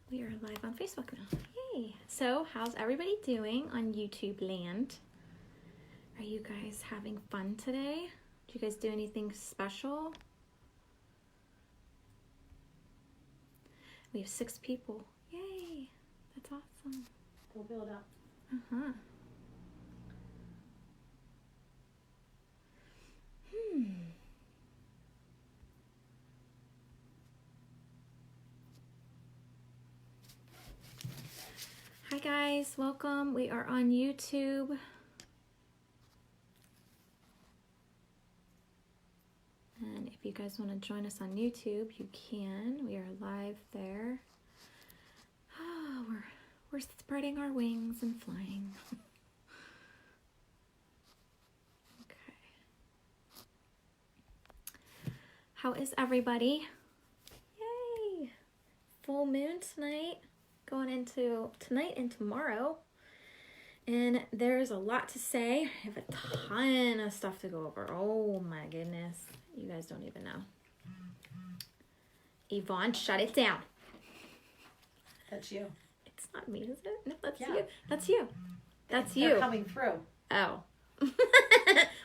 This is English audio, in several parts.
We are live on Facebook now. Yay! So, how's everybody doing on YouTube land? Are you guys having fun today? Did you guys do anything special? We have 6 people. Yay! That's awesome. We'll build up. Uh-huh. Hi guys, welcome. We are on YouTube. And if you guys want to join us on YouTube, you can. We are live there. Oh, we're spreading our wings and flying. Okay. How is everybody? Yay! Full moon tonight. Going into tonight and tomorrow. And there's a lot to say. I have a ton of stuff to go over. Oh my goodness. You guys don't even know. Yvonne, shut it down. That's you. It's not me, is it? No, that's Yeah. you. That's you. That's you. They're coming through. Oh.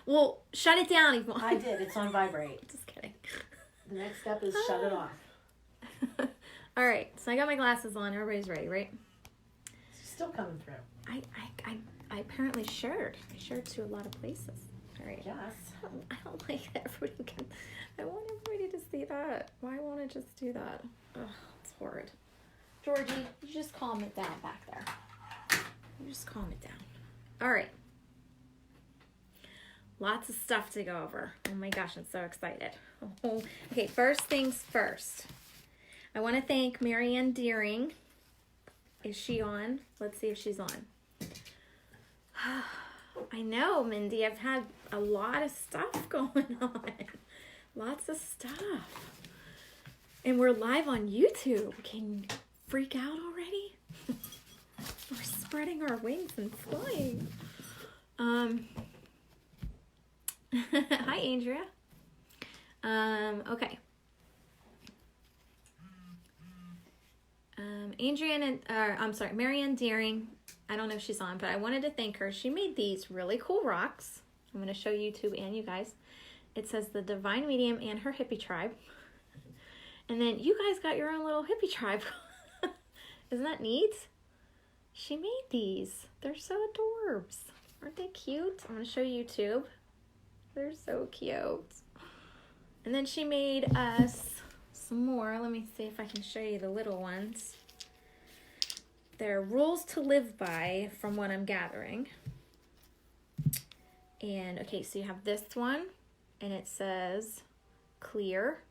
Well, shut it down, Yvonne. I did. It's on vibrate. Just kidding. The next step is shut it off. All right. So I got my glasses on. Everybody's ready, right? It's still coming through. I apparently shared. I shared to a lot of places. All right. Yes. I don't like that everybody can. I want everybody to see that. Why won't I just do that? Ugh, it's horrid. Georgie, you just calm it down back there. You just calm it down. All right. Lots of stuff to go over. Oh my gosh, I'm so excited. Oh, okay, first things first. I want to thank Marianne Deering. Is she on? Let's see if she's on. I know, Mindy. I've had a lot of stuff going on. Lots of stuff. And we're live on YouTube. Can you freak out already? We're spreading our wings and flying. Hi, Andrea. Okay. Marianne Deering. I don't know if she's on, but I wanted to thank her. She made these really cool rocks. I'm going to show YouTube and you guys. It says the Divine Medium and her hippie tribe. And then you guys got your own little hippie tribe. Isn't that neat? She made these. They're so adorbs. Aren't they cute? I'm going to show YouTube. They're so cute. And then she made us some more. Let me see if I can show you the little ones. They're rules to live by from what I'm gathering. And okay, so you have this one and it says clear.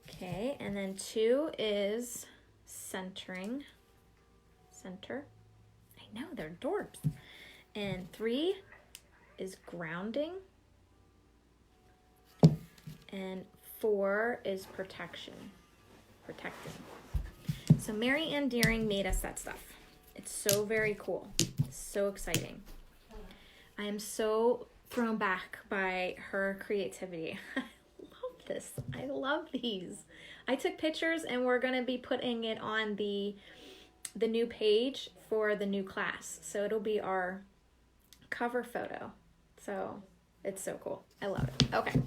Okay, and then 2 is centering. Center. I know, they're adorbs. And 3 is grounding. And 4 is protection. Protecting. So Marianne Deering made us that stuff. It's so very cool. It's so exciting. I am so thrown back by her creativity. I love this. I love these. I took pictures and we're going to be putting it on the new page for the new class. So it'll be our cover photo. So it's so cool. I love it. Okay.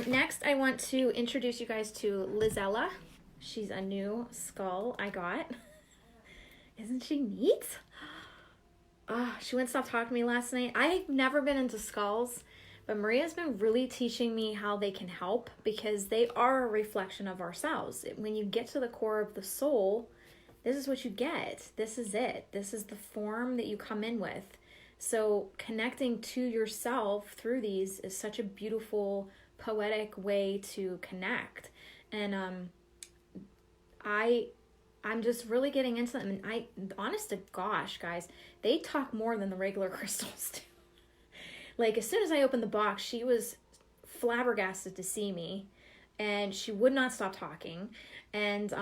Next, I want to introduce you guys to Lizella. She's a new skull I got. Isn't she neat? Oh, she wouldn't stop talking to me last night. I've never been into skulls, but Maria's been really teaching me how they can help because they are a reflection of ourselves. When you get to the core of the soul, this is what you get. This is it. This is the form that you come in with. So connecting to yourself through these is such a beautiful, poetic way to connect. And I'm just really getting into them. And honest to gosh, guys, they talk more than the regular crystals do. Like, as soon as I opened the box, she was flabbergasted to see me. And she would not stop talking. And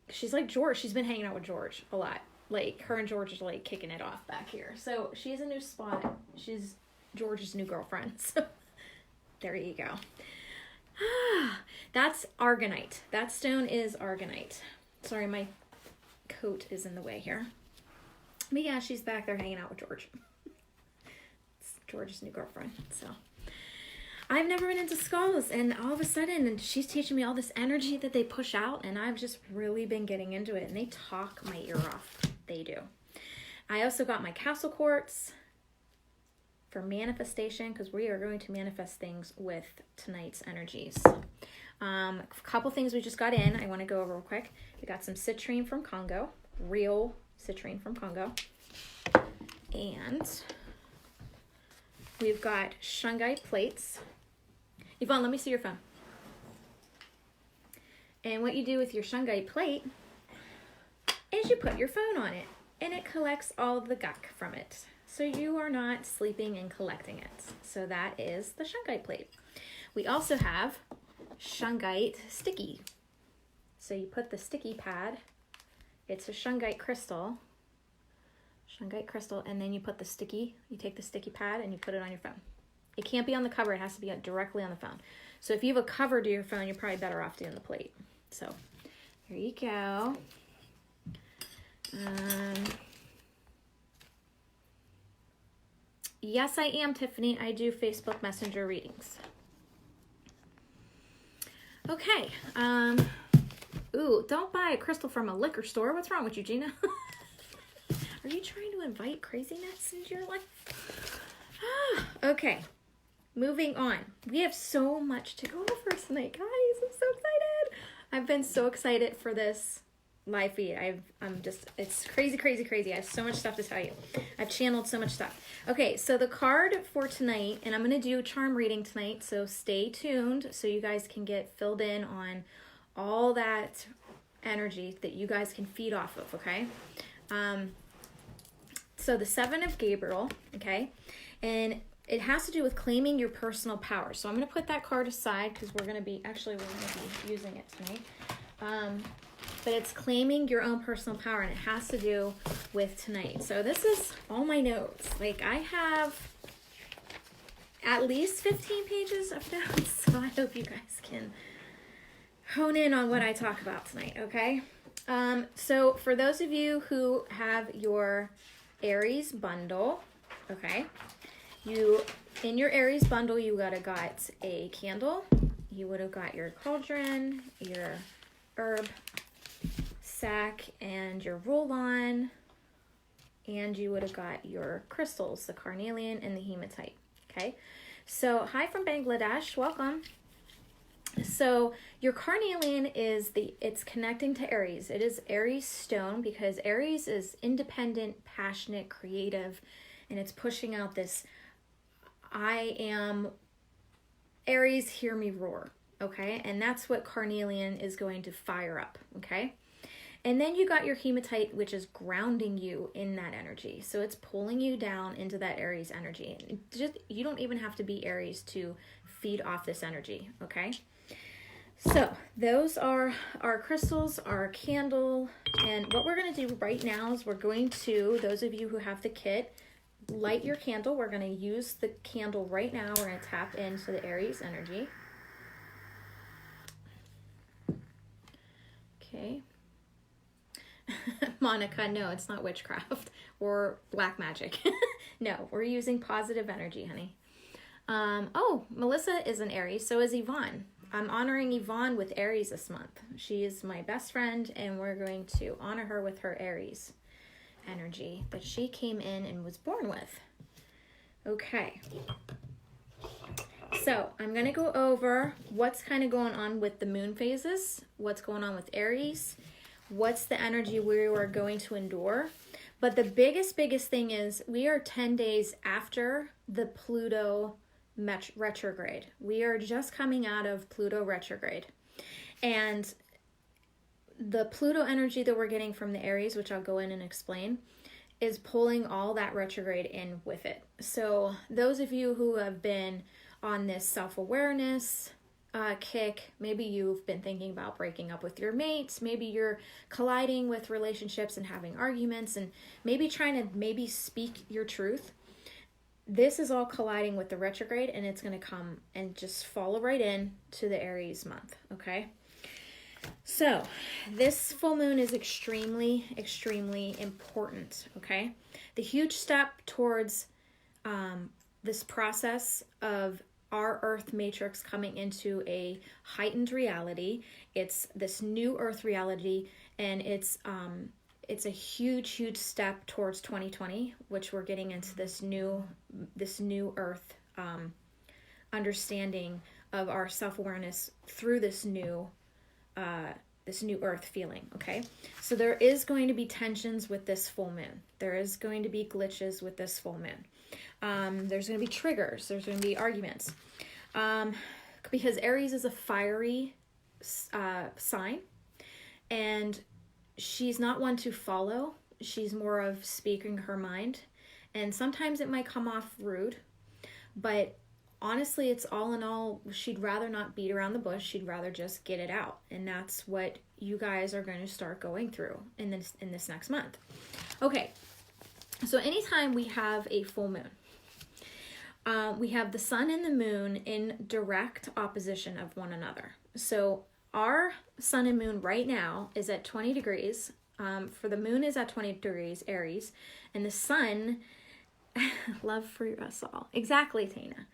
she's like George. She's been hanging out with George a lot. Like, her and George are, like, kicking it off back here. So, she's a new spot. She's George's new girlfriend. So, there you go. That's argonite. That stone is argonite. Sorry, my coat is in the way here. But yeah, she's back there hanging out with George. It's George's new girlfriend. So I've never been into skulls, and all of a sudden, and she's teaching me all this energy that they push out, and I've just really been getting into it, and they talk my ear off. They do. I also got my castle quartz for manifestation, because we are going to manifest things with tonight's energies. A couple things we just got in I want to go over real quick. We got some citrine from Congo, real citrine from Congo. And we've got shungite plates. Yvonne, let me see your phone. And what you do with your shungite plate is you put your phone on it, and it collects all of the gunk from it. So you are not sleeping and collecting it. So that is the shungite plate. We also have shungite sticky. So you put the sticky pad, it's a shungite crystal, and then you put the sticky, you take the sticky pad and you put it on your phone. It can't be on the cover, it has to be directly on the phone. So if you have a cover to your phone, you're probably better off doing the plate. So here you go. Yes, I am, Tiffany. I do Facebook Messenger readings. Okay. Ooh, don't buy a crystal from a liquor store. What's wrong with you, Gina? Are you trying to invite craziness into your life? Okay. Moving on. We have so much to go over tonight, guys. I'm so excited. I've been so excited for this live feed. It's crazy. I have so much stuff to tell you. I've channeled so much stuff. Okay, so the card for tonight, and I'm going to do a charm reading tonight, so stay tuned so you guys can get filled in on all that energy that you guys can feed off of, okay? So the Seven of Gabriel, okay? And it has to do with claiming your personal power. So I'm going to put that card aside because we're going to be using it tonight. But it's claiming your own personal power, and it has to do with tonight. So this is all my notes. Like, I have at least 15 pages of notes, so I hope you guys can hone in on what I talk about tonight, okay? So for those of you who have your Aries bundle, okay, in your Aries bundle, you would have got a candle, you would have got your cauldron, your herb sack, and your roll-on, and you would have got your crystals, the carnelian and the hematite, okay? So, hi from Bangladesh, welcome. So, your carnelian it's connecting to Aries. It is Aries stone because Aries is independent, passionate, creative, and it's pushing out this, I am Aries, hear me roar, okay? And that's what carnelian is going to fire up, okay? And then you got your hematite, which is grounding you in that energy. So it's pulling you down into that Aries energy. You don't even have to be Aries to feed off this energy, okay? So those are our crystals, our candle. And what we're going to do right now is we're going to, those of you who have the kit, light your candle. We're going to use the candle right now. We're going to tap into the Aries energy. Okay. Monica, no, it's not witchcraft or black magic. No, we're using positive energy, honey. Oh, Melissa is an Aries, so is Yvonne. I'm honoring Yvonne with Aries this month. She is my best friend, and we're going to honor her with her Aries energy that she came in and was born with. Okay. So I'm going to go over what's kind of going on with the moon phases, what's going on with Aries, what's the energy we are going to endure. But the biggest thing is we are 10 days after the Pluto retrograde. We are just coming out of Pluto retrograde. And the Pluto energy that we're getting from the Aries, which I'll go in and explain, is pulling all that retrograde in with it. So those of you who have been on this self-awareness kick, maybe you've been thinking about breaking up with your mates, maybe you're colliding with relationships and having arguments, and maybe trying to speak your truth. this is all colliding with the retrograde, and it's going to come and just follow right in to the Aries month, okay? So this full moon is extremely, extremely important, okay? The huge step towards this process of our Earth matrix coming into a heightened reality. It's this new Earth reality, and it's a huge, huge step towards 2020, which we're getting into this new Earth understanding of our self-awareness through this new Earth feeling. Okay, so there is going to be tensions with this full moon. There is going to be glitches with this full moon. There's going to be triggers. There's going to be arguments. Because Aries is a fiery sign, and she's not one to follow. She's more of speaking her mind, and sometimes it might come off rude, but honestly, it's all in all, she'd rather not beat around the bush. She'd rather just get it out, and that's what you guys are going to start going through in this next month. Okay, so anytime we have a full moon, we have the sun and the moon in direct opposition of one another. So our sun and moon right now is at 20 degrees. For the moon is at 20 degrees, Aries, and the sun, love for us all. Exactly, Tana.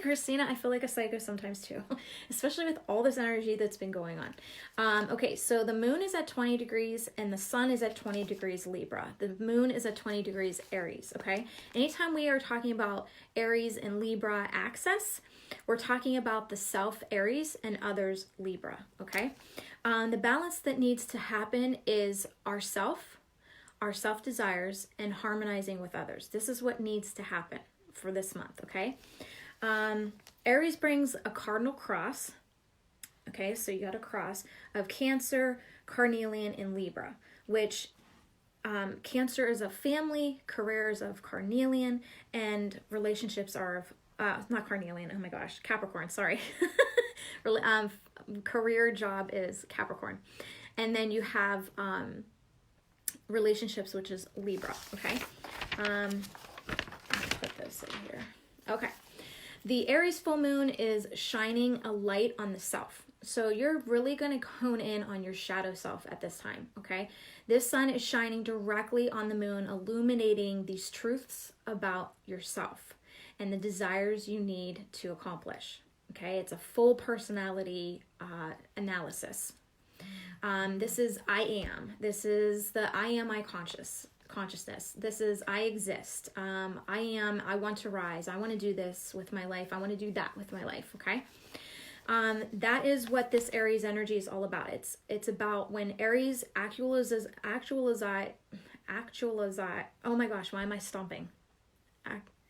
Christina, I feel like a psycho sometimes too, especially with all this energy that's been going on. Okay, so the moon is at 20 degrees and the sun is at 20 degrees Libra. The moon is at 20 degrees Aries, okay? Anytime we are talking about Aries and Libra access, we're talking about the self Aries and others Libra, okay? The balance that needs to happen is our self-desires, and harmonizing with others. This is what needs to happen for this month, okay? Aries brings a cardinal cross, okay? So you got a cross of Cancer, Carnelian, and Libra, which Cancer is of family, careers of Carnelian, and relationships are of, not Carnelian, oh my gosh, Capricorn, sorry. Career job is Capricorn. And then you have relationships, which is Libra, okay? Let me put this in here. Okay. The Aries full moon is shining a light on the self. So you're really going to hone in on your shadow self at this time, okay? This sun is shining directly on the moon, illuminating these truths about yourself and the desires you need to accomplish, okay? It's a full personality analysis. This is I am. This is the I am I consciousness. This is I exist. I want to rise. I want to do this with my life. I want to do that with my life, okay? That is what this Aries energy is all about. It's about when Aries actualizes, oh my gosh, why am I stomping?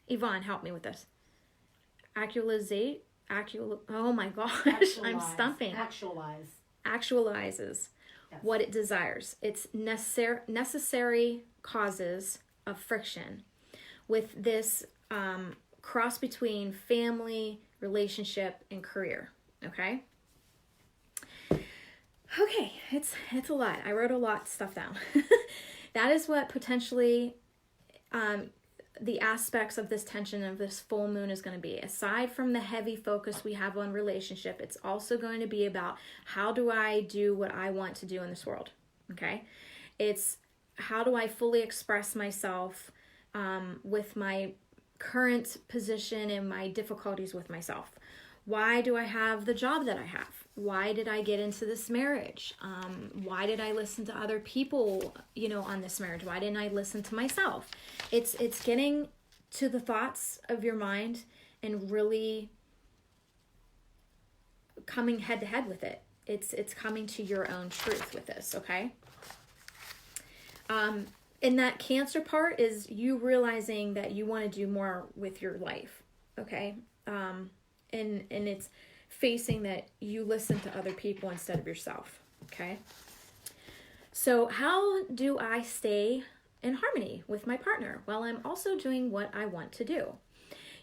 Yvonne, help me with this. Oh my gosh, I'm stumping. Actualizes yes. What it desires. It's necessary causes of friction with this cross between family, relationship, and career. Okay? Okay, it's a lot. I wrote a lot of stuff down. That is what potentially the aspects of this tension of this full moon is going to be. Aside from the heavy focus we have on relationship, it's also going to be about how do I do what I want to do in this world, okay? It's how do I fully express myself with my current position and my difficulties with myself. Why do I have the job that I have? Why did I get into this marriage? Why did I listen to other people, on this marriage? Why didn't I listen to myself? It's getting to the thoughts of your mind and really coming head to head with it. It's coming to your own truth with this, okay? And that Cancer part is you realizing that you want to do more with your life, okay? And it's facing that you listen to other people instead of yourself, okay? So how do I stay in harmony with my partner while I'm also doing what I want to do?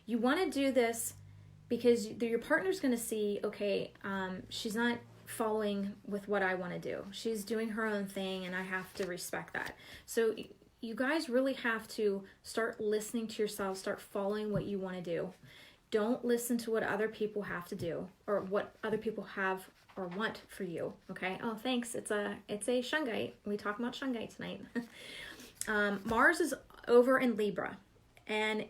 You want to do this because your partner's going to see, okay, she's not following with what I want to do. She's doing her own thing, and I have to respect that. So you guys really have to start listening to yourself, start following what you want to do. Don't listen to what other people have to do or what other people have or want for you. Okay. Oh, thanks. It's a Shungite. We talk about Shungite tonight. Mars is over in Libra, and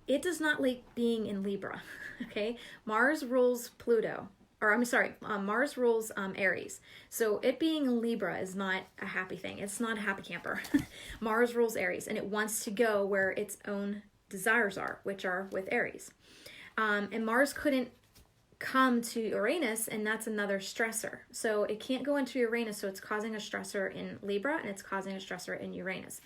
it does not like being in Libra. Okay. Mars rules Pluto. Or I'm sorry, Mars rules Aries. So it being in Libra is not a happy thing. It's not a happy camper. Mars rules Aries, and it wants to go where its own desires are, which are with Aries. And Mars couldn't come to Uranus, and that's another stressor. So it can't go into Uranus, so it's causing a stressor in Libra, and it's causing a stressor in Uranus.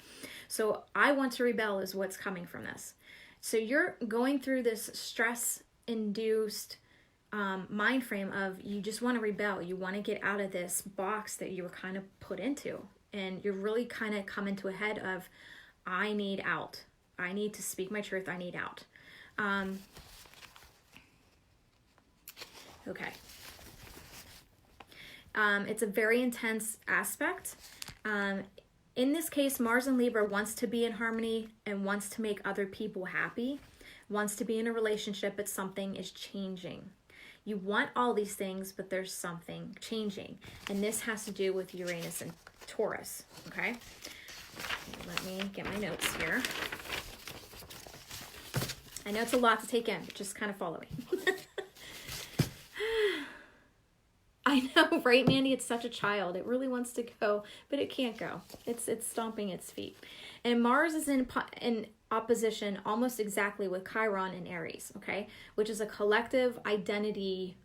So I want to rebel is what's coming from this. So you're going through this stress-induced mind frame of you just want to rebel. You want to get out of this box that you were kind of put into. And you're really kind of come into a head of, I need out. I need to speak my truth. I need out. Okay. It's a very intense aspect. In this case, Mars in Libra wants to be in harmony and wants to make other people happy, wants to be in a relationship, but something is changing. You want all these things, but there's something changing. And this has to do with Uranus and Taurus, okay? Let me get my notes here. I know it's a lot to take in, but just kind of follow me. I know, right, Mandy? It's such a child. It really wants to go, but it can't go. It's stomping its feet. And Mars is in opposition almost exactly with Chiron and Aries, okay? Which is a collective identity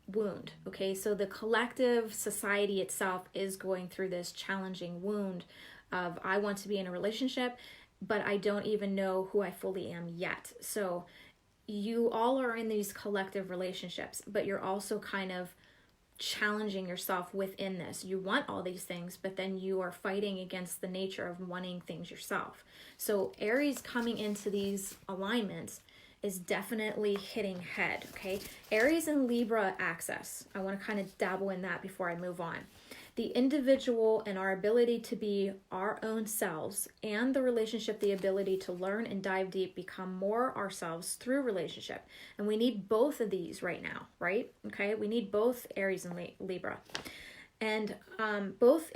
wound, okay? So the collective society itself is going through this challenging wound of I want to be in a relationship, but I don't even know who I fully am yet. So you all are in these collective relationships, but you're also kind of challenging yourself within this. You want all these things, but then you are fighting against the nature of wanting things yourself. So Aries coming into these alignments is definitely hitting head, okay? Aries and Libra axis. I want to kind of dabble in that before I move on. The individual and our ability to be our own selves, and the relationship, the ability to learn and dive deep, become more ourselves through relationship. And we need both of these right now, right? Okay, we need both Aries and Libra. And both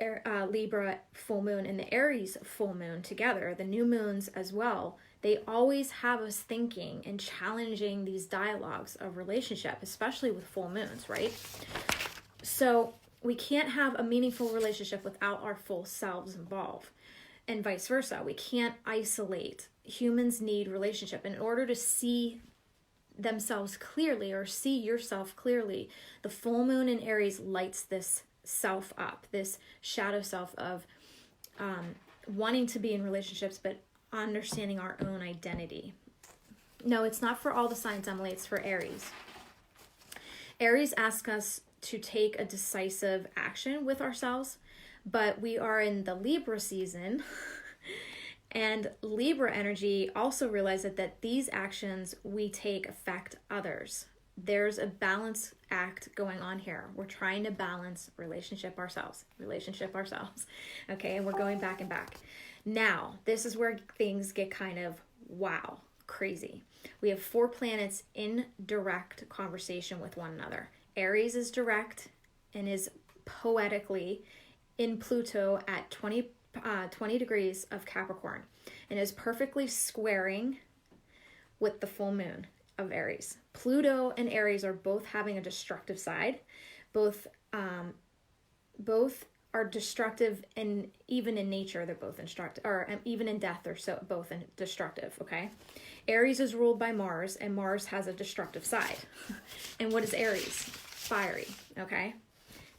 Libra full moon and the Aries full moon together, the new moons as well, they always have us thinking and challenging these dialogues of relationship, especially with full moons, right? So we can't have a meaningful relationship without our full selves involved, and vice versa. We can't isolate. Humans need relationship. In order to see themselves clearly or see yourself clearly, the full moon in Aries lights this self up, this shadow self of wanting to be in relationships, but understanding our own identity. No, it's not for all the signs, Emily. It's for Aries. Aries asks us to take a decisive action with ourselves, but we are in the Libra season, and Libra energy also realizes that these actions we take affect others. There's a balance act going on here. We're trying to balance relationship ourselves, okay? And we're going back and back. Now, this is where things get kind of, wow, crazy. We have 4 planets in direct conversation with one another. Aries is direct and is poetically in Pluto at 20 degrees of Capricorn, and is perfectly squaring with the full moon of Aries. Pluto and Aries are both having a destructive side. Both are destructive, and even in nature they're both destructive, or even in death they're both destructive, okay? Aries is ruled by Mars, and Mars has a destructive side. And what is Aries? Fiery, okay?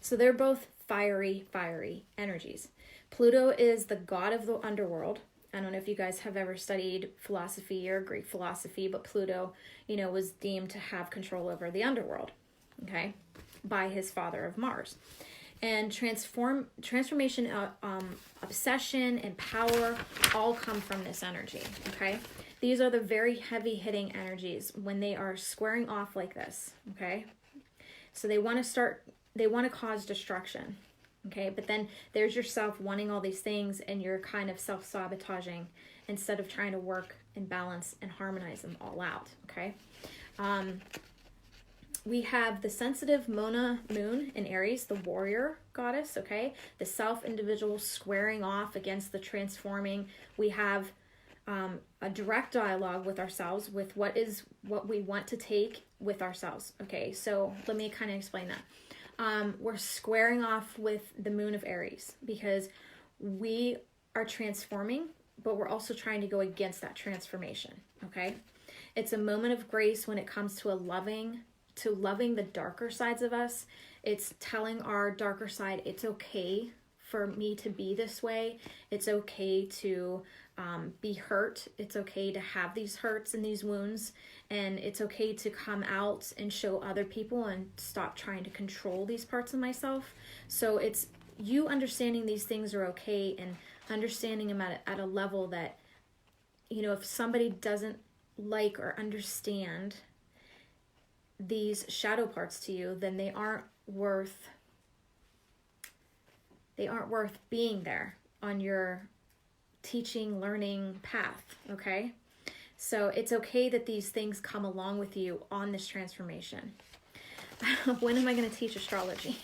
So they're both fiery energies. Pluto is the god of the underworld. I don't know if you guys have ever studied philosophy or Greek philosophy, but Pluto, was deemed to have control over the underworld, okay, by his father of Mars. And transformation, obsession, and power all come from this energy, okay? These are the very heavy-hitting energies when they are squaring off like this, okay? So they want to cause destruction. Okay, but then there's yourself wanting all these things and you're kind of self-sabotaging instead of trying to work and balance and harmonize them all out. Okay. We have the sensitive Mona moon in Aries, the warrior goddess, okay? The self-individual squaring off against the transforming. We have a direct dialogue with ourselves with what we want to take with ourselves, okay? So let me kind of explain that. We're squaring off with the moon of Aries because we are transforming, but we're also trying to go against that transformation, okay? It's a moment of grace when it comes to loving the darker sides of us. It's telling our darker side, it's okay for me to be this way. It's okay to be hurt. It's okay to have these hurts and these wounds. And it's okay to come out and show other people and stop trying to control these parts of myself. So it's you understanding these things are okay and understanding them at a level that, if somebody doesn't like or understand these shadow parts to you, then they aren't worth being there on your teaching, learning path, okay? So it's okay that these things come along with you on this transformation. When am I going to teach astrology?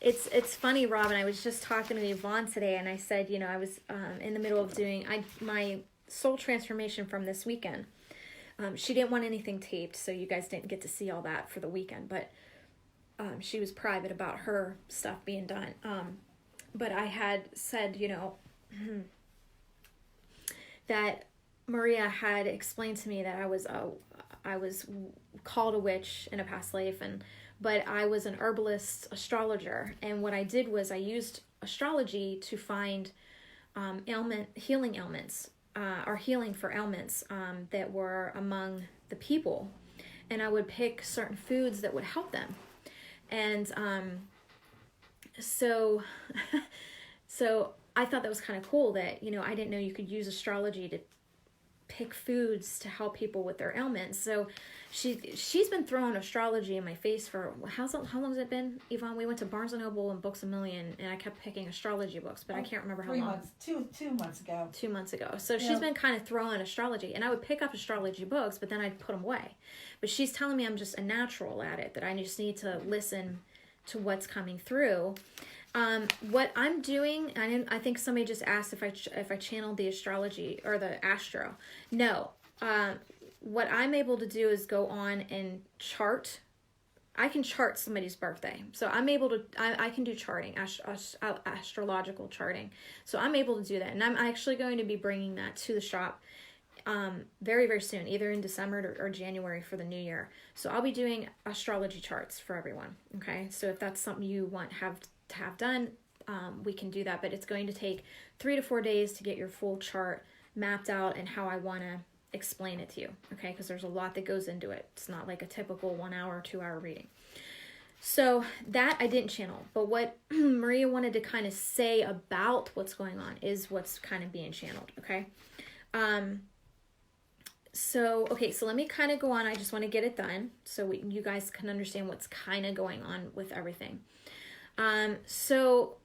It's funny, Robin. I was just talking to Yvonne today, and I said, I was in the middle of doing my soul transformation from this weekend. She didn't want anything taped, so you guys didn't get to see all that for the weekend, but she was private about her stuff being done. But I had said, that Maria had explained to me that I was called a witch in a past life, but I was an herbalist astrologer, and what I did was I used astrology to find healing ailments. Or healing for ailments that were among the people, and I would pick certain foods that would help them. And so I thought that was kind of cool that I didn't know you could use astrology to pick foods to help people with their ailments. So she's been throwing astrology in my face for how long has it been, Yvonne? We went to Barnes & Noble and Books A Million, and I kept picking astrology books, but I can't remember how long. 3 months, 2 months ago. 2 months ago. So she's been kind of throwing astrology, and I would pick up astrology books, but then I'd put them away. But she's telling me I'm just a natural at it, that I just need to listen to what's coming through. What I'm doing, I think somebody just asked if I channeled the astrology or the astro. No. What I'm able to do is go on and chart. I can chart somebody's birthday. So I'm able to, I can do charting, astrological charting. So I'm able to do that. And I'm actually going to be bringing that to the shop very, very soon, either in December or January for the new year. So I'll be doing astrology charts for everyone. Okay. So if that's something you want to have done, we can do that. But it's going to take 3 to 4 days to get your full chart mapped out and how I want to explain it to you, okay? Because there's a lot that goes into it. It's not like a typical 1 hour, 2 hour reading. So that I didn't channel, but what Maria wanted to kind of say about what's going on is what's kind of being channeled, okay? So let me kind of go on. I just want to get it done so you guys can understand what's kind of going on with everything. So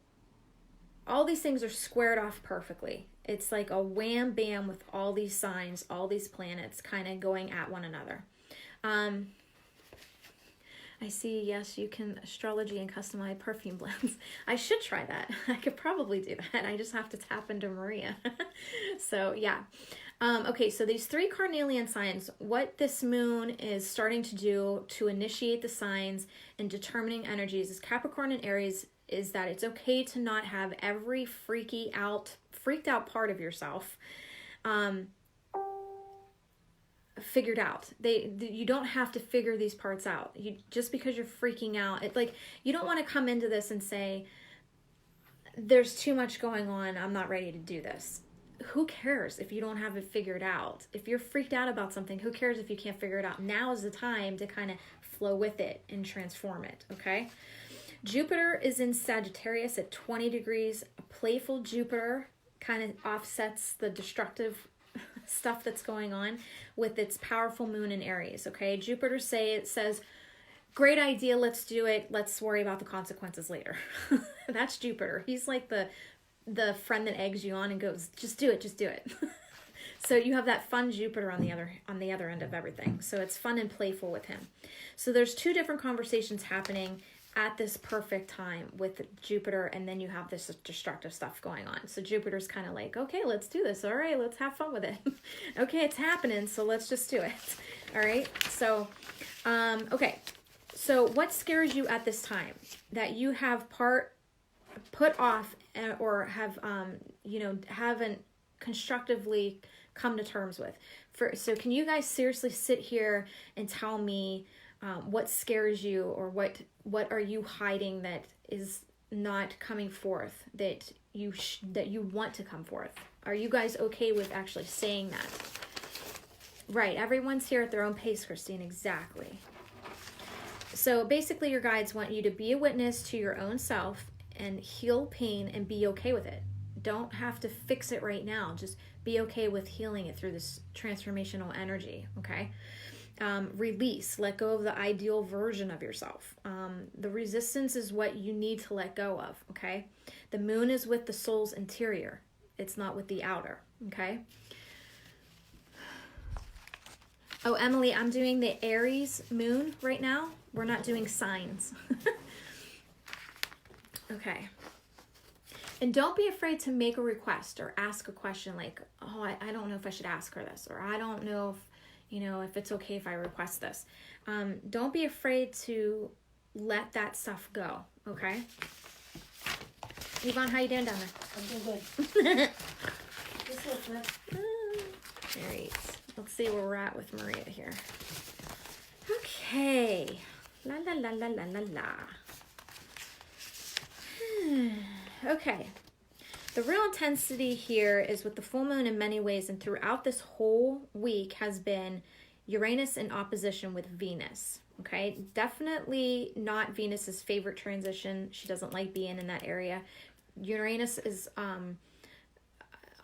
all these things are squared off perfectly. It's like a wham bam with all these signs, all these planets kind of going at one another. I see, yes, you can astrology and customize perfume blends. I should try that. I could probably do that. I just have to tap into Maria. So, yeah. Okay, so these 3 carnelian signs, what this moon is starting to do to initiate the signs and determining energies is Capricorn and Aries, is that it's okay to not have every freaked out part of yourself figured out. You don't have to figure these parts out. Just because you're freaking out, you don't want to come into this and say, there's too much going on, I'm not ready to do this. Who cares if you don't have it figured out? If you're freaked out about something, who cares if you can't figure it out? Now is the time to kind of flow with it and transform it, okay? Jupiter is in Sagittarius at 20 degrees. A playful Jupiter kind of offsets the destructive stuff that's going on with its powerful moon in Aries, okay? Jupiter says, great idea, let's do it. Let's worry about the consequences later. That's Jupiter. He's like the friend that eggs you on and goes, just do it, just do it. So you have that fun Jupiter on the other end of everything. So it's fun and playful with him. So there's two different conversations happening at this perfect time with Jupiter, and then you have this destructive stuff going on. So Jupiter's kind of like, okay, let's do this. All right, let's have fun with it. Okay, it's happening, so let's just do it. All right. So, okay. So what scares you at this time that you have put off or have haven't constructively come to terms with? So can you guys seriously sit here and tell me what scares you, or what are you hiding that is not coming forth that you want to come forth? Are you guys okay with actually saying that? Right, everyone's here at their own pace, Christine, exactly. So basically your guides want you to be a witness to your own self and heal pain and be okay with it. Don't have to fix it right now. Just be okay with healing it through this transformational energy, okay? Release, let go of the ideal version of yourself. The resistance is what you need to let go of, okay? The moon is with the soul's interior. It's not with the outer, okay? Oh, Emily, I'm doing the Aries moon right now. We're not doing signs. Okay. And don't be afraid to make a request or ask a question like, oh, I don't know if I should ask her this, or I don't know if it's okay if I request this. Don't be afraid to let that stuff go, okay? Yvonne, how you doing down there? I'm doing good. Just listening. All right. Let's see where we're at with Maria here. Okay. La la la la la la la. Okay. The real intensity here is with the full moon in many ways, and throughout this whole week has been Uranus in opposition with Venus. Okay, definitely not Venus's favorite transition. She doesn't like being in that area. Uranus is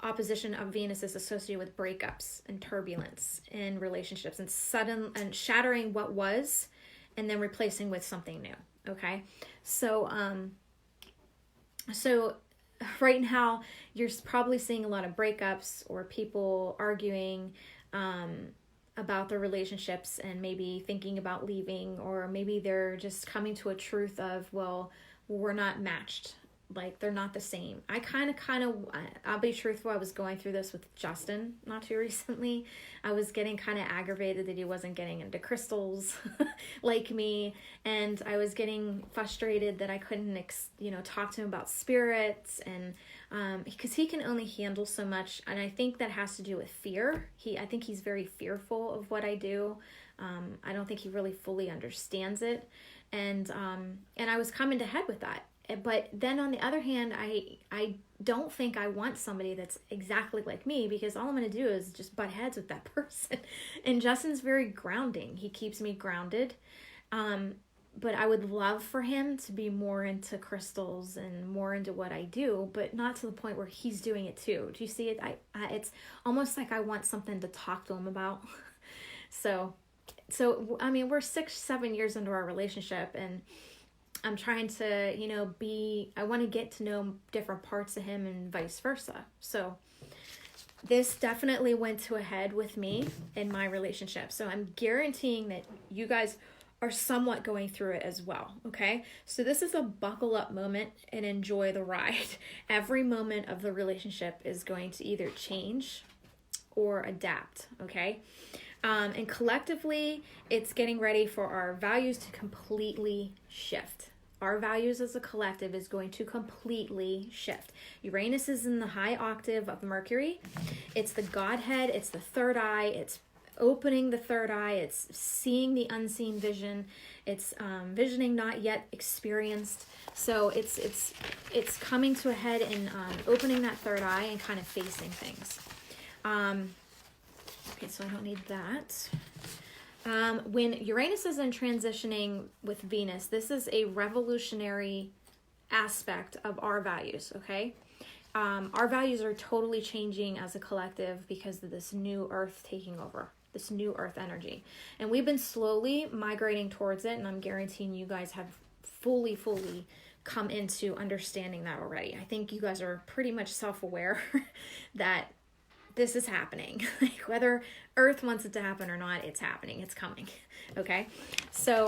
opposition of Venus is associated with breakups and turbulence in relationships and sudden and shattering what was and then replacing with something new. Okay, so right now you're probably seeing a lot of breakups or people arguing about their relationships and maybe thinking about leaving, or maybe they're just coming to a truth of, well, we're not matched. Like, they're not the same. I kind of, I'll be truthful, I was going through this with Justin not too recently. I was getting kind of aggravated that he wasn't getting into crystals like me. And I was getting frustrated that I couldn't, talk to him about spirits, and because he can only handle so much. And I think that has to do with fear. I think he's very fearful of what I do. I don't think he really fully understands it. And I was coming to head with that. But then on the other hand, I don't think I want somebody that's exactly like me, because all I'm going to do is just butt heads with that person. And Justin's very grounding. He keeps me grounded. But I would love for him to be more into crystals and more into what I do, but not to the point where he's doing it too. Do you see it? It's almost like I want something to talk to him about. So I mean, we're 6-7 years into our relationship, and I'm trying to, I want to get to know different parts of him and vice versa. So this definitely went to a head with me in my relationship. So I'm guaranteeing that you guys are somewhat going through it as well. Okay. So this is a buckle up moment and enjoy the ride. Every moment of the relationship is going to either change or adapt. Okay. And collectively, it's getting ready for our values to completely shift. Our values as a collective is going to completely shift. Uranus is in the high octave of Mercury. It's the Godhead. It's the third eye. It's opening the third eye. It's seeing the unseen vision. It's visioning not yet experienced. So it's coming to a head in opening that third eye and kind of facing things. Okay, so I don't need that. When Uranus is in transitioning with Venus, this is a revolutionary aspect of our values, okay? Our values are totally changing as a collective because of this new earth taking over, this new earth energy. And we've been slowly migrating towards it, and I'm guaranteeing you guys have fully come into understanding that already. I think you guys are pretty much self-aware that this is happening. Like whether earth wants it to happen or not, it's happening, it's coming. Okay. So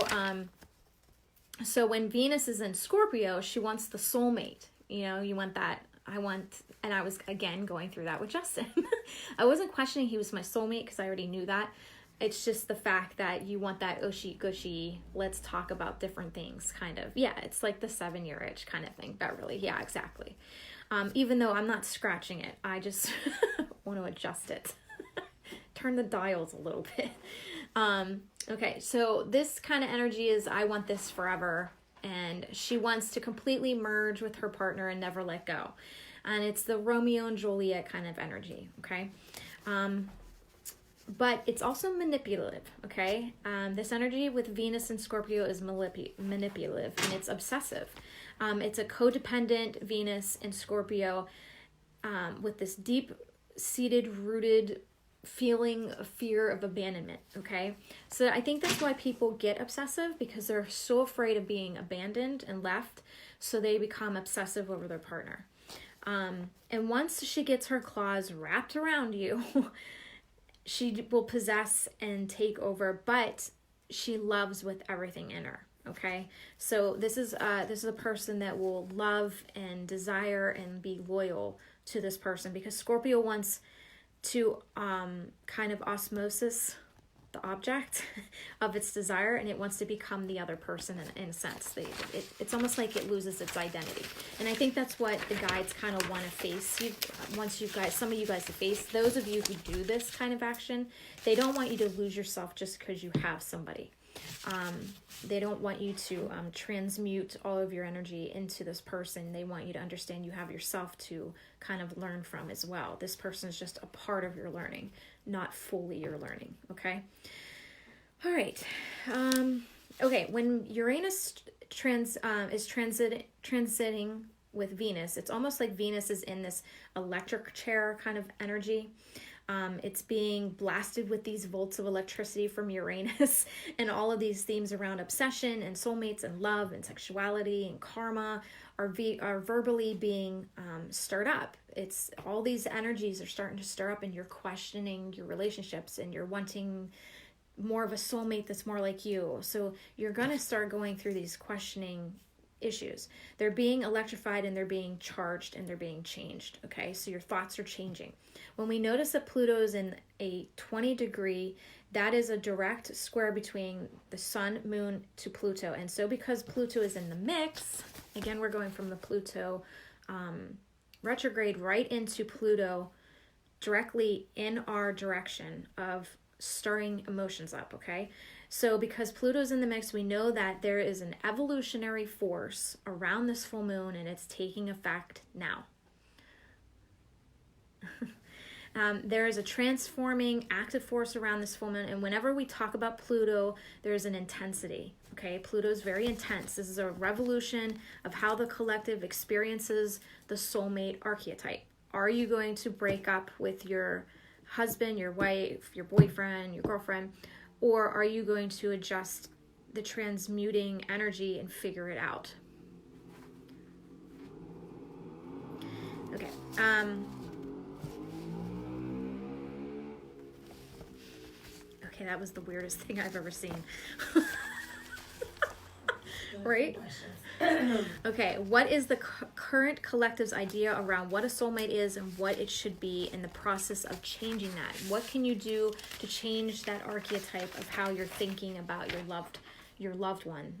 when Venus is in Scorpio, she wants the soulmate. You want that. And I was again going through that with Justin. I wasn't questioning he was my soulmate because I already knew that. It's just the fact that you want that gushy, let's talk about different things kind of. Yeah, it's like the 7-year itch kind of thing. That really, yeah, exactly. Even though I'm not scratching it, I just want to adjust it. Turn the dials a little bit. Okay, so this kind of energy is, I want this forever. And she wants to completely merge with her partner and never let go. And it's the Romeo and Juliet kind of energy, okay? But it's also manipulative, okay? This energy with Venus and Scorpio is manipulative, and it's obsessive. It's a codependent Venus and Scorpio with this deep-seated, rooted feeling of fear of abandonment, okay? So I think that's why people get obsessive, because they're so afraid of being abandoned and left, so they become obsessive over their partner. And once she gets her claws wrapped around you, she will possess and take over, but she loves with everything in her. Okay, so this is a person that will love and desire and be loyal to this person, because Scorpio wants to kind of osmosis the object of its desire, and it wants to become the other person in a sense. It's almost like it loses its identity, and I think that's what the guides kind of want to face. Some of you guys to face, those of you who do this kind of action, they don't want you to lose yourself just because you have somebody. They don't want you to transmute all of your energy into this person. They want you to understand you have yourself to kind of learn from as well. This person is just a part of your learning, not fully your learning. Okay. All right. Okay. When Uranus is transiting with Venus, it's almost like Venus is in this electric chair kind of energy. It's being blasted with these volts of electricity from Uranus, and all of these themes around obsession and soulmates and love and sexuality and karma are verbally being stirred up. It's all these energies are starting to stir up, and you're questioning your relationships, and you're wanting more of a soulmate that's more like you. So you're going to start going through these questioning issues. They're being electrified, and they're being charged, and they're being changed. Okay, so your thoughts are changing. When we notice that Pluto's in a 20-degree, that is a direct square between the sun, moon to Pluto. And so because Pluto is in the mix, again, we're going from the Pluto retrograde right into Pluto directly in our direction of stirring emotions up, okay? So because Pluto's in the mix, we know that there is an evolutionary force around this full moon, and it's taking effect now. There is a transforming active force around this full moon, and whenever we talk about Pluto, there's an intensity, okay? Pluto's very intense. This is a revolution of how the collective experiences the soulmate archetype. Are you going to break up with your husband, your wife, your boyfriend, your girlfriend, or are you going to adjust the transmuting energy and figure it out? Okay. Okay, that was the weirdest thing I've ever seen. Right? Okay, what is the current collective's idea around what a soulmate is and what it should be in the process of changing that? What can you do to change that archetype of how you're thinking about your loved one,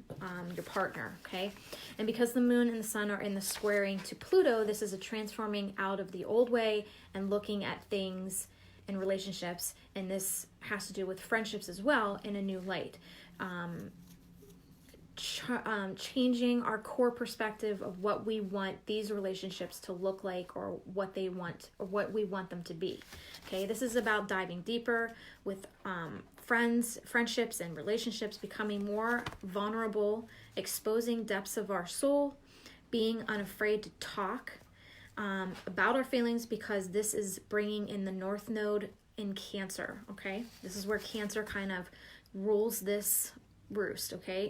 your partner, okay? And because the moon and the sun are in the squaring to Pluto, this is a transforming out of the old way and looking at things and relationships, and this has to do with friendships as well, in a new light. Changing our core perspective of what we want these relationships to look like, or what they want, or what we want them to be. Okay, this is about diving deeper with friendships and relationships, becoming more vulnerable, exposing depths of our soul, being unafraid to talk about our feelings, because this is bringing in the North Node in Cancer, okay? This is where Cancer kind of rules this roost, okay?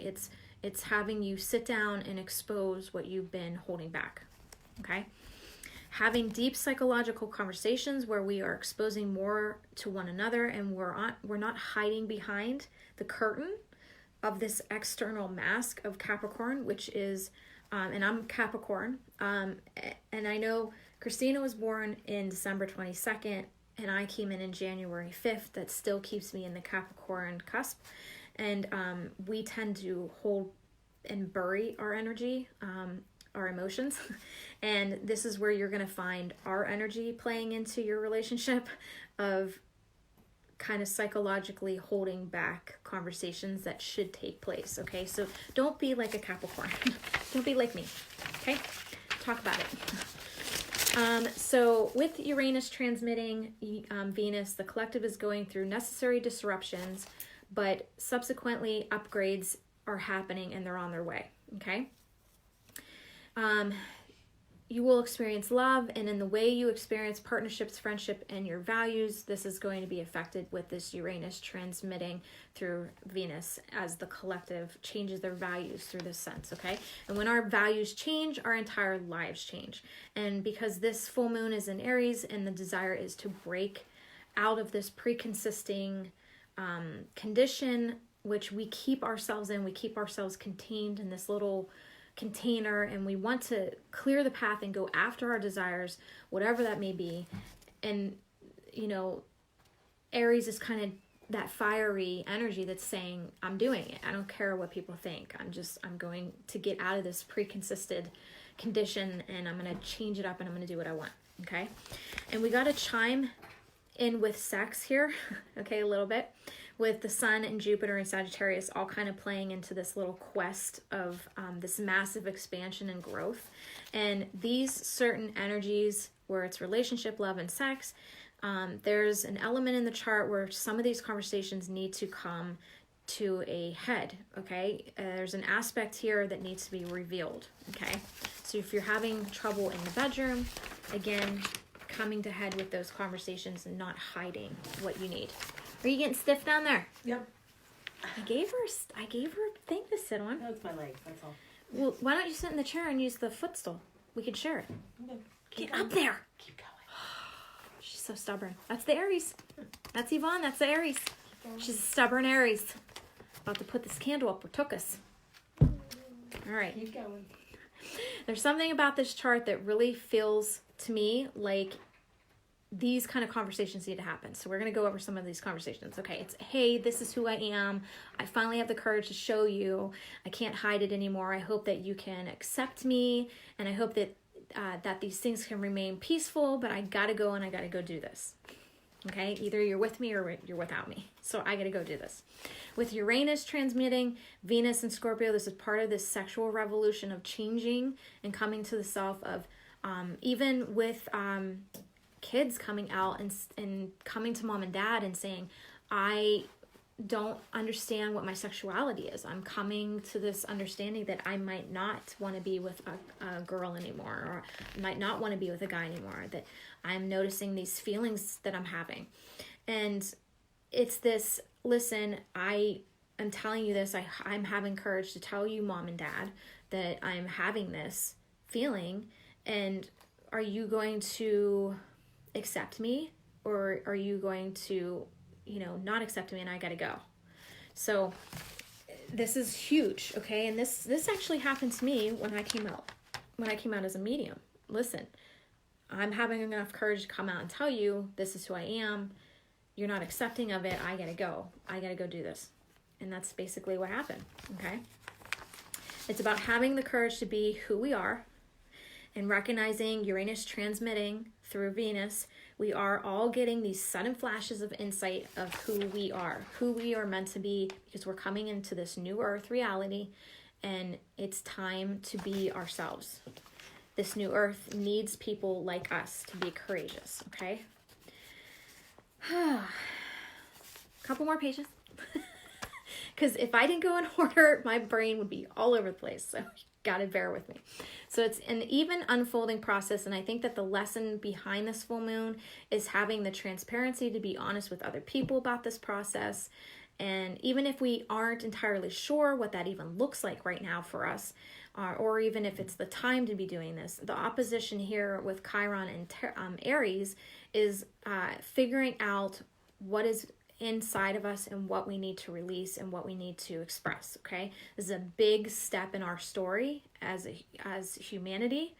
It's having you sit down and expose what you've been holding back, okay? Having deep psychological conversations where we are exposing more to one another, and we're not hiding behind the curtain of this external mask of Capricorn, which is, and I'm Capricorn, and I know Christina was born in December 22nd, and I came in January 5th. That still keeps me in the Capricorn cusp, and we tend to hold and bury our energy, our emotions, and this is where you're going to find our energy playing into your relationship of kind of psychologically holding back conversations that should take place, okay? So don't be like a Capricorn. Don't be like me, okay? Talk about it. So with Uranus transmitting Venus, the collective is going through necessary disruptions, but subsequently upgrades are happening and they're on their way, okay? You will experience love, and in the way you experience partnerships, friendship, and your values, this is going to be affected with this Uranus transmitting through Venus as the collective changes their values through this sense, okay? And when our values change, our entire lives change. And because this full moon is in Aries, and the desire is to break out of this pre-consisting condition, which we keep ourselves in, we keep ourselves contained in this little container, and we want to clear the path and go after our desires, whatever that may be. And Aries is kind of that fiery energy that's saying, I'm doing it, I don't care what people think, I'm going to get out of this pre-consisted condition, and I'm going to change it up, and I'm going to do what I want, okay? And we got to chime in with sex here, okay, a little bit, with the Sun and Jupiter and Sagittarius all kind of playing into this little quest of this massive expansion and growth. And these certain energies where it's relationship, love, and sex, there's an element in the chart where some of these conversations need to come to a head, okay? There's an aspect here that needs to be revealed, okay? So if you're having trouble in the bedroom, again, coming to head with those conversations and not hiding what you need. Are you getting stiff down there? Yep. I gave her a thing to sit on. No, it's my legs, that's all. Well, why don't you sit in the chair and use the footstool? We can share it. Okay. Get up there. Keep going. She's so stubborn. That's the Aries. That's Yvonne. That's the Aries. She's a stubborn Aries. About to put this candle up where took us. All right. Keep going. There's something about this chart that really feels to me like these kind of conversations need to happen. So we're going to go over some of these conversations. Okay, it's, hey, this is who I am. I finally have the courage to show you. I can't hide it anymore. I hope that you can accept me, and I hope that that these things can remain peaceful, but I got to go, and I got to go do this. Okay, either you're with me or you're without me. So I got to go do this. With Uranus transmitting Venus and Scorpio, this is part of this sexual revolution of changing and coming to the self of, even with kids coming out and coming to mom and dad and saying, I don't understand what my sexuality is. I'm coming to this understanding that I might not want to be with a girl anymore, or might not want to be with a guy anymore, that I'm noticing these feelings that I'm having. And it's this, listen, I am telling you this, I'm having courage to tell you, mom and dad, that I'm having this feeling, and are you going to accept me, or are you going to not accept me and I gotta go? So this is huge, okay? And this actually happened to me when I came out as a medium. Listen, I'm having enough courage to come out and tell you this is who I am. You're not accepting of it. I gotta go do this. And that's basically what happened, okay? It's about having the courage to be who we are and recognizing Uranus transmitting through Venus. We are all getting these sudden flashes of insight of who we are meant to be, because we're coming into this new earth reality, and it's time to be ourselves. This new earth needs people like us to be courageous, okay? Couple more pages. Because if I didn't go in order, my brain would be all over the place. So you gotta bear with me. So it's an even unfolding process. And I think that the lesson behind this full moon is having the transparency to be honest with other people about this process. And even if we aren't entirely sure what that even looks like right now for us, or even if it's the time to be doing this, the opposition here with Chiron and Aries is figuring out what is inside of us and what we need to release and what we need to express. Okay, this is a big step in our story as humanity,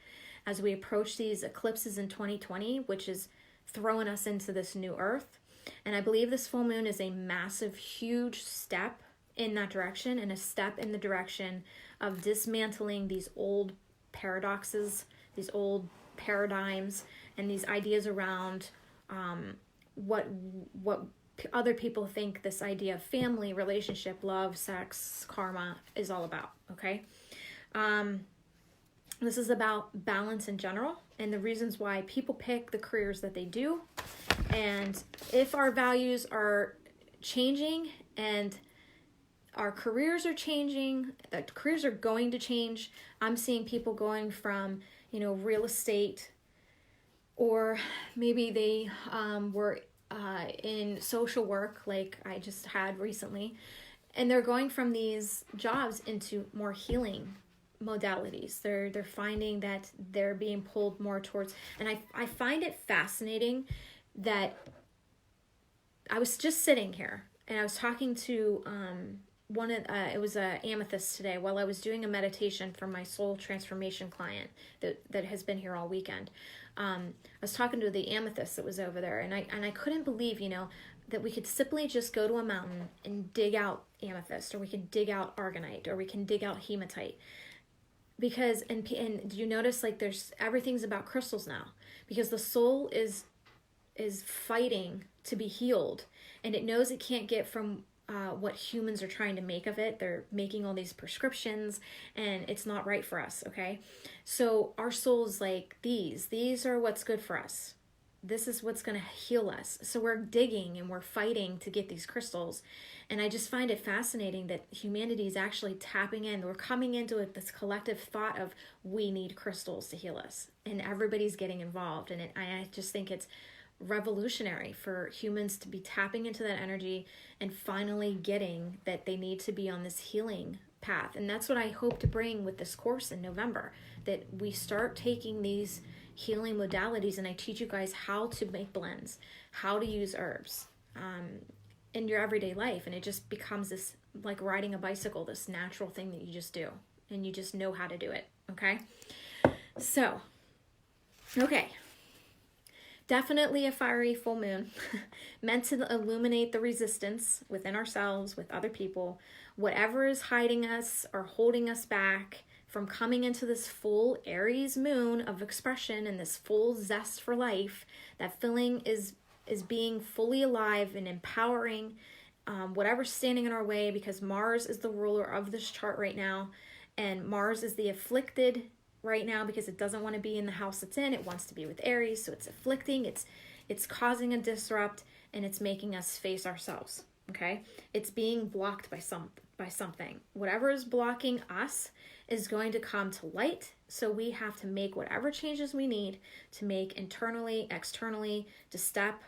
as we approach these eclipses in 2020, which is throwing us into this new earth. And I believe this full moon is a massive, huge step in that direction, and a step in the direction of dismantling these old paradoxes, these old paradigms, and these ideas around what other people think this idea of family, relationship, love, sex, karma is all about. Okay, this is about balance in general and the reasons why people pick the careers that they do. And if our values are changing and our careers are changing, the careers are going to change. I'm seeing people going from, real estate, or maybe they were in social work like I just had recently, and they're going from these jobs into more healing modalities. They're finding that they're being pulled more towards, and I find it fascinating that I was just sitting here and I was talking to it was a amethyst today while I was doing a meditation for my soul transformation client that has been here all weekend. I was talking to the amethyst that was over there, and I couldn't believe, that we could simply just go to a mountain and dig out amethyst, or we could dig out argonite, or we can dig out hematite. Because and do you notice, like, there's everything's about crystals now, because the soul is fighting to be healed, and it knows it can't get from what humans are trying to make of it. They're making all these prescriptions, and it's not right for us. Okay, so our soul's like, these are what's good for us. This is what's going to heal us. So we're digging and we're fighting to get these crystals. And I just find it fascinating that humanity is actually tapping in. We're coming into this collective thought of, we need crystals to heal us, and everybody's getting involved. And I just think it's revolutionary for humans to be tapping into that energy and finally getting that they need to be on this healing path. And that's what I hope to bring with this course in November, that we start taking these healing modalities, and I teach you guys how to make blends, how to use herbs in your everyday life. And it just becomes this, like riding a bicycle, this natural thing that you just do, and you just know how to do it. Okay, so definitely a fiery full moon, meant to illuminate the resistance within ourselves, with other people, whatever is hiding us or holding us back from coming into this full Aries moon of expression and this full zest for life. That feeling is being fully alive and empowering whatever's standing in our way, because Mars is the ruler of this chart right now, and Mars is the afflicted right now because it doesn't want to be in the house it's in. It wants to be with Aries, so it's afflicting, it's causing a disrupt, and it's making us face ourselves. Okay, it's being blocked by something. Whatever is blocking us is going to come to light, so we have to make whatever changes we need to make internally, externally, to step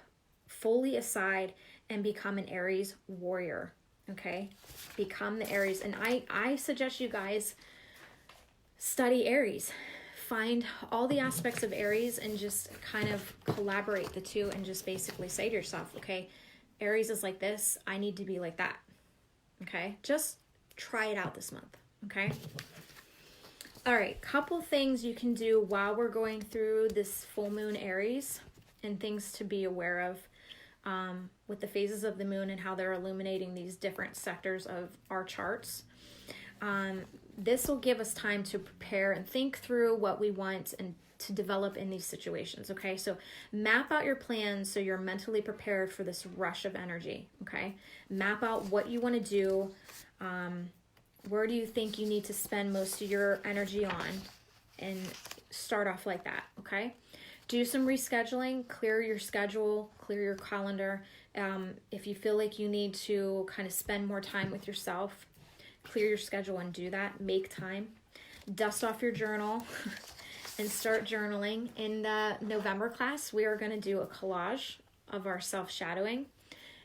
fully aside and become an Aries warrior. Okay, become the Aries. And I suggest you guys study Aries, find all the aspects of Aries, and just kind of collaborate the two, and just basically say to yourself, okay, Aries is like this, I need to be like that. Okay, just try it out this month. Okay, all right, couple things you can do while we're going through this full moon Aries, and things to be aware of with the phases of the moon and how they're illuminating these different sectors of our charts. This will give us time to prepare and think through what we want and to develop in these situations. Okay, so map out your plans so you're mentally prepared for this rush of energy. Okay, map out what you want to do. Where do you think you need to spend most of your energy on, and start off like that. Okay, do some rescheduling, clear your schedule, clear your calendar. If you feel like you need to kind of spend more time with yourself, clear your schedule and do that. Make time. Dust off your journal and start journaling. In the November class, we are going to do a collage of our self-shadowing,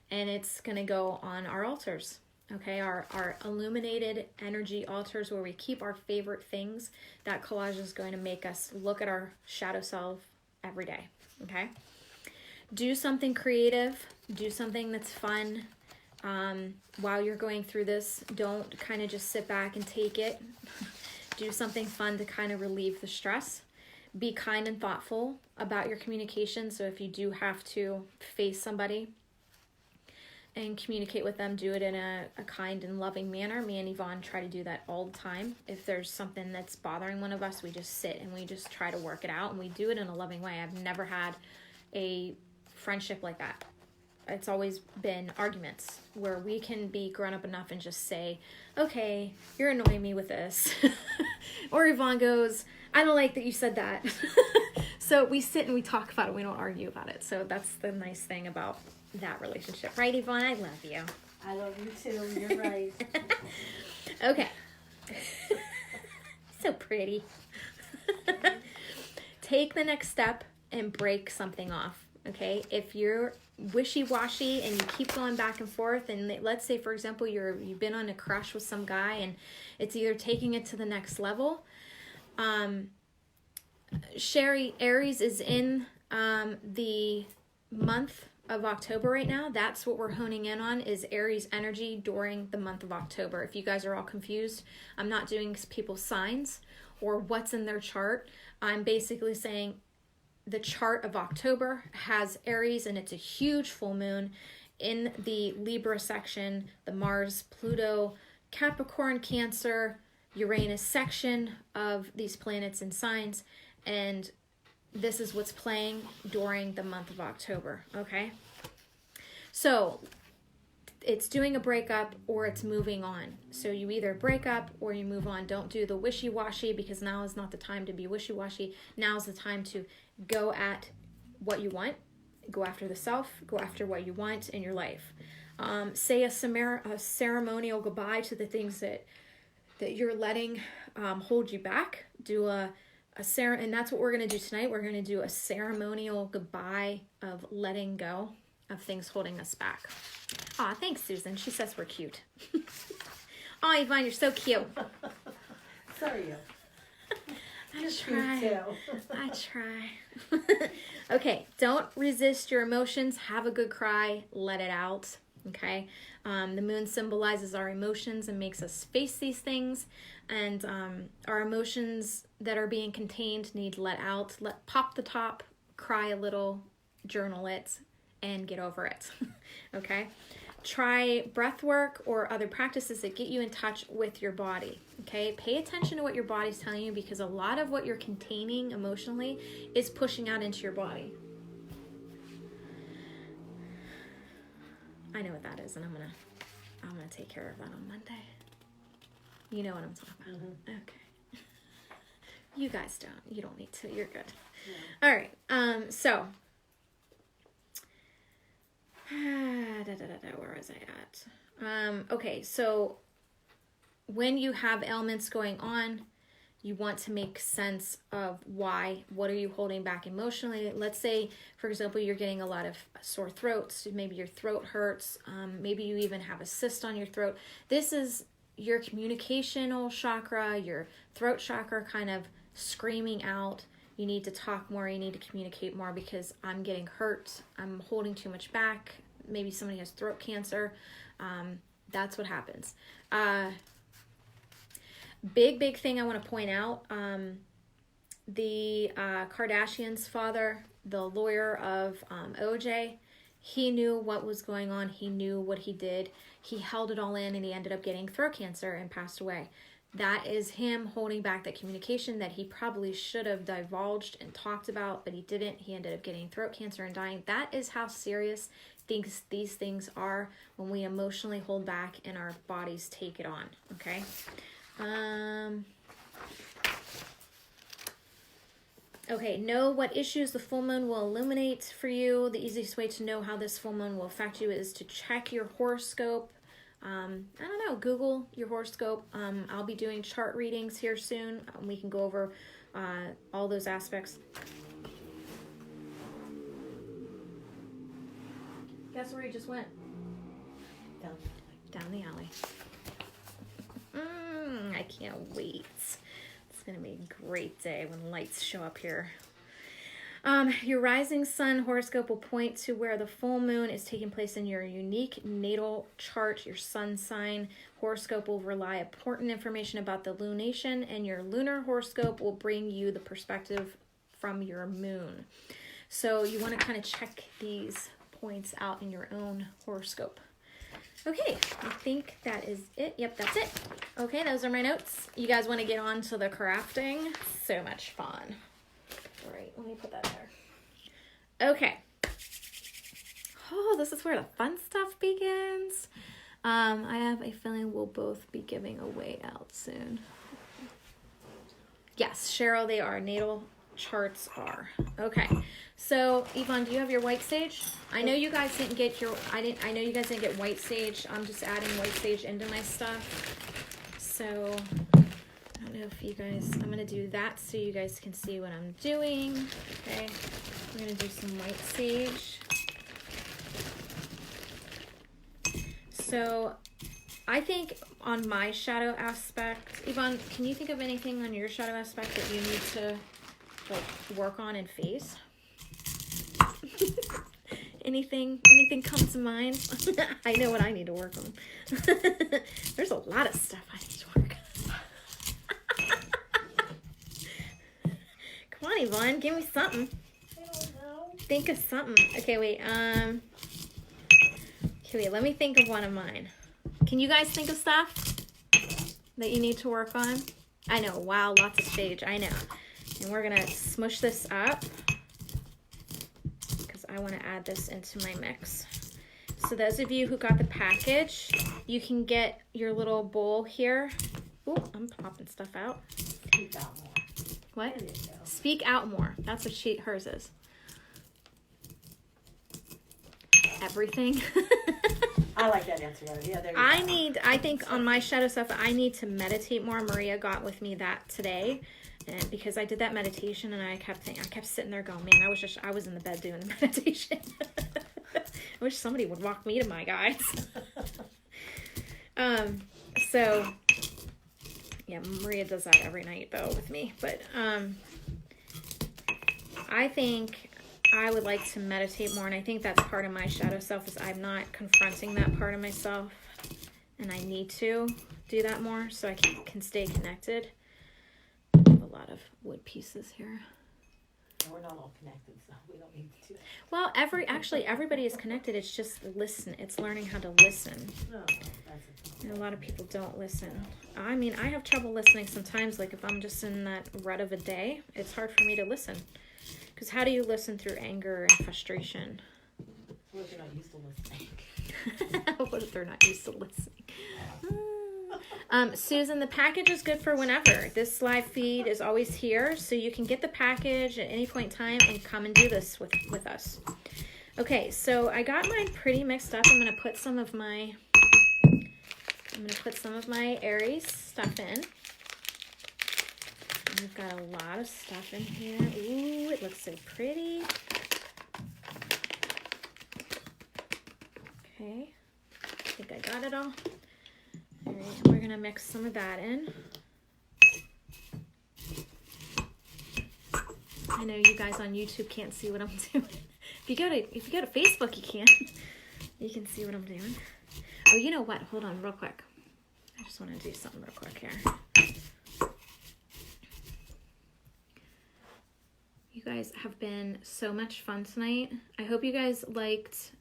and it's going to go on our altars. Okay, our illuminated energy altars where we keep our favorite things. That collage is going to make us look at our shadow self every day. Okay, do something creative, do something that's fun. While you're going through this, don't kind of just sit back and take it. Do something fun to kind of relieve the stress. Be kind and thoughtful about your communication. So if you do have to face somebody and communicate with them, do it in a kind and loving manner. Me and Yvonne try to do that all the time. If there's something that's bothering one of us, we just sit and we just try to work it out, and we do it in a loving way. I've never had a friendship like that. It's always been arguments where we can be grown up enough and just say, okay, you're annoying me with this. Or Yvonne goes, I don't like that you said that. So we sit and we talk about it. We don't argue about it. So that's the nice thing about that relationship. Right, Yvonne? I love you. I love you too. You're right. Okay. So pretty. Take the next step and break something off. Okay? If you're wishy-washy and you keep going back and forth, and let's say, for example, you've been on a crush with some guy and it's either taking it to the next level. Aries is in the month of October right now. That's what we're honing in on, is Aries energy during the month of October. If you guys are all confused, I'm not doing people's signs or what's in their chart. I'm basically saying the chart of October has Aries, and it's a huge full moon in the Libra section, the Mars, Pluto, Capricorn, Cancer, Uranus section of these planets and signs, and this is what's playing during the month of October, okay? So it's doing a breakup or it's moving on. So you either break up or you move on. Don't do the wishy-washy, because now is not the time to be wishy-washy. Now is the time to go at what you want. Go after the self. Go after what you want in your life. Say a ceremonial goodbye to the things that you're letting hold you back. Do and that's what we're going to do tonight. We're going to do a ceremonial goodbye of letting go of things holding us back. Aw, thanks, Susan. She says we're cute. Aw, Yvonne, you're so cute. So are you. I try. I try. Okay, don't resist your emotions. Have a good cry. Let it out. Okay? The moon symbolizes our emotions and makes us face these things. And our emotions that are being contained need let out. Pop the top, cry a little, journal it, and get over it. Okay? Try breath work or other practices that get you in touch with your body. Okay? Pay attention to what your body's telling you, because a lot of what you're containing emotionally is pushing out into your body. I know what that is, and I'm gonna take care of that on Monday. You know what I'm talking about. Mm-hmm. Okay. You guys don't. You don't need to. You're good. Yeah. All right. So. Where was I at? Okay. So when you have ailments going on, you want to make sense of why. What are you holding back emotionally? Let's say, for example, you're getting a lot of sore throats. Maybe your throat hurts. Maybe you even have a cyst on your throat. This is your communicational chakra, your throat chakra kind of screaming out. You need to talk more. You need to communicate more, because I'm getting hurt. I'm holding too much back. Maybe somebody has throat cancer. That's what happens. Big thing I want to point out. The Kardashians' father, the lawyer of OJ, he knew what was going on. He knew what he did. He held it all in, and he ended up getting throat cancer and passed away. That is him holding back that communication that he probably should have divulged and talked about, but he didn't. He ended up getting throat cancer and dying. That is how serious these things are when we emotionally hold back and our bodies take it on, okay? Okay, know what issues the full moon will illuminate for you. The easiest way to know how this full moon will affect you is to check your horoscope. I don't know, Google your horoscope. I'll be doing chart readings here soon. We can go over all those aspects. Guess where he just went? Down the alley. I can't wait. It's going to be a great day when lights show up here. Your rising sun horoscope will point to where the full moon is taking place in your unique natal chart. Your sun sign horoscope will rely important information about the lunation, and your lunar horoscope will bring you the perspective from your moon. So you want to kind of check these points out in your own horoscope. Okay, I think that is it. Yep, that's it. Okay, those are my notes. You guys want to get on to the crafting? So much fun. All right, let me put that there. Okay. Oh, this is where the fun stuff begins. I have a feeling we'll both be giving away out soon. Yes, Cheryl, they are. Natal charts are. Okay. So, Yvonne, do you have your white sage? I know you guys didn't get I know you guys didn't get white sage. I'm just adding white sage into my stuff. So, I don't know if you guys, I'm going to do that so you guys can see what I'm doing. Okay. We're going to do some white sage. So, I think on my shadow aspect, Yvonne, can you think of anything on your shadow aspect that you need to work on and face? Anything come to mind? I know what I need to work on. There's a lot of stuff I need to work on. Come on, Yvonne, give me something. I don't know. Think of something. Okay, wait. Let me think of one of mine. Can you guys think of stuff that you need to work on? I know. Wow, lots of sage. I know. And we're gonna smush this up, I want to add this into my mix. So those of you who got the package, you can get your little bowl here. Ooh, I'm popping stuff out. Speak out more. What? There you go. Speak out more. That's what hers is. Everything. I like that answer. Yeah, there you go. I think on my shadow stuff, I need to meditate more. Maria got with me that today. And because I did that meditation and I kept sitting there going, man, I was in the bed doing the meditation. I wish somebody would walk me to my guys. So yeah, Maria does that every night though with me. But I think I would like to meditate more, and I think that's part of my shadow self is I'm not confronting that part of myself, and I need to do that more so I can stay connected. A lot of wood pieces here. We're not all connected, so we don't need to. Well, everybody is connected. It's just listen. It's learning how to listen. No, And a lot of people don't listen. I mean, I have trouble listening sometimes. Like if I'm just in that rut of a day, it's hard for me to listen. Because how do you listen through anger and frustration? What if you're not used to listening? What if they're not used to listening? Susan, the package is good for whenever. This live feed is always here, so you can get the package at any point in time and come and do this with us. Okay, so I got mine pretty mixed up. I'm gonna put some of my Aries stuff in. And we've got a lot of stuff in here. Ooh, it looks so pretty. Okay, I think I got it all. All right, we're gonna mix some of that in. I know you guys on YouTube can't see what I'm doing. If you go to Facebook, you can. You can see what I'm doing. Oh, you know what? Hold on, real quick. I just want to do something real quick here. You guys have been so much fun tonight. I hope you guys liked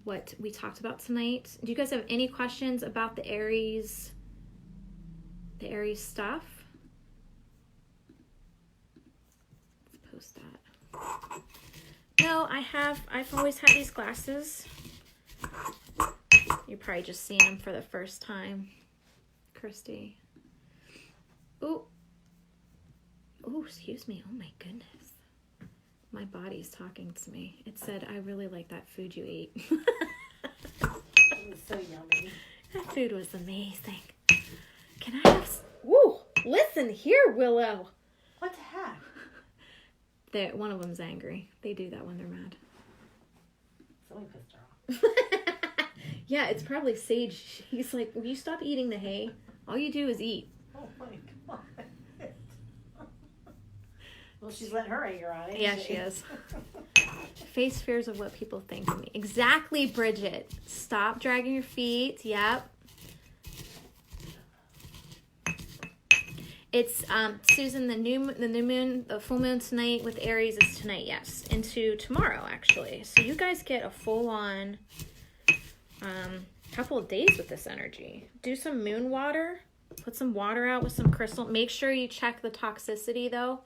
what we talked about tonight. Do you guys have any questions about the Aries stuff? Let's post that. No, I've always had these glasses. You're probably just seeing them for the first time. Christy. Ooh. Oh, excuse me. Oh my goodness. My body's talking to me. It said, I really like that food you ate. It was so yummy. That food was amazing. Can I have... Woo! Listen here, Willow. What the heck? One of them's angry. They do that when they're mad. Somebody pissed her off. Yeah, it's probably Sage. He's like, will you stop eating the hay? All you do is eat. Oh my God. Well, she's letting her anger out, ain't Yeah, she? she is. Face fears of what people think of me. Exactly, Bridget. Stop dragging your feet. Yep. It's Susan. The new moon, the full moon tonight with Aries is tonight. Yes, into tomorrow actually. So you guys get a full on couple of days with this energy. Do some moon water. Put some water out with some crystal. Make sure you check the toxicity though.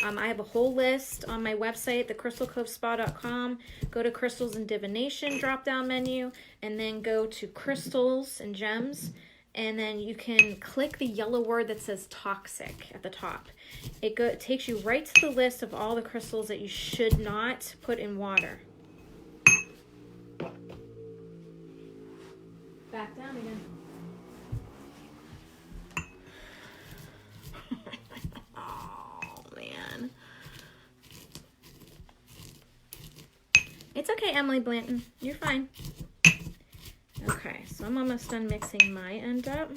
I have a whole list on my website, thecrystalcovespa.com. Go to Crystals and Divination drop-down menu, and then go to Crystals and Gems, and then you can click the yellow word that says toxic at the top. It takes you right to the list of all the crystals that you should not put in water. Back down again. It's okay, Emily Blanton. You're fine. Okay, so I'm almost done mixing my end up.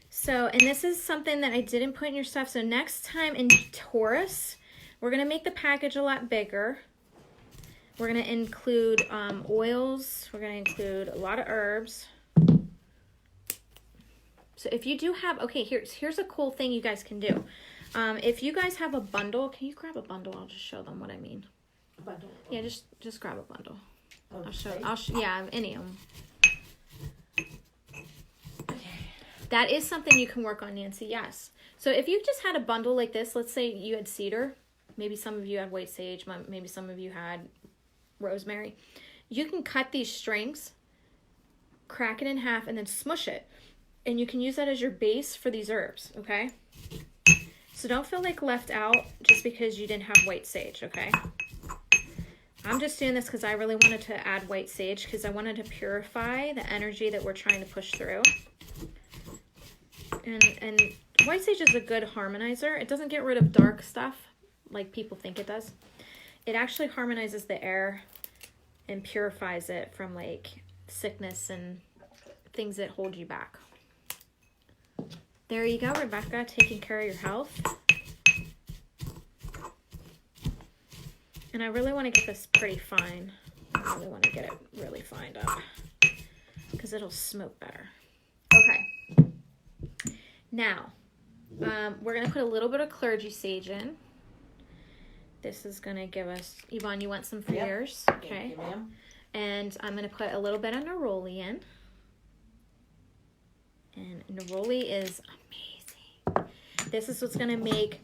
So, and this is something that I didn't put in your stuff. So next time in Taurus, we're going to make the package a lot bigger. We're going to include oils. We're going to include a lot of herbs. So if you do have, okay, here's a cool thing you guys can do. If you guys have a bundle, can you grab a bundle? I'll just show them what I mean. Bundle. Yeah, just grab a bundle. Oh, I'll show. Yeah, any of them. Okay. That is something you can work on, Nancy. Yes. So if you just had a bundle like this, let's say you had cedar, maybe some of you had white sage, maybe some of you had rosemary. You can cut these strings, crack it in half, and then smush it, and you can use that as your base for these herbs. Okay. So don't feel like left out just because you didn't have white sage. Okay. I'm just doing this because I really wanted to add white sage because I wanted to purify the energy that we're trying to push through. And white sage is a good harmonizer. It doesn't get rid of dark stuff like people think it does. It actually harmonizes the air and purifies it from like sickness and things that hold you back. There you go, Rebecca, taking care of your health. And I really want to get this pretty fine. I really want to get it really fined up because it'll smoke better. Okay. Now, we're going to put a little bit of clergy sage in. This is going to give us, Yvonne, you want some for yours? Okay. Thank you, ma'am. And I'm going to put a little bit of neroli in. And neroli is amazing. This is what's going to make,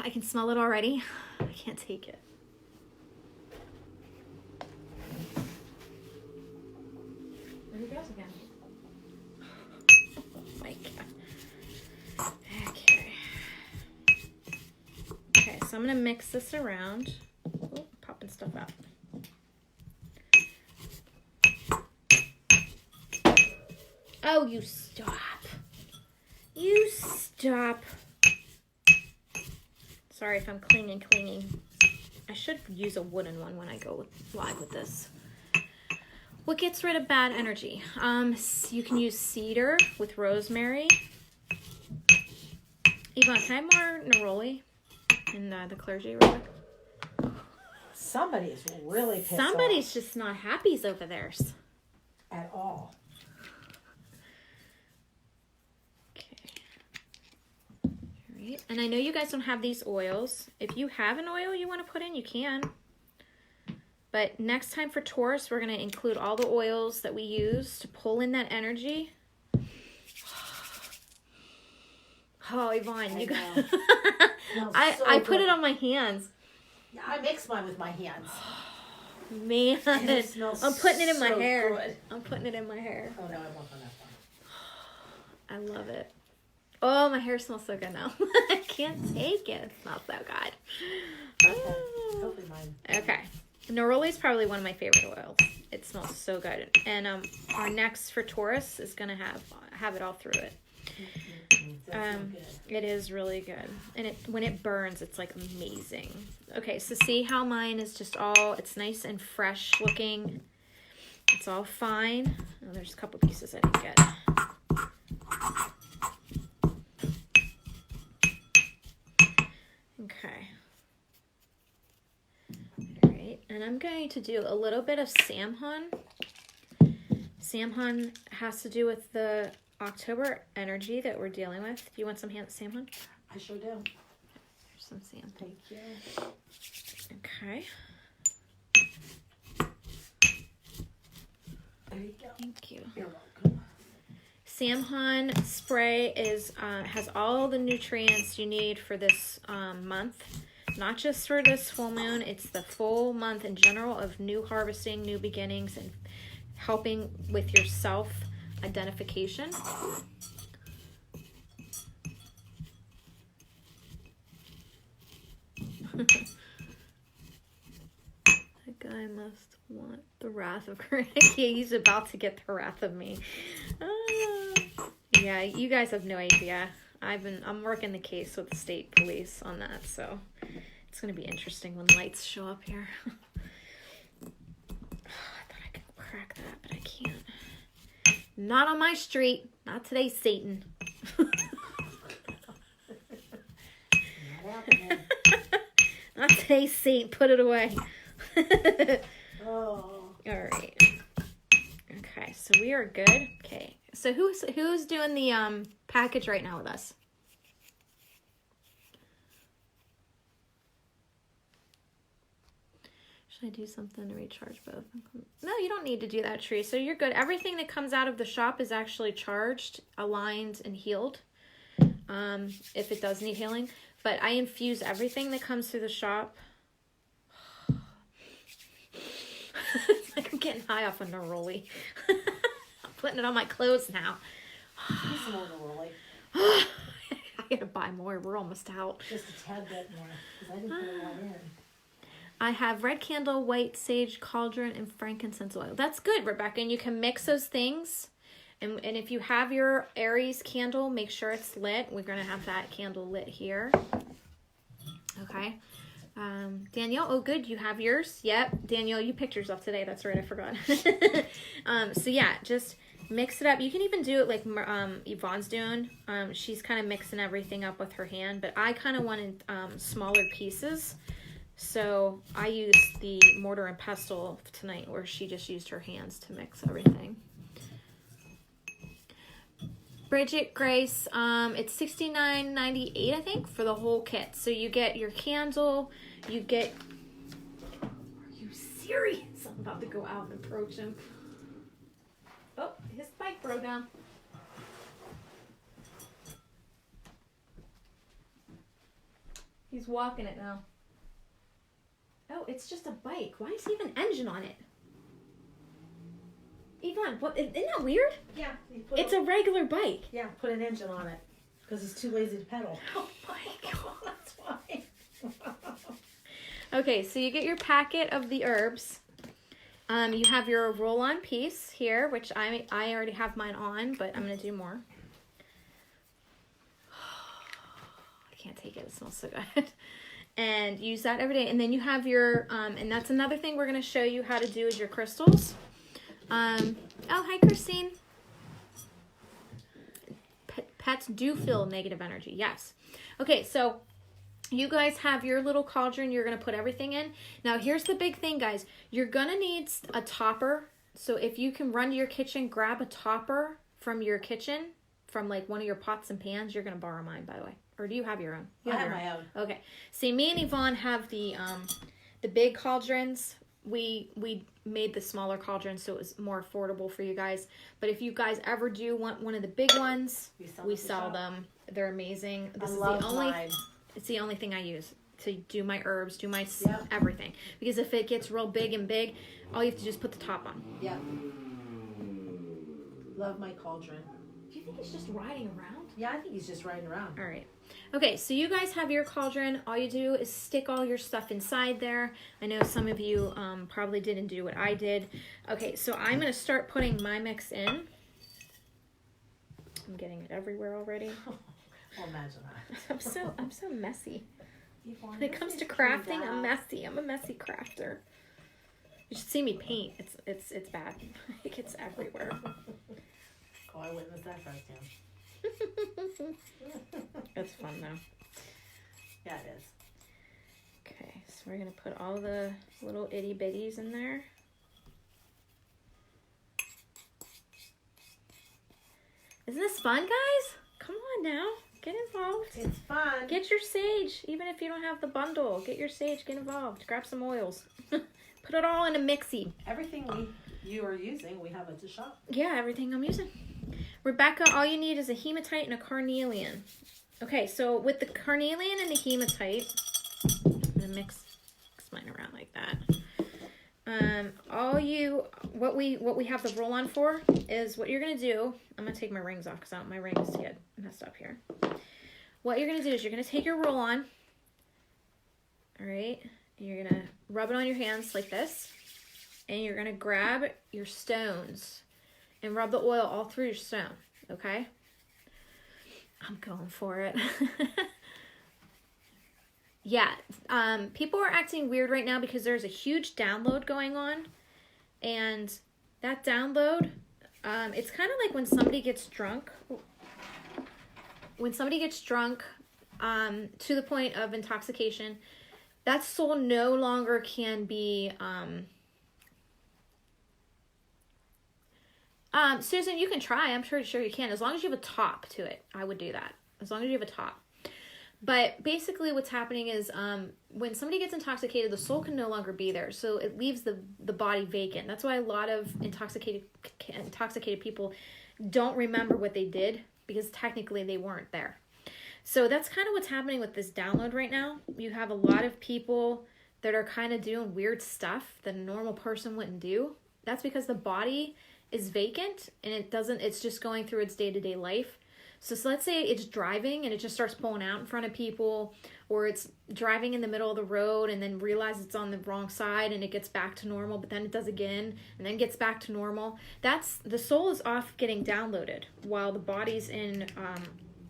I can smell it already. I can't take it. There he goes again. Oh my God. Okay. Okay, so I'm going to mix this around. Oh, popping stuff out. Oh, you stop. You stop. Sorry if I'm clinging. I should use a wooden one when I go live with this. What gets rid of bad energy? You can use cedar with rosemary. Yvonne, can I have more neroli in the clergy real quick? Somebody's really pissed Somebody's off. just not happy over there. At all. And I know you guys don't have these oils. If you have an oil you want to put in, you can. But next time for Taurus, we're going to include all the oils that we use to pull in that energy. Oh, Yvonne, you got... I put it on my hands. Yeah, I mix mine with my hands. Man, And it smells I'm putting it in my so hair. good. I'm putting it in my hair. Oh no, I won't on that one. I love it. Oh, my hair smells so good now. I can't take it. It smells so good. Oh. Hopefully mine. Okay. Neroli is probably one of my favorite oils. It smells so good. And our next for Taurus is going to have it all through it. It is really good. And when it burns, it's like amazing. Okay, so see how mine is just it's nice and fresh looking. It's all fine. Oh, there's a couple pieces I didn't get. Okay. All right, and I'm going to do a little bit of Samhain. Samhain has to do with the October energy that we're dealing with. Do you want some Samhain? I sure do. There's some Samhain. Thank you. Okay. There you go. Thank you. You're welcome. Samhain spray has all the nutrients you need for this month. Not just for this full moon, it's the full month in general of new harvesting, new beginnings, and helping with your self-identification. That guy must want the wrath of Christ. He's about to get the wrath of me. Yeah, you guys have no idea. I'm working the case with the state police on that, so it's gonna be interesting when lights show up here. I thought I could crack that, but I can't. Not on my street. Not today, Satan. Not today, Satan. Put it away. Oh. All right. Okay, so we are good. Okay, so who's doing the package right now with us? Should I do something to recharge both? No, you don't need to do that, Tree. So you're good. Everything that comes out of the shop is actually charged, aligned, and healed. If it does need healing. But I infuse everything that comes through the shop. It's like I'm getting high off a neroli. I'm putting it on my clothes now. Need some more neroli. I gotta buy more. We're almost out. Just a tad bit more, because I didn't put a lot in. I have red candle, white sage, cauldron, and frankincense oil. That's good, Rebecca. And you can mix those things. And if you have your Aries candle, make sure it's lit. We're going to have that candle lit here. Okay. Danielle, oh good, you have yours. Yep, Danielle, you picked yours up today. That's right, I forgot. So yeah, just mix it up. You can even do it like Yvonne's doing. She's kind of mixing everything up with her hand, but I kind of wanted smaller pieces. So I used the mortar and pestle tonight, where she just used her hands to mix everything. Bridget Grace, it's $69.98, I think, for the whole kit. So you get your candle, you get... Are you serious? I'm about to go out and approach him. Oh, his bike broke down. He's walking it now. Oh, it's just a bike. Why is he have an engine on it? Yvonne, what, isn't that weird? Yeah. It's a regular bike. Yeah, put an engine on it, because he's too lazy to pedal. Oh my God. That's why. Okay, so you get your packet of the herbs. You have your roll-on piece here, which I already have mine on, but I'm going to do more. I can't take it. It smells so good. And use that every day. And then you have your, and that's another thing we're going to show you how to do is your crystals. Oh, hi, Christine. Pets do feel negative energy. Yes. Okay, so you guys have your little cauldron you're going to put everything in. Now, here's the big thing, guys. You're going to need a topper. So if you can run to your kitchen, grab a topper from your kitchen, from like one of your pots and pans. You're going to borrow mine, by the way. Or do you have your own? I have my own. Okay. See, me and Yvonne have the big cauldrons. We made the smaller cauldron so it was more affordable for you guys. But if you guys ever do want one of the big ones, we sell them. They're amazing. This is the only. Mine. It's the only thing I use to do my herbs, do my everything. Because if it gets real big and big, all you have to do is put the top on. Yeah. Love my cauldron. Do you think he's just riding around. Yeah, I think he's just riding around. All right. Okay, so you guys have your cauldron. All you do is stick all your stuff inside there. I know some of you probably didn't do what I did. Okay, so I'm going to start putting my mix in. I'm getting it everywhere already. Well, imagine that. I'm so messy. Yvonne, When it comes to crafting, I'm messy. I'm a messy crafter. You should see me paint. It's bad. It gets everywhere. Oh, I witnessed that firsthand. It's fun though. Yeah, it is. Okay, so we're gonna put all the little itty bitties in there. Isn't this fun, guys? Come on now, get involved. It's fun. Get your sage, even if you don't have the bundle. Get your sage, get involved. Grab some oils. Put it all in a mixie. Everything you are using, we have at the shop. Yeah, everything I'm using. Rebecca, all you need is a hematite and a carnelian. Okay, so with the carnelian and the hematite, I'm gonna mix mine around like that. What we have the roll on for is what you're gonna do. I'm gonna take my rings off because my rings get messed up here. What you're gonna do is you're gonna take your roll on. All right, you're gonna rub it on your hands like this, and you're gonna grab your stones and rub the oil all through your stone. Okay, I'm going for it. Yeah, people are acting weird right now because there's a huge download going on, and that download, it's kind of like when somebody gets drunk. When somebody gets drunk to the point of intoxication, that soul no longer can be... Susan, you can try. I'm sure you can. As long as you have a top to it, I would do that. As long as you have a top. But basically what's happening is when somebody gets intoxicated, the soul can no longer be there. So it leaves the body vacant. That's why a lot of intoxicated people don't remember what they did because technically they weren't there. So that's kind of what's happening with this download right now. You have a lot of people that are kind of doing weird stuff that a normal person wouldn't do. That's because the body is vacant and it's just going through its day-to-day life. So let's say it's driving and it just starts pulling out in front of people, or it's driving in the middle of the road and then realizes it's on the wrong side and it gets back to normal, but then it does again and then gets back to normal. That's the soul is off getting downloaded while the body's in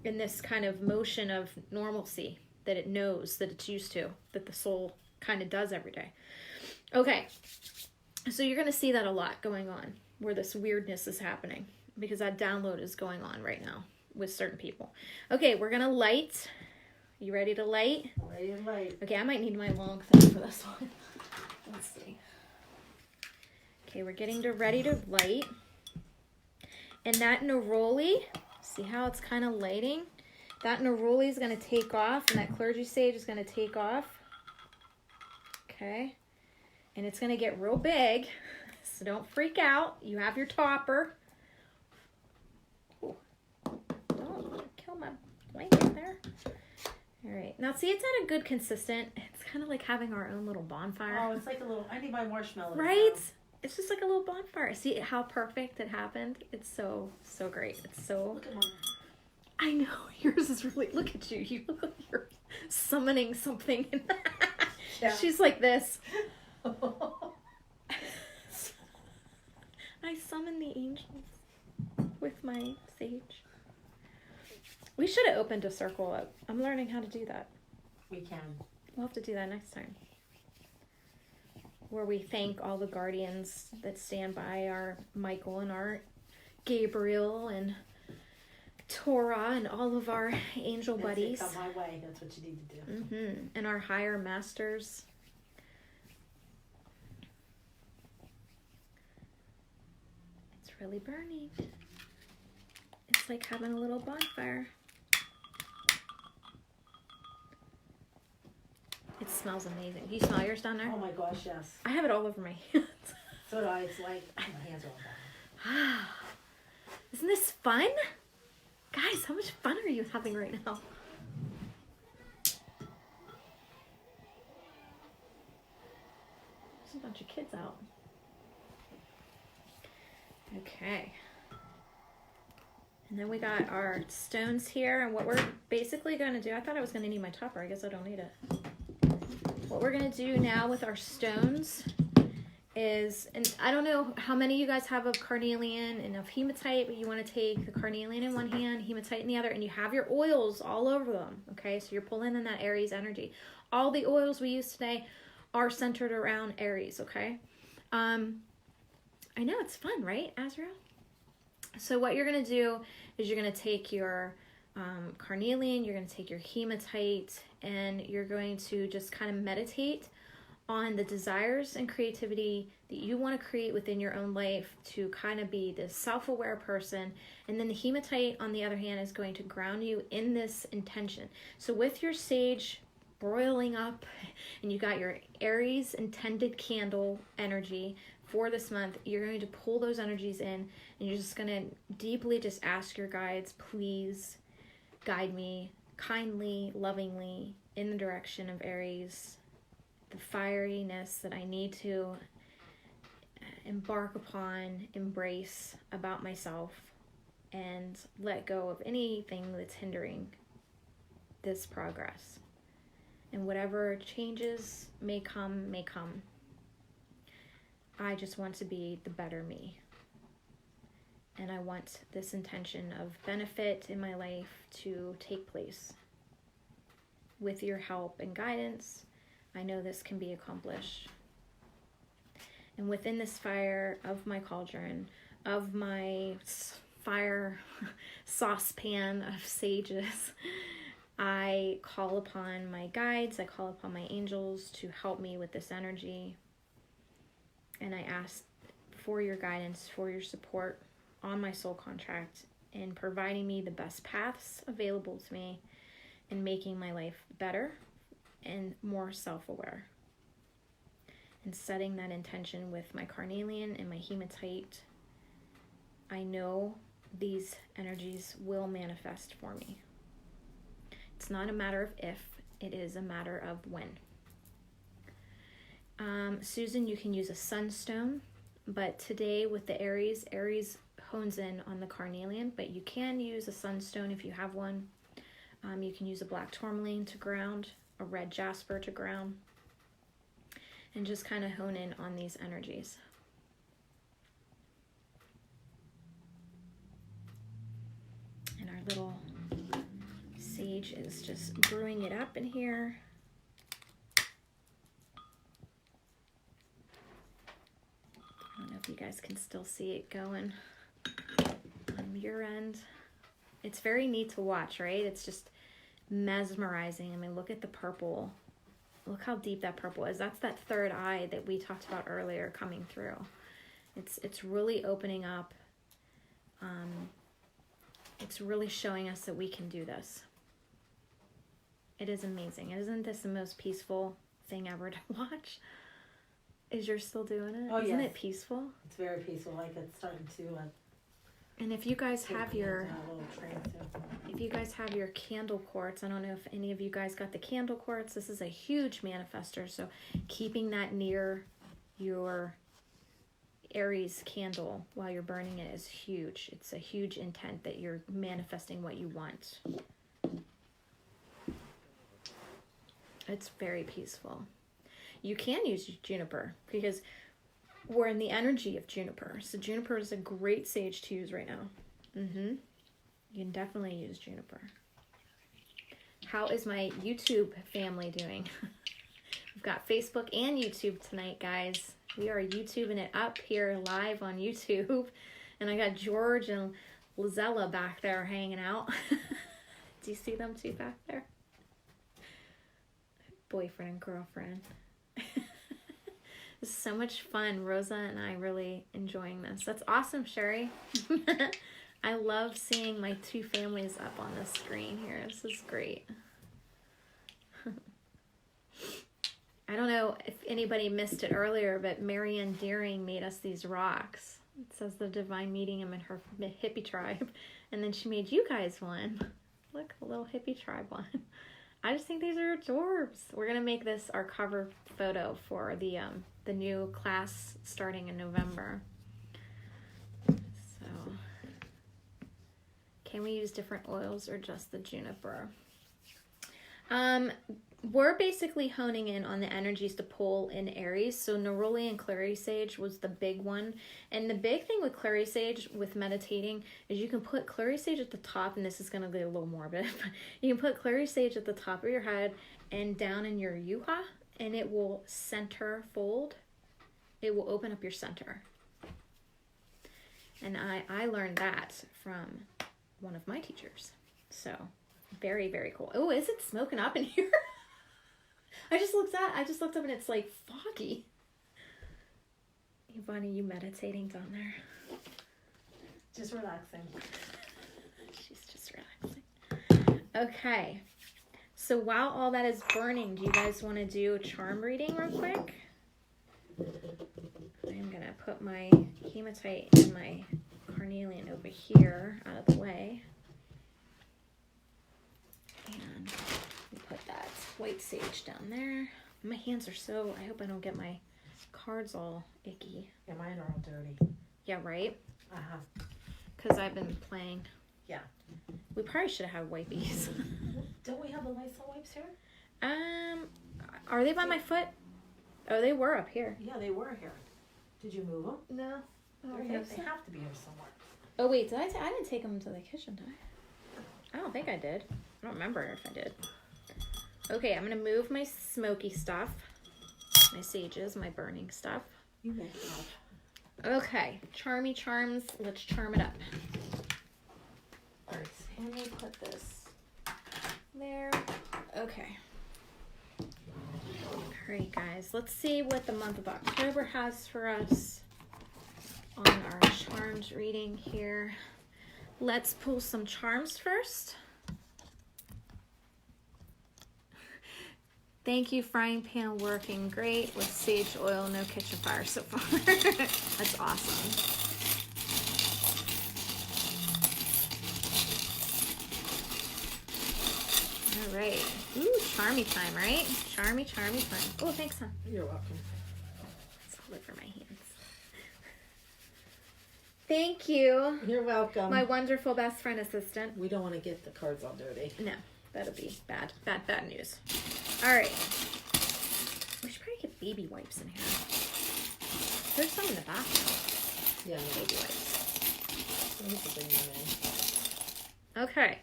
this kind of motion of normalcy that it knows that it's used to, that the soul kind of does every day. Okay, so you're going to see that a lot going on where this weirdness is happening because that download is going on right now with certain people. Okay, we're gonna light. You ready to light? Ready to light. Okay, I might need my long thing for this one. Let's see. Okay, we're getting ready to light. And that neroli, see how it's kind of lighting? That neroli is gonna take off, and that clergy sage is gonna take off. Okay, and it's gonna get real big, so don't freak out. You have your topper. My blanket there. All right, now see, it's at a good consistent. It's kind of like having our own little bonfire. Oh, it's like a little. I need my marshmallows. Right? It's just like a little bonfire. See how perfect it happened? It's so great. It's so. Look at mine. I know yours is really. Look at you. You look like you're summoning something. Yeah. She's like this. I summon the angels with my sage. We should have opened a circle up. I'm learning how to do that. We can. We'll have to do that next time. Where we thank all the guardians that stand by our Michael and our Gabriel and Torah and all of our angel buddies. Come my way. That's what you need to do. Mm-hmm. And our higher masters. It's really burning. It's like having a little bonfire. It smells amazing. Do you smell yours down there? Oh my gosh, yes. I have it all over my hands. So do I. It's like my hands are all down. Isn't this fun? Guys, how much fun are you having right now? There's a bunch of kids out. Okay. And then we got our stones here. And what we're basically going to do, I thought I was going to need my topper. I guess I don't need it. What we're going to do now with our stones is, and I don't know how many of you guys have of carnelian and of hematite, but you want to take the carnelian in one hand, hematite in the other, and you have your oils all over them, okay? So you're pulling in that Aries energy. All the oils we use today are centered around Aries, okay? I know, it's fun, right, Azrael? So what you're going to do is you're going to take your carnelian, you're going to take your hematite, and you're going to just kind of meditate on the desires and creativity that you want to create within your own life to kind of be this self-aware person. And then the hematite, on the other hand, is going to ground you in this intention. So with your sage broiling up and you got your Aries intended candle energy for this month, you're going to pull those energies in, and you're just going to deeply just ask your guides, please guide me kindly, lovingly in the direction of Aries, the fieriness that I need to embark upon, embrace about myself, and let go of anything that's hindering this progress. And whatever changes may come, may come. I just want to be the better me. And I want this intention of benefit in my life to take place. With your help and guidance, I know this can be accomplished. And within this fire of my cauldron, of my fire saucepan of sages, I call upon my guides, I call upon my angels to help me with this energy. And I ask for your guidance, for your support on my soul contract in providing me the best paths available to me and making my life better and more self-aware. And setting that intention with my carnelian and my hematite, I know these energies will manifest for me. It's not a matter of if, it is a matter of when. Susan, you can use a sunstone, but today with the Aries hones in on the carnelian, but you can use a sunstone if you have one. You can use a black tourmaline to ground, a red jasper to ground, and just kind of hone in on these energies. And our little sage is just brewing it up in here. I don't know if you guys can still see it going on your end. It's very neat to watch, right? It's just mesmerizing. I mean, look at the purple. Look how deep that purple is. That's that third eye that we talked about earlier coming through. It's really opening up. It's really showing us that we can do this. It is amazing. Isn't this the most peaceful thing ever to watch? Is yours still doing it? Oh, Isn't yes. it peaceful? It's very peaceful. Like it's starting to. And if you guys have your, little train too. if you guys have your candle quartz, I don't know if any of you guys got the candle quartz. This is a huge manifester, so keeping that near your Aries candle while you're burning it is huge. It's a huge intent that you're manifesting what you want. It's very peaceful. You can use juniper because we're in the energy of juniper. So juniper is a great sage to use right now. You can definitely use juniper. How is my YouTube family doing? We've got Facebook and YouTube tonight, guys. We are YouTubing it up here live on YouTube. And I got George and Lizella back there hanging out. Do you see them two back there? Boyfriend and girlfriend. This is so much fun. Rosa and I really enjoying this. That's awesome, Sherry. I love seeing my two families up on the screen here. This is great. I don't know if anybody missed it earlier, but Marianne Deering made us these rocks. It says the Divine Medium in her hippie tribe. And then she made you guys one. Look, a little hippie tribe one. I just think these are adorbs. We're going to make this our cover photo for the new class starting in November. So, Can we use different oils or just the juniper? We're basically honing in on the energies to pull in Aries. So neroli and clary sage was the big one. And the big thing with clary sage with meditating is you can put clary sage at the top, and this is going to be a little morbid, but you can put clary sage at the top of your head and down in your yuha, and it will center fold. It will open up your center. And I learned that from one of my teachers. So very, very cool. Oh, is it smoking up in here? I just looked up and it's like foggy. Ivana, you meditating down there? Just relaxing. She's just relaxing. Okay. So while all that is burning, do you guys want to do a charm reading real quick? I'm going to put my hematite and my carnelian over here out of the way. And we put that white sage down there. My hands are so, I hope I don't get my cards all icky. Yeah, mine are all dirty. Yeah, right? Uh-huh. Because I've been playing. Yeah. We probably should have had wipies. Don't we have the Lysol wipes here? Are they by my foot? Oh, they were up here. Yeah, they were here. Did you move them? No. They're here. They have to be here somewhere. Oh, wait, I didn't take them to the kitchen, did I? I don't think I did. I don't remember if I did. Okay, I'm going to move my smoky stuff. My sages, my burning stuff. You may have. Okay, charmy charms. Let's charm it up. All right. Let me put this there. Okay. All right, guys. Let's see what the month of October has for us on our charms reading here. Let's pull some charms first. Thank you, frying pan working great with sage oil, no kitchen fire so far. That's awesome. All right. Ooh, charmy time, right? Charmy time. Oh, thanks, hon. You're welcome. Let's hold it for my hands. Thank you. You're welcome. My wonderful best friend assistant. We don't want to get the cards all dirty. No, that'll be bad. Bad news. All right. We should probably get baby wipes in here. There's some in the bathroom. Yeah. Baby wipes. We need to bring them in. Okay.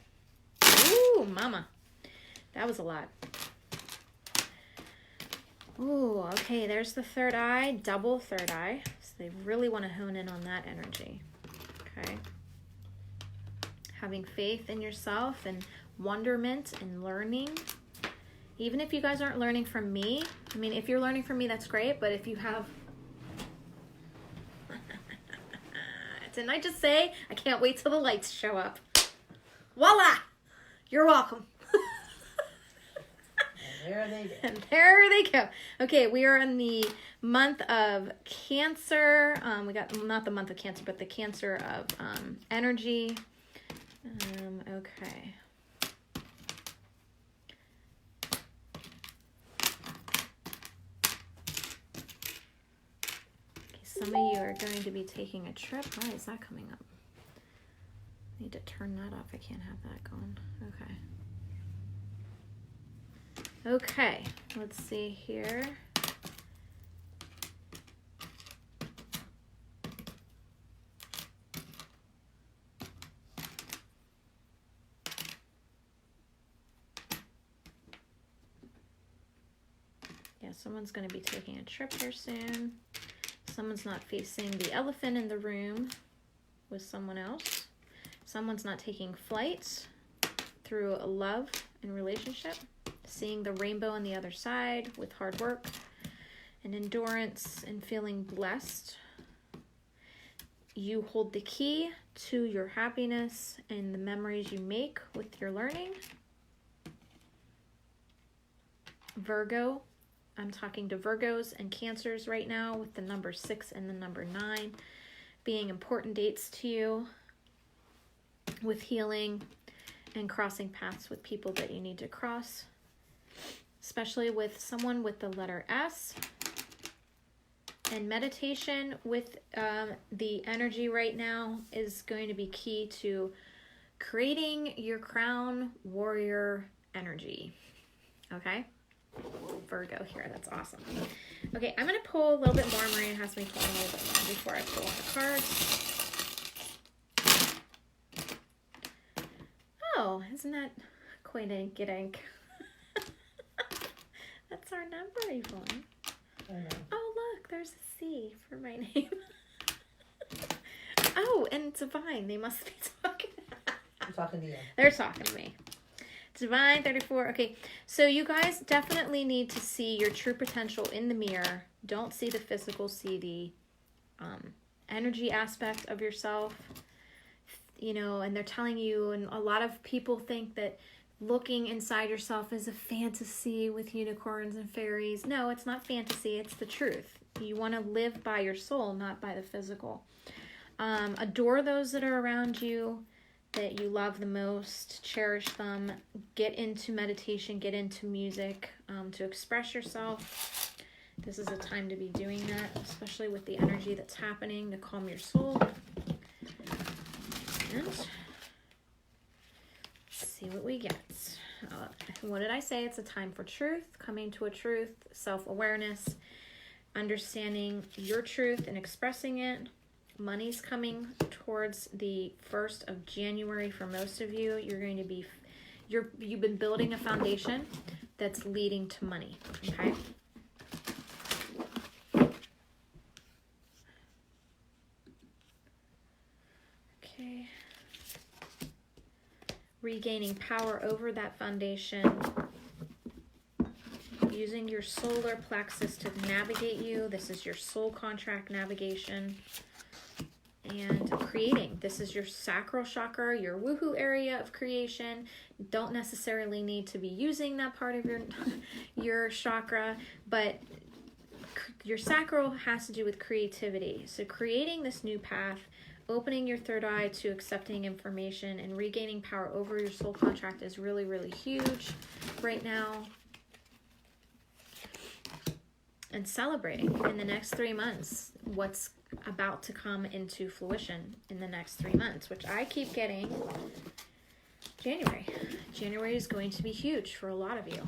Ooh, mama. That was a lot. Ooh, okay. There's the third eye. Double third eye. So they really want to hone in on that energy. Okay. Having faith in yourself and wonderment and learning. Even if you guys aren't learning from me, I mean, if you're learning from me, that's great. But if you have, didn't I just say, I can't wait till the lights show up. Voila! You're welcome. And there they go. And there they go. Okay, we are in the month of Cancer. We got, not the month of Cancer, but the Cancer of energy. Okay. Some of you are going to be taking a trip. Why is that coming up? I need to turn that off. I can't have that going. Okay. Okay. Let's see here. Yeah, someone's going to be taking a trip here soon. Someone's not facing the elephant in the room with someone else. Someone's not taking flight through a love and relationship. Seeing the rainbow on the other side with hard work and endurance and feeling blessed. You hold the key to your happiness and the memories you make with your learning. Virgo. I'm talking to Virgos and Cancers right now with the number 6 and the number 9 being important dates to you with healing and crossing paths with people that you need to cross, especially with someone with the letter S. And meditation with the energy right now is going to be key to creating your crown warrior energy. Okay? Virgo here. That's awesome. Okay, I'm going to pull a little bit more. Marianne has me pulling a little bit more before I pull on the cards. Oh, isn't that quite a gidink? That's our number, Yvonne. Oh, look, there's a C for my name. Oh, and Divine. They must be talking. I'm talking to you. They're talking to me. Divine 34. Okay, so you guys definitely need to see your true potential in the mirror. Don't see the physical, see the energy aspect of yourself. You know, and they're telling you, and a lot of people think that looking inside yourself is a fantasy with unicorns and fairies. No, it's not fantasy. It's the truth. You want to live by your soul, not by the physical. Adore those that are around you, that you love the most. Cherish them. Get into meditation. Get into music to express yourself. This is a time to be doing that, especially with the energy that's happening to calm your soul. And let's see what we get. What did I say? It's a time for truth, coming to a truth, self-awareness, understanding your truth and expressing it. Money's coming towards the 1st of January for most of you. You're going to be, you've been building a foundation that's leading to money, okay? Okay. Regaining power over that foundation. Using your solar plexus to navigate you. This is your soul contract navigation. And creating. This is your sacral chakra, your woohoo area of creation. Don't necessarily need to be using that part of your chakra, but your sacral has to do with creativity. So creating this new path, opening your third eye to accepting information, and regaining power over your soul contract is really, really huge right now. And celebrating in the next 3 months what's about to come into fruition in the next 3 months, which I keep getting. January. January is going to be huge for a lot of you.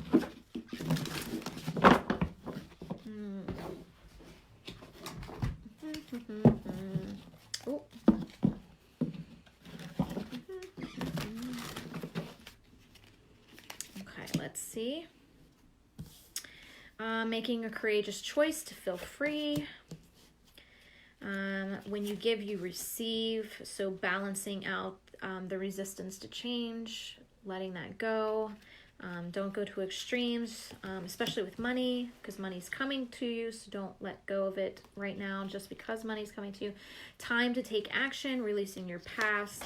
Oh. Okay, let's see. Making a courageous choice to feel free. When you give, you receive. So balancing out the resistance to change, letting that go. Don't go to extremes, especially with money, because money's coming to you. So don't let go of it right now just because money's coming to you. Time to take action, releasing your past,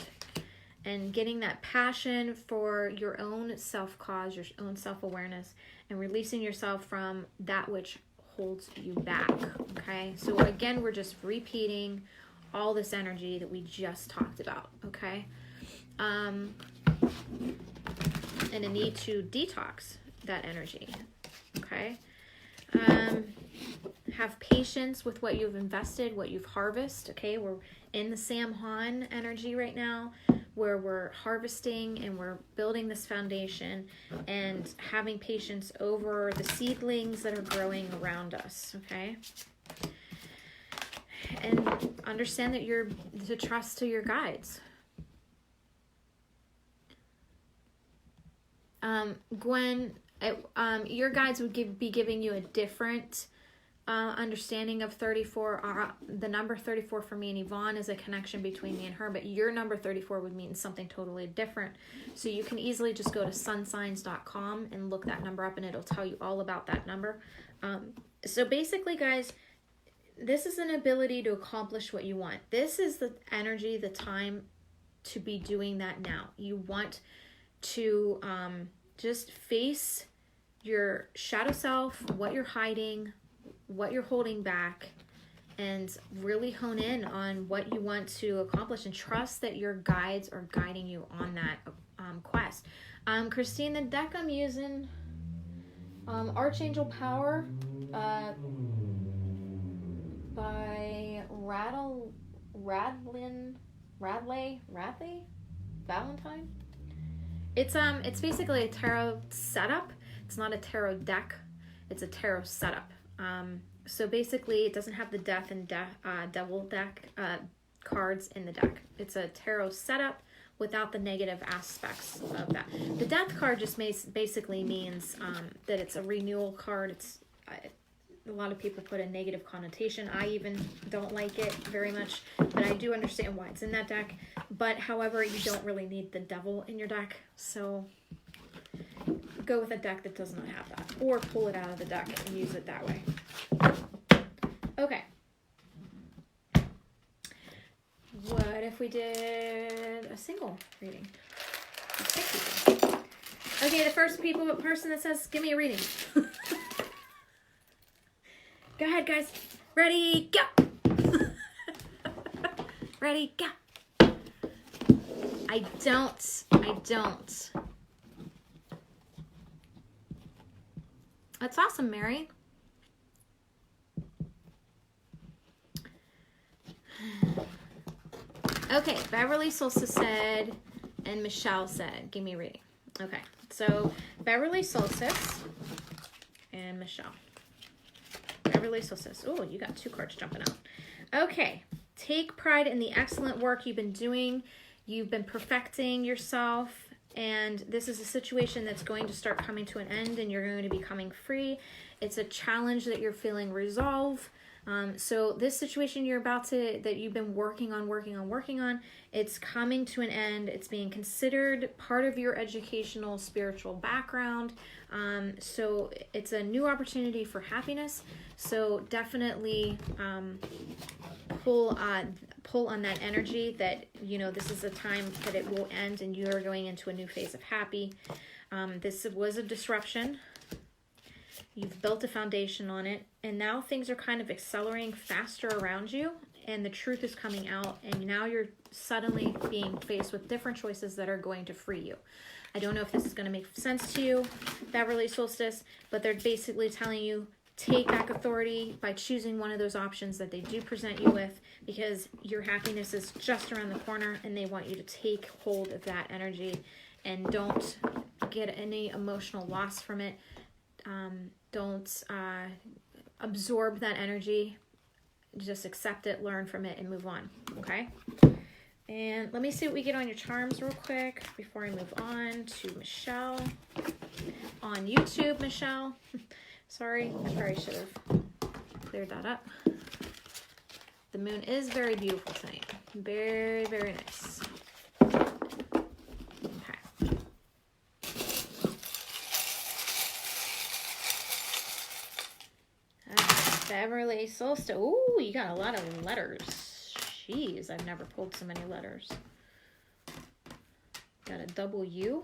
and getting that passion for your own self-cause, your own self-awareness, and releasing yourself from that which holds you back, okay? So again, we're just repeating all this energy that we just talked about, okay? And a need to detox that energy, okay? Have patience with what you've invested, what you've harvested, okay? We're in the Samhain energy right now, where we're harvesting and we're building this foundation and having patience over the seedlings that are growing around us, okay? And understand that you're to trust to your guides. Gwen, your guides would be giving you a different understanding of 34. The number 34 for me and Yvonne is a connection between me and her, but your number 34 would mean something totally different. So you can easily just go to sunsigns.com and look that number up, and it'll tell you all about that number. So basically, guys, this is an ability to accomplish what you want. This is the energy, the time to be doing that now. You want to just face your shadow self, what you're hiding, what you're holding back, and really hone in on what you want to accomplish, and trust that your guides are guiding you on that quest. Christine, the deck I'm using, Archangel Power by Radley. Valentine? It's basically a tarot setup. It's not a tarot deck. It's a tarot setup. So basically, it doesn't have the death and devil deck cards in the deck. It's a tarot setup without the negative aspects of that. The death card just basically means that it's a renewal card. It's a lot of people put a negative connotation. I even don't like it very much, but I do understand why it's in that deck. But however, you don't really need the devil in your deck, so go with a deck that does not have that, or pull it out of the deck and use it that way. Okay. What if we did a single reading? Okay, the first person that says, give me a reading. Go ahead, guys. Ready, go. Ready, go. I don't. That's awesome, Mary. Okay, Beverly Solstice said, and Michelle said, give me a reading. Okay, so Beverly Solstice and Michelle. Beverly Solstice. Oh, you got 2 cards jumping out. Okay, take pride in the excellent work you've been doing. You've been perfecting yourself, and this is a situation that's going to start coming to an end, and you're going to be coming free. It's a challenge that you're feeling resolve. So this situation that you've been working on, it's coming to an end. It's being considered part of your educational, spiritual background. So it's a new opportunity for happiness. So definitely pull on that energy that, this is a time that it will end and you're going into a new phase of happy. This was a disruption. You've built a foundation on it, and now things are kind of accelerating faster around you, and the truth is coming out, and now you're suddenly being faced with different choices that are going to free you. I don't know if this is going to make sense to you, Beverly Solstice, but they're basically telling you, take back authority by choosing one of those options that they do present you with, because your happiness is just around the corner, and they want you to take hold of that energy, and don't get any emotional loss from it. Don't absorb that energy. Just accept it, learn from it, and move on. Okay? And let me see what we get on your charms real quick before I move on to Michelle. On YouTube, Michelle. Sorry, I probably should have cleared that up. The moon is very beautiful tonight. Very, very nice. Beverly Solstice. Ooh, you got a lot of letters. Jeez, I've never pulled so many letters. Got a double U.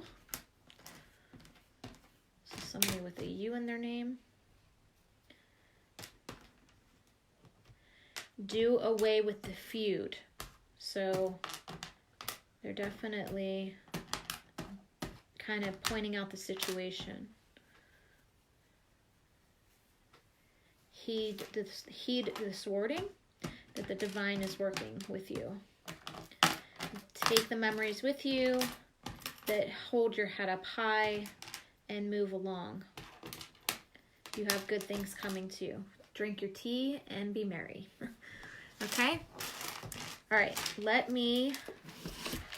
So somebody with a U in their name. Do away with the feud. So they're definitely kind of pointing out the situation. Heed this wording that the divine is working with you. Take the memories with you that hold your head up high and move along. You have good things coming to you. Drink your tea and be merry. Okay? All right, let me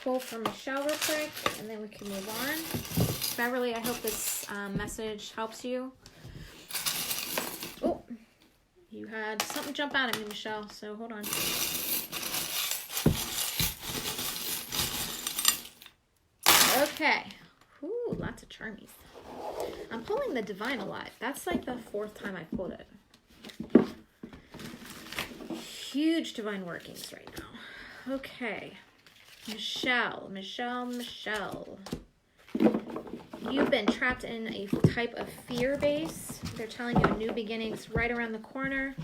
pull for Michelle real quick and then we can move on. Beverly, I hope this message helps you. Oh. You had something jump out at me, Michelle, so hold on. Okay. Ooh, lots of charmies. I'm pulling the divine a lot. That's like the 4th time I pulled it. Huge divine workings right now. Okay. Michelle. You've been trapped in a type of fear base. They're telling you a new beginning's right around the corner.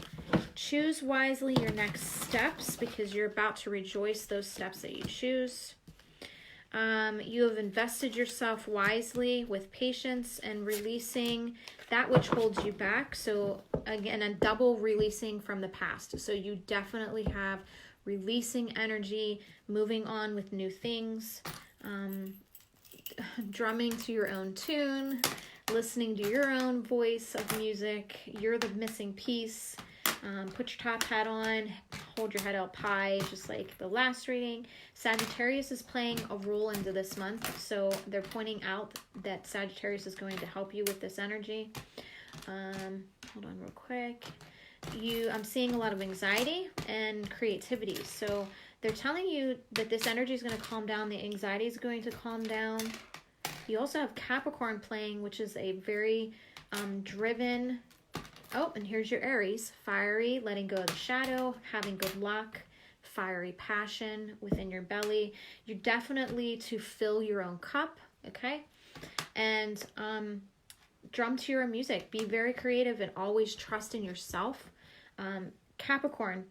Choose wisely your next steps because you're about to rejoice those steps that you choose. You have invested yourself wisely with patience and releasing that which holds you back. So again, a double releasing from the past. So you definitely have releasing energy, moving on with new things. drumming to your own tune, listening to your own voice of music. You're the missing piece. Put your top hat on, hold your head up high, just like the last reading. Sagittarius is playing a role into this month, so they're pointing out that Sagittarius is going to help you with this energy. Hold on real quick. I'm seeing a lot of anxiety and creativity, so they're telling you that this energy is going to calm down. The anxiety is going to calm down. You also have Capricorn playing, which is a very driven. Oh, and here's your Aries. Fiery, letting go of the shadow, having good luck, fiery passion within your belly. You're definitely to fill your own cup, okay? And drum to your own music. Be very creative and always trust in yourself. Capricorn,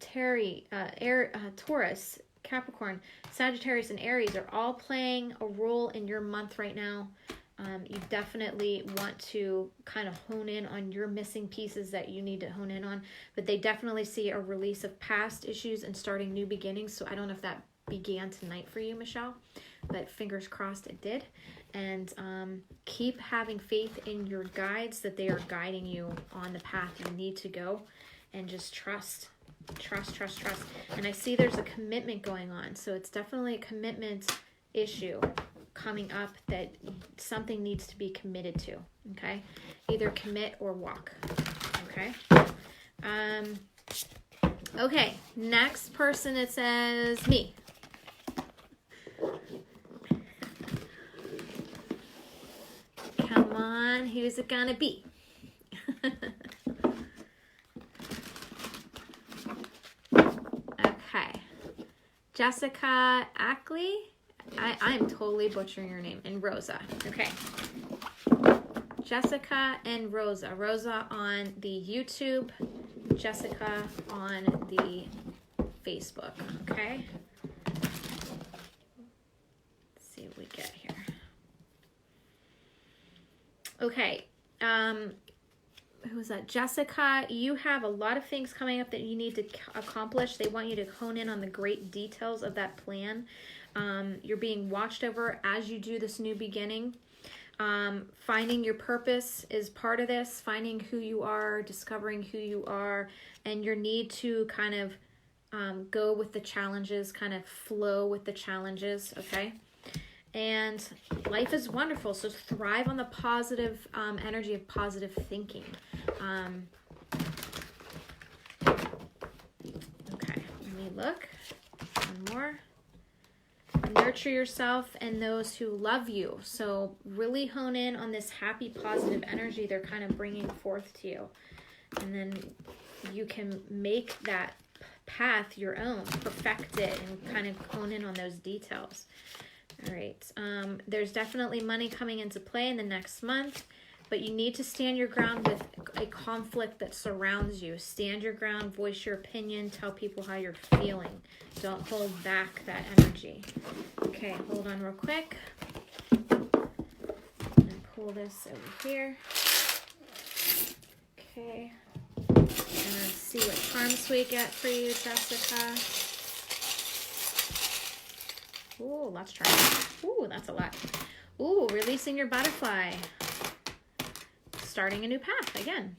Taurus, Capricorn, Sagittarius, and Aries are all playing a role in your month right now. You definitely want to kind of hone in on your missing pieces that you need to hone in on, but they definitely see a release of past issues and starting new beginnings. So I don't know if that began tonight for you, Michelle, but fingers crossed it did. And keep having faith in your guides that they are guiding you on the path you need to go, and just trust. And I see there's a commitment going on, so it's definitely a commitment issue coming up that something needs to be committed to, okay? Either commit or walk, okay? Okay, next person, it says me. Come on, who's it gonna be? Okay, Jessica Ackley. I'm totally butchering your name. And Rosa. Okay. Jessica and Rosa. Rosa on the YouTube. Jessica on the Facebook. Okay. Let's see what we get here. Okay. Who was that? Jessica, you have a lot of things coming up that you need to accomplish. They want you to hone in on the great details of that plan. You're being watched over as you do this new beginning. Finding your purpose is part of this. Finding who you are, discovering who you are, and your need to kind of go with the challenges, kind of flow with the challenges, okay? And life is wonderful, so thrive on the positive energy of positive thinking. Okay, let me look. One more. Nurture yourself and those who love you. So really hone in on this happy, positive energy they're kind of bringing forth to you. And then you can make that path your own, perfect it, and kind of hone in on those details. All right. There's definitely money coming into play in the next month, but you need to stand your ground with a conflict that surrounds you. Stand your ground, voice your opinion, tell people how you're feeling. Don't hold back that energy. Okay, hold on real quick. And pull this over here. Okay. And let's see what charms we get for you, Jessica. Ooh, lots of charms. Ooh, that's a lot. Ooh, releasing your butterfly. Starting a new path again.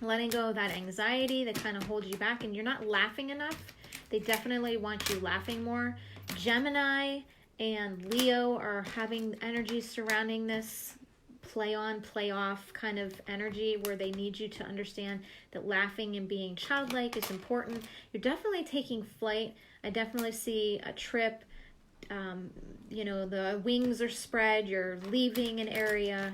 Letting go of that anxiety that kind of holds you back, and you're not laughing enough. They definitely want you laughing more. Gemini and Leo are having energies surrounding this play on, play off kind of energy where they need you to understand that laughing and being childlike is important. You're definitely taking flight. I definitely see a trip. The wings are spread. You're leaving an area,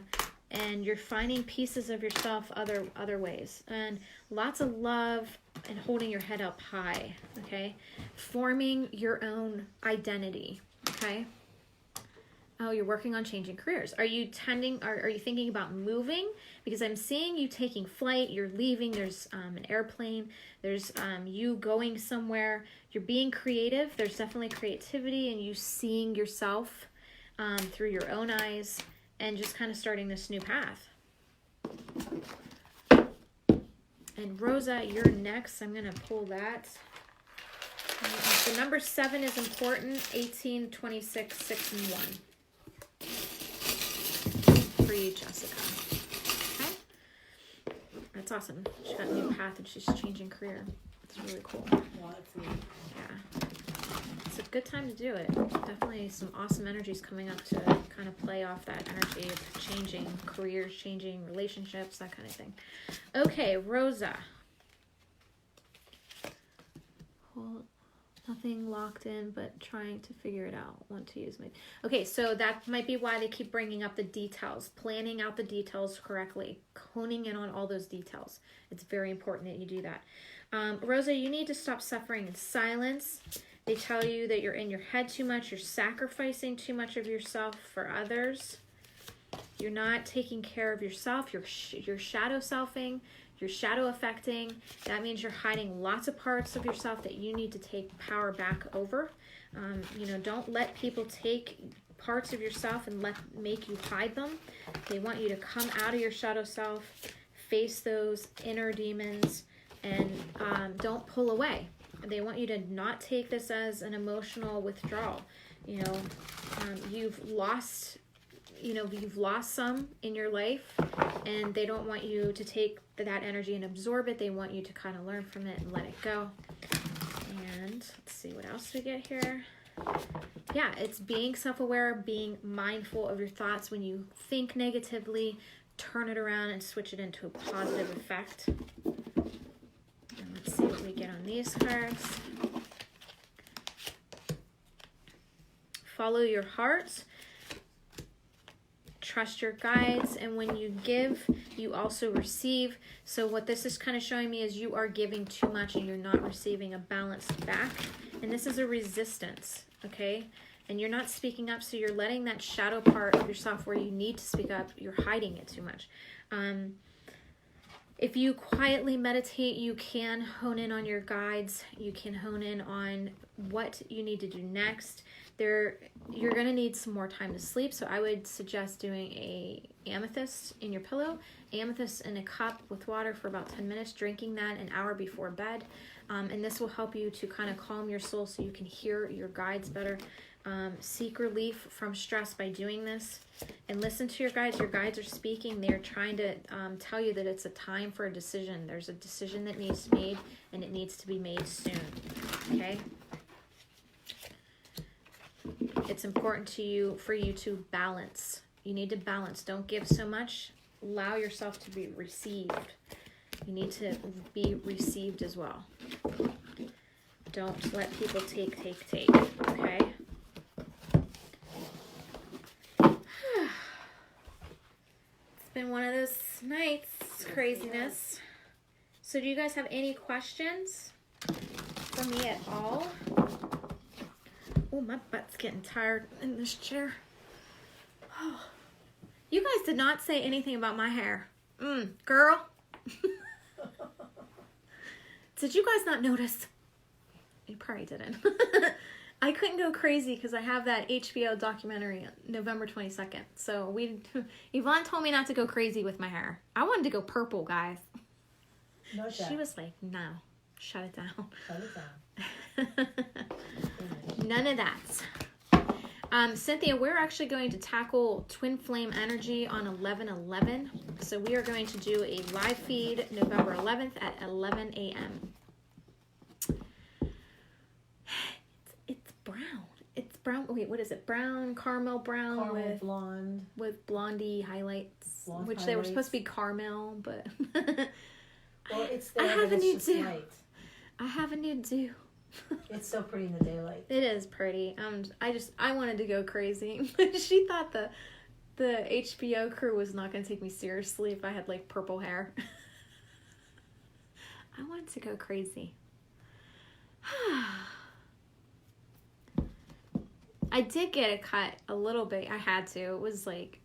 and you're finding pieces of yourself other ways. And lots of love and holding your head up high, okay? Forming your own identity, okay? Oh, you're working on changing careers. Are you thinking about moving? Because I'm seeing you taking flight, you're leaving, there's an airplane, there's you going somewhere, you're being creative, there's definitely creativity and you seeing yourself through your own eyes and just kind of starting this new path. And Rosa, you're next. I'm going to pull that. The number 7 is important. 18, 26, 6, and 1. For you, Jessica. Okay? That's awesome. She got a new path and she's changing career. It's really cool. Well, that's neat. Yeah. It's a good time to do it. Definitely some awesome energies coming up to kind of play off that energy of changing careers, changing relationships, that kind of thing. Okay, Rosa. Well, nothing locked in, but trying to figure it out. Want to use my... Okay, so that might be why they keep bringing up the details. Planning out the details correctly. Honing in on all those details. It's very important that you do that. Rosa, you need to stop suffering in silence. They tell you that you're in your head too much. You're sacrificing too much of yourself for others. You're not taking care of yourself. You're shadow selfing. You're shadow affecting. That means you're hiding lots of parts of yourself that you need to take power back over. Don't let people take parts of yourself and make you hide them. They want you to come out of your shadow self, face those inner demons, and don't pull away. They want you to not take this as an emotional withdrawal. You've lost some in your life, and they don't want you to take that energy and absorb it. They want you to kind of learn from it and let it go. And let's see what else we get here. Yeah, it's being self-aware, being mindful of your thoughts. When you think negatively, turn it around and switch it into a positive effect. And let's see what we get on these cards. Follow your heart. Trust your guides, and when you give, you also receive. So what this is kind of showing me is you are giving too much and you're not receiving a balanced back. And this is a resistance, okay? And you're not speaking up, so you're letting that shadow part of yourself where you need to speak up, you're hiding it too much. If you quietly meditate, you can hone in on your guides. You can hone in on what you need to do next. You're going to need some more time to sleep, so I would suggest doing a amethyst in your pillow, amethyst in a cup with water for about 10 minutes, drinking that an hour before bed, and this will help you to kind of calm your soul so you can hear your guides better. Seek relief from stress by doing this, and listen to your guides. Your guides are speaking. They're trying to tell you that it's a time for a decision. There's a decision that needs to be made, and it needs to be made soon, okay? It's important for you to balance. You need to balance. Don't give so much. Allow yourself to be received. You need to be received as well. Don't let people take, okay? It's been one of those nights, craziness. So do you guys have any questions for me at all? Oh, my butt's getting tired in this chair. Oh. You guys did not say anything about my hair. Girl. Did you guys not notice? You probably didn't. I couldn't go crazy because I have that HBO documentary on November 22nd. So Yvonne told me not to go crazy with my hair. I wanted to go purple, guys. No shut. She was like, no, shut it down. Shut it down. None of that. Cynthia, we're actually going to tackle twin flame energy on 11/11. So we are going to do a live feed November 11th at 11 a.m. It's brown. It's brown. Wait, what is it? Brown, caramel brown Caramel blonde. with blondie highlights, Blonde which highlights. they were supposed to be caramel, but Well, it's there, I have but a new it's just do. light. I have a new do. It's so pretty in the daylight. It is pretty. I wanted to go crazy. She thought the HBO crew was not going to take me seriously if I had like purple hair. I wanted to go crazy. I did get a cut a little bit. I had to. It was like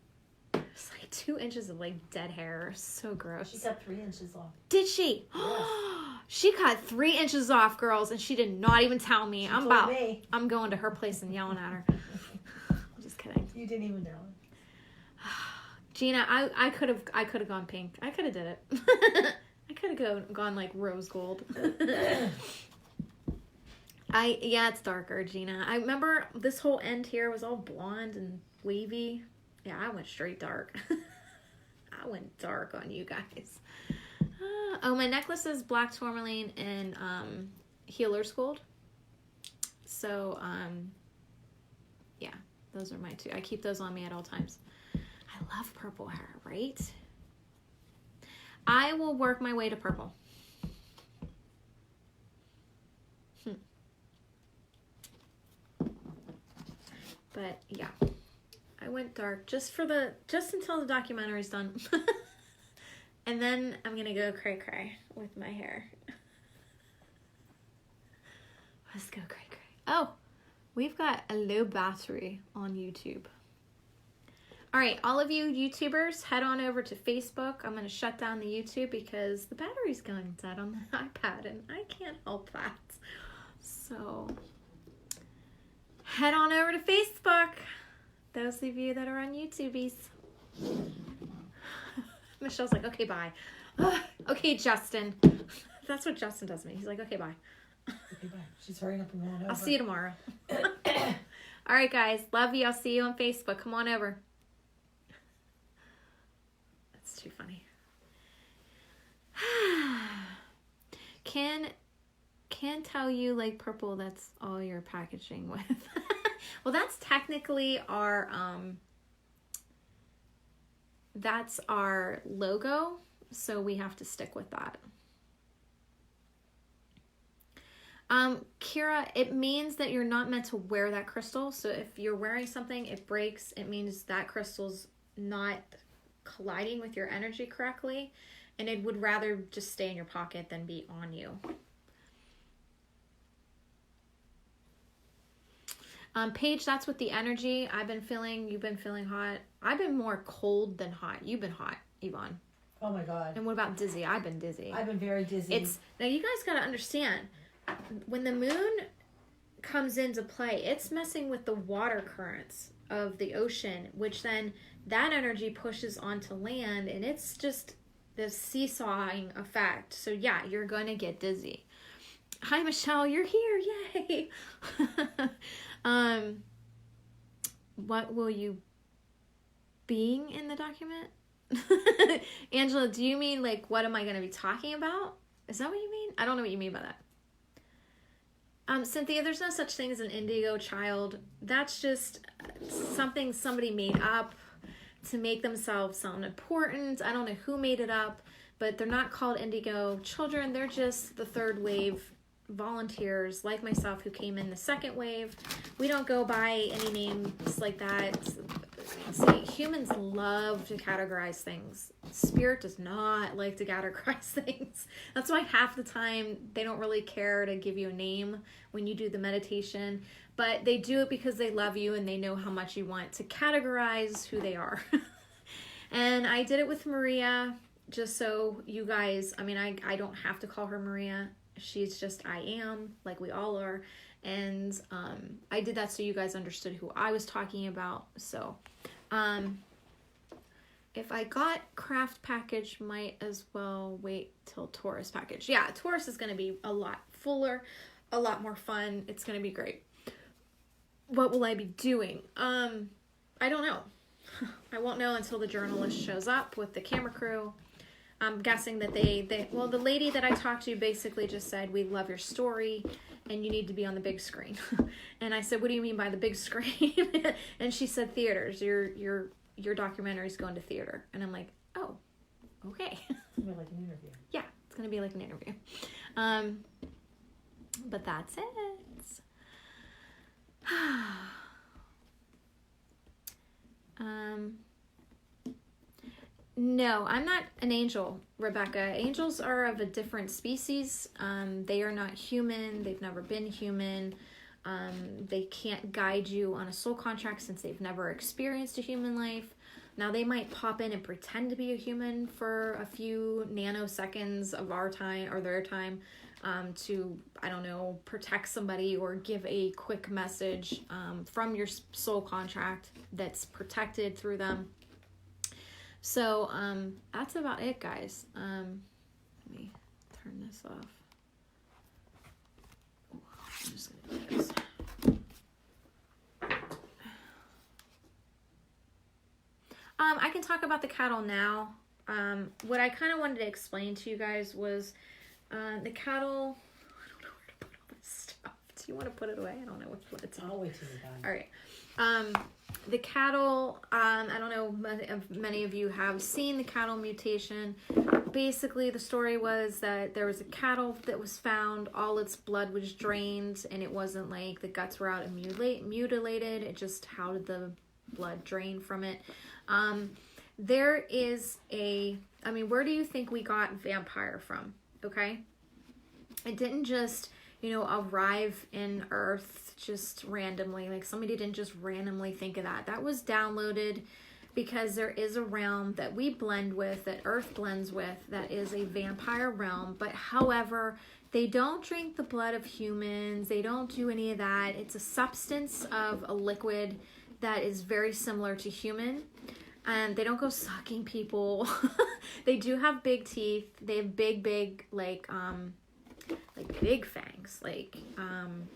2 inches of like dead hair. So gross. She cut 3 inches off. Did she? Yes. She cut 3 inches off, girls, and she did not even tell me. She told me. I'm going to her place and yelling at her. I'm just kidding. You didn't even know. Gina, I could have gone pink. I could have did it. I could have gone like rose gold. Yeah, it's darker, Gina. I remember this whole end here was all blonde and wavy. Yeah, I went straight dark. I went dark on you guys. Oh, my necklace is black tourmaline and healer's gold. So, yeah, those are my two. I keep those on me at all times. I love purple hair, right? I will work my way to purple. But yeah, I went dark just until the documentary's done. And then I'm gonna go cray cray with my hair. Let's go cray cray. Oh, we've got a low battery on YouTube. All right, all of you YouTubers, head on over to Facebook. I'm gonna shut down the YouTube because the battery's going dead on the iPad and I can't help that. So head on over to Facebook. Those of you that are on YouTubies. Michelle's like, okay, bye. Okay, Justin. That's what Justin does to me. He's like, okay, bye. Okay, bye. She's hurrying up and going over. I'll see you tomorrow. All right, guys. Love you. I'll see you on Facebook. Come on over. That's too funny. Can tell you like purple, that's all you're packaging with. Well, that's technically that's our logo, so we have to stick with that. Kira, it means that you're not meant to wear that crystal. So if you're wearing something, it breaks, it means that crystal's not colliding with your energy correctly, and it would rather just stay in your pocket than be on you. Paige, that's with the energy. I've been feeling, you've been feeling hot. I've been more cold than hot. You've been hot, Yvonne. Oh my God. And what about dizzy? I've been dizzy. I've been very dizzy. Now you guys got to understand, when the moon comes into play, it's messing with the water currents of the ocean, which then that energy pushes onto land, and it's just this seesawing effect. So yeah, you're going to get dizzy. Hi, Michelle, you're here. Yay. What will you being in the document? Angela, do you mean like what am I going to be talking about? Is that what you mean? I don't know what you mean by that. Cynthia, there's no such thing as an indigo child. That's just something somebody made up to make themselves sound important. I don't know who made it up, but they're not called indigo children. They're just the third wave volunteers like myself who came in the second wave. We don't go by any names like that. See, humans love to categorize things. Spirit does not like to categorize things. That's why half the time they don't really care to give you a name when you do the meditation, but they do it because they love you and they know how much you want to categorize who they are. And I did it with Maria just so you guys, I mean, I don't have to call her Maria. She's just I am, like we all are. And I did that so you guys understood who I was talking about. So if I got craft package, might as well wait till Taurus package. Yeah, Taurus is going to be a lot fuller, a lot more fun. It's going to be great. What will I be doing? I don't know. I won't know until the journalist shows up with the camera crew. I'm guessing that well, the lady that I talked to basically just said, we love your story and you need to be on the big screen. And I said, what do you mean by the big screen? And she said, theaters, your documentary is going to theater. And I'm like, oh, okay. It's gonna be like an interview. Yeah, it's going to be like an interview. But that's it. No, I'm not an angel, Rebecca. Angels are of a different species. They are not human. They've never been human. They can't guide you on a soul contract since they've never experienced a human life. Now, they might pop in and pretend to be a human for a few nanoseconds of our time or their time to, I don't know, protect somebody or give a quick message from your soul contract that's protected through them. So, that's about it, guys. Let me turn this off. I'm just gonna do this. I can talk about the cattle now. What I kind of wanted to explain to you guys was the cattle. I don't know where to put all this stuff. Do you want to put it away? I don't know what to put it. I'll wait till you're done. All right. The cattle, I don't know if many of you have seen the cattle mutation. Basically, the story was that there was a cattle that was found, all its blood was drained, and it wasn't like the guts were out and mutilated. It just, how did the blood drain from it? There is where do you think we got vampire from? Okay. It didn't just, arrive in Earth just randomly. Like somebody didn't just randomly think of that. That was downloaded because there is a realm that we blend with, that Earth blends with, that is a vampire realm. But however, they don't drink the blood of humans. They don't do any of that. It's a substance of a liquid that is very similar to human. And they don't go sucking people. They do have big teeth. They have big, like big fangs. I'm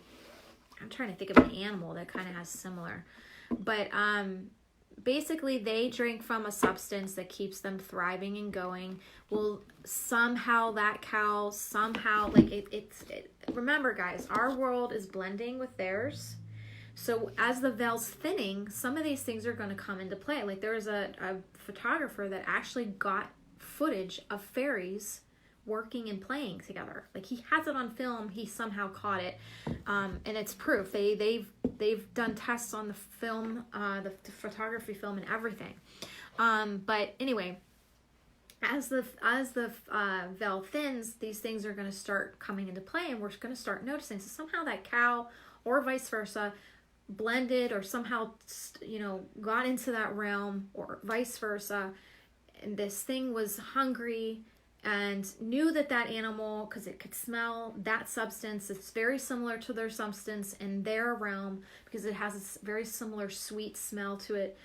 trying to think of an animal that kind of has similar. But basically they drink from a substance that keeps them thriving and going. Well, somehow that cow, remember guys, our world is blending with theirs. So as the veil's thinning, some of these things are going to come into play. Like there was a photographer that actually got footage of fairies working and playing together. Like he has it on film. He somehow caught it, and it's proof. They've done tests on the film, the photography film, and everything. But anyway, as the veil thins, these things are going to start coming into play, and we're going to start noticing. So somehow that cow, or vice versa, blended or somehow got into that realm, or vice versa, and this thing was hungry and knew that animal, because it could smell that substance, it's very similar to their substance in their realm because it has a very similar sweet smell to it.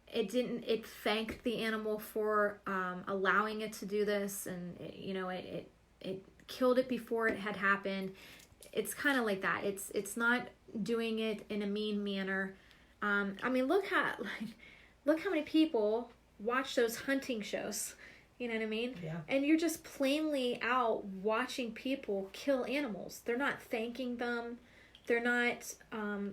It thanked the animal for allowing it to do this, and it killed it before it had happened. It's kind of like that. It's not doing it in a mean manner. Look how many people watch those hunting shows. You know what I mean? Yeah. And you're just plainly out watching people kill animals. They're not thanking them. They're not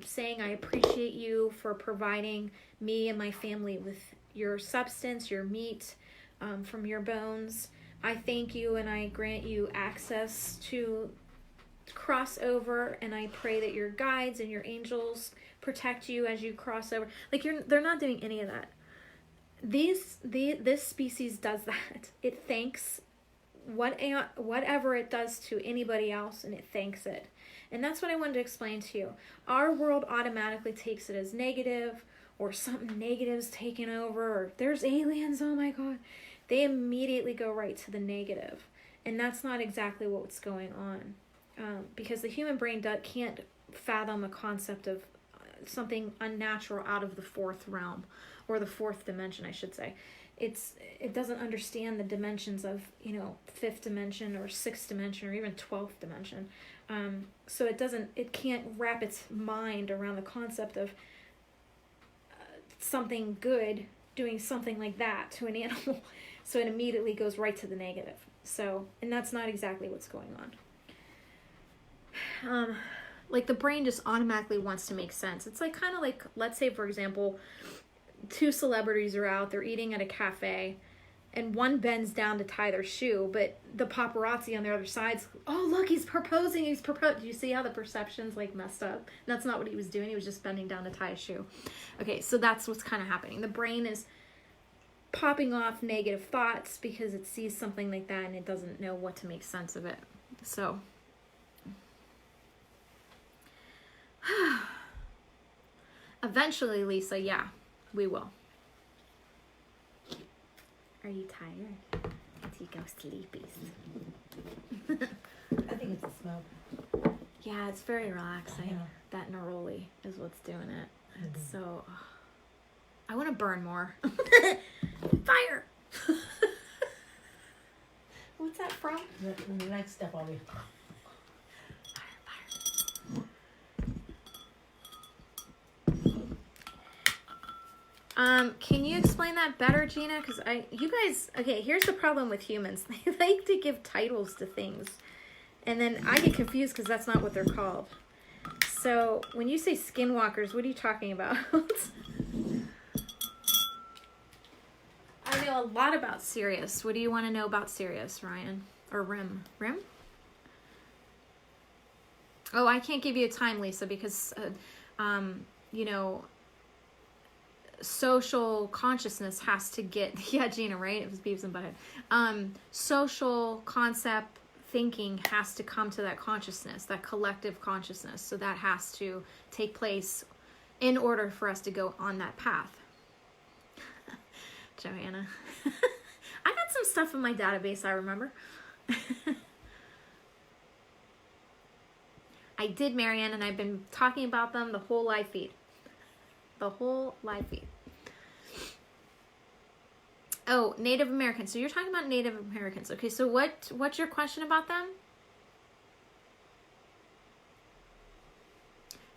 saying, I appreciate you for providing me and my family with your substance, your meat, from your bones. I thank you and I grant you access to cross over, and I pray that your guides and your angels protect you as you cross over. They're not doing any of that. This species does that. It thanks whatever it does to anybody else, and it thanks it. And that's what I wanted to explain to you. Our world automatically takes it as negative, or something negative's taken over, or there's aliens, oh my god. They immediately go right to the negative. And that's not exactly what's going on. Because the human brain can't fathom a concept of something unnatural out of the fourth realm, or the fourth dimension, I should say. It doesn't understand the dimensions of, fifth dimension or sixth dimension or even 12th dimension. So it can't wrap its mind around the concept of something good doing something like that to an animal. So it immediately goes right to the negative. And that's not exactly what's going on. The brain just automatically wants to make sense. It's kind of like, let's say, for example, two celebrities are out, they're eating at a cafe, and one bends down to tie their shoe, but the paparazzi on the other side's, oh, look, he's proposing. Do you see how the perception's messed up? That's not what he was doing. He was just bending down to tie a shoe. Okay, so that's what's kind of happening. The brain is popping off negative thoughts because it sees something like that and it doesn't know what to make sense of it. So eventually, Lisa, yeah, we will. Are you tired? Let's go sleepies. I think it's the smoke. Yeah, it's very relaxing. Yeah. That neroli is what's doing it. It's so... I want to burn more. Fire! What's that from? The next step I'll be... Fire. Can you explain that better, Gina? Because you guys, okay, here's the problem with humans. They like to give titles to things. And then I get confused because that's not what they're called. So when you say skinwalkers, what are you talking about? I know a lot about Sirius. What do you want to know about Sirius, Ryan? Or Rim? Rim? Oh, I can't give you a time, Lisa, because, you know, social consciousness has to get, yeah, Gina, right? It was Beavis and Butthead. Social concept thinking has to come to that consciousness, that collective consciousness. So that has to take place in order for us to go on that path. Joanna. I got some stuff in my database, I remember. I did, Marianne, and I've been talking about them the whole live feed. The whole live feed. Oh, Native Americans. So you're talking about Native Americans. Okay, so what's your question about them?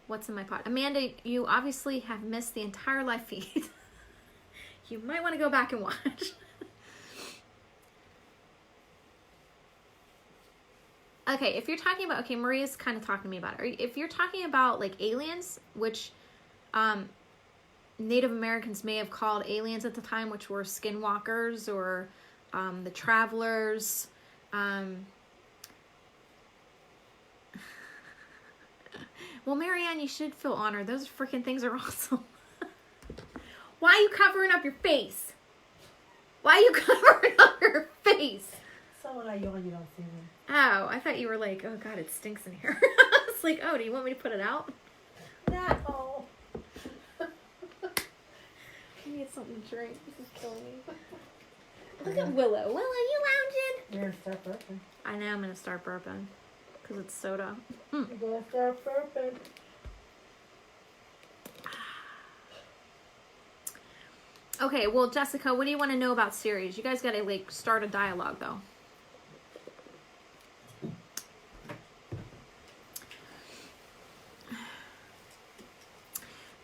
What's in my pot? Amanda, you obviously have missed the entire live feed. You might want to go back and watch. Okay, if you're talking about, okay, Maria's kind of talking to me about it. If you're talking about like aliens, which Native Americans may have called aliens at the time, which were skinwalkers or the travelers. Well, Marianne, you should feel honored. Those freaking things are awesome. Why are you covering up your face? Why are you covering up your face? So when I yawn, you don't see me. Oh, I thought you were like, oh God, it stinks in here. It's like, oh, do you want me to put it out? No. I need something to drink. This is killing me. Look at Willow. Willow, you lounging? You're gonna start burping. I know I'm going to start burping because it's soda. You're gonna start burping. Okay, well, Jessica, what do you want to know about Sirius? You guys got to like start a dialogue though.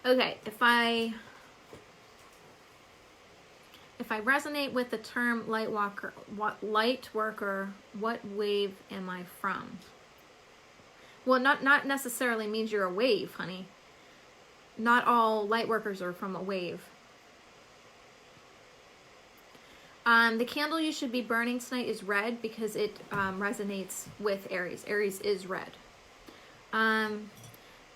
Okay, if I resonate with the term light worker, what wave am I from? Well, not necessarily means you're a wave, honey. Not all light workers are from a wave. The candle you should be burning tonight is red because it resonates with Aries. Aries is red.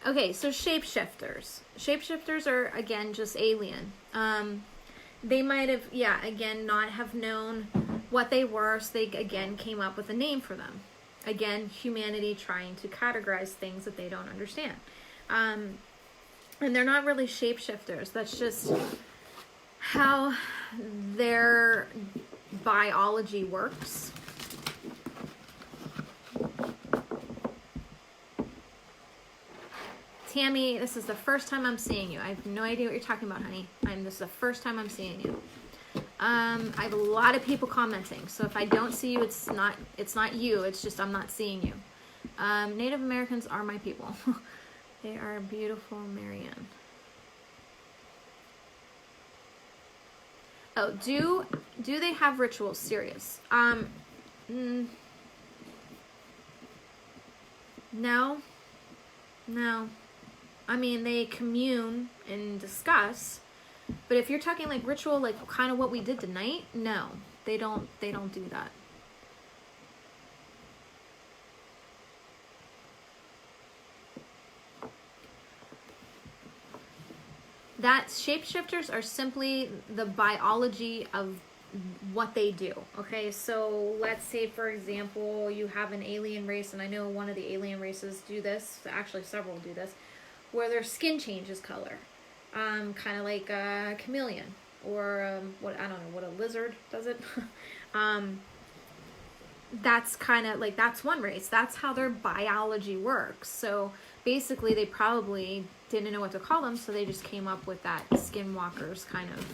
Okay, so shapeshifters. Shapeshifters are, again, just alien. They might have, yeah, again, not have known what they were, so they, again, came up with a name for them. Again, humanity trying to categorize things that they don't understand. And they're not really shapeshifters. That's just how their biology works. Tammy, this is the first time I'm seeing you. I have no idea what you're talking about, honey. This is the first time I'm seeing you. I have a lot of people commenting, so if I don't see you, it's not you. It's just I'm not seeing you. Native Americans are my people. They are beautiful, Marianne. Oh, do they have rituals? Serious? No. I mean, they commune and discuss, but if you're talking like ritual, like kind of what we did tonight, no, they don't do that. That shapeshifters are simply the biology of what they do. Okay, so let's say, for example, you have an alien race, and I know one of the alien races do this, actually several do this, where their skin changes color. Kind of like a chameleon, or what, I don't know, what a lizard does it. That's kind of like, that's one race. That's how their biology works. So basically they probably didn't know what to call them, so they just came up with that skinwalkers kind of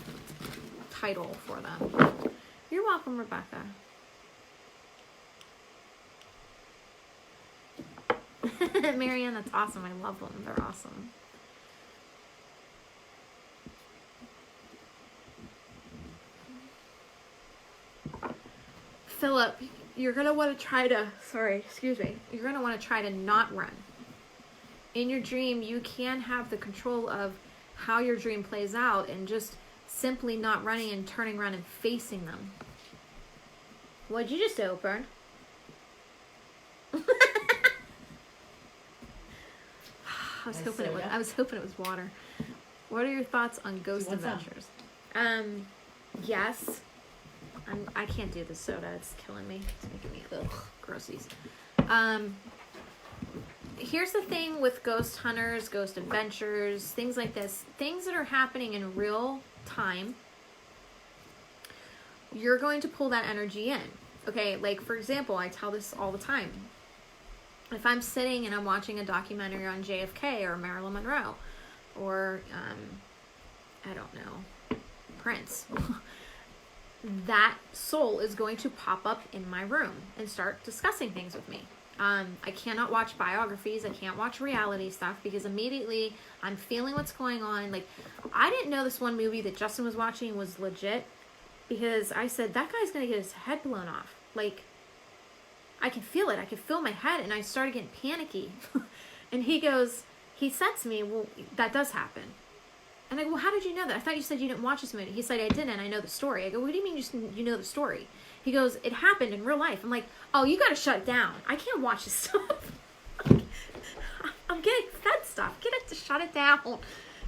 title for them. You're welcome, Rebecca. Marianne, that's awesome. I love them. They're awesome. Philip, you're going to want to try to, you're going to want to try to not run. In your dream, you can have the control of how your dream plays out and just simply not running and turning around and facing them. What'd you just open? I was hoping it was water. What are your thoughts on Ghost Adventures? Yes. I can't do the soda. It's killing me. It's making me grossies. Here's the thing with ghost hunters, ghost adventures, things like this. Things that are happening in real time, you're going to pull that energy in. Okay, like for example, I tell this all the time. If I'm sitting and I'm watching a documentary on JFK or Marilyn Monroe or, I don't know, Prince, that soul is going to pop up in my room and start discussing things with me. I cannot watch biographies. I can't watch reality stuff because immediately I'm feeling what's going on. Like, I didn't know this one movie that Justin was watching was legit because I said, that guy's going to get his head blown off. Like, I can feel it. I can feel my head. And I started getting panicky. And he said to me, well, that does happen. And I go, well, how did you know that? I thought you said you didn't watch this movie. He said, I didn't. I know the story. I go, what do you mean you know the story? He goes, it happened in real life. I'm like, oh, you got to shut it down. I can't watch this stuff. I'm getting fed stuff. Get it to shut it down.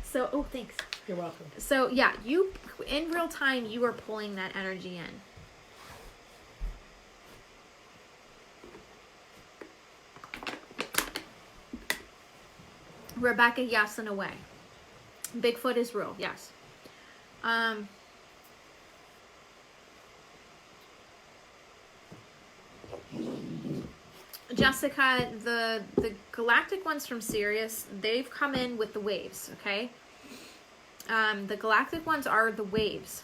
So, oh, thanks. You're welcome. So, yeah, you, in real time, you are pulling that energy in. Rebecca, yes, in a way. Bigfoot is real, yes. Jessica, the galactic ones from Sirius, they've come in with the waves, okay? The galactic ones are the waves.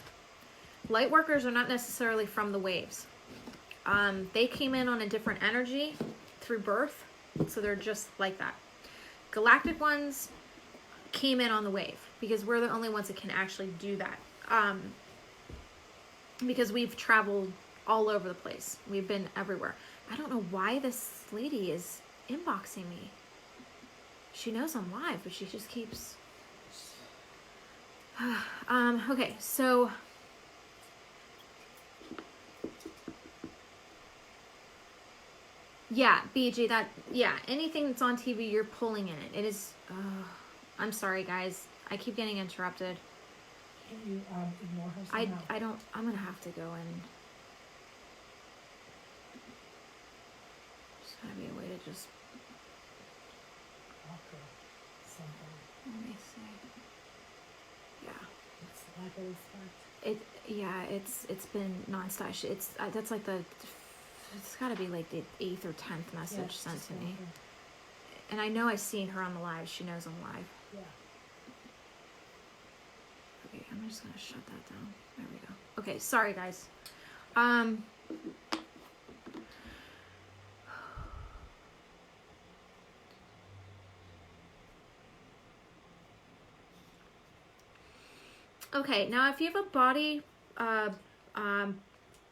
Light workers are not necessarily from the waves. They came in on a different energy through birth, so they're just like that. Galactic ones came in on the wave because we're the only ones that can actually do that. Because we've traveled all over the place. We've been everywhere. I don't know why this lady is inboxing me. She knows I'm live, but she just keeps... okay, so... Yeah, BG, anything that's on TV, you're pulling in it. It is... I'm sorry, guys. I keep getting interrupted. Can you ignore her somehow? I don't... I'm gonna have to go in... There's gotta be a way to just... Okay. Something. Let me see. Yeah. It's like a respect. It's been nonstop. It's that's like it's got to be like the 8th or 10th message sent to me. And I know I've seen her on the live. She knows I'm live. Yeah. Okay, I'm just gonna shut that down. There we go. Okay, sorry guys. Okay, now if you have a body,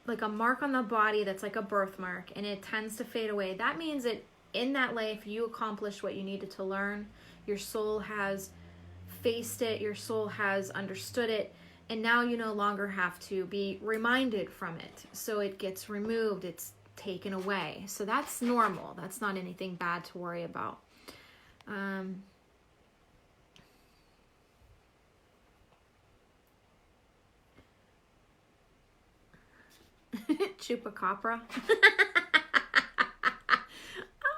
like a mark on the body that's like a birthmark and it tends to fade away, that means that in that life you accomplished what you needed to learn. Your soul has faced it, your soul has understood it, and now you no longer have to be reminded from it. So it gets removed, it's taken away. So that's normal. That's not anything bad to worry about. Chupacabra. Oh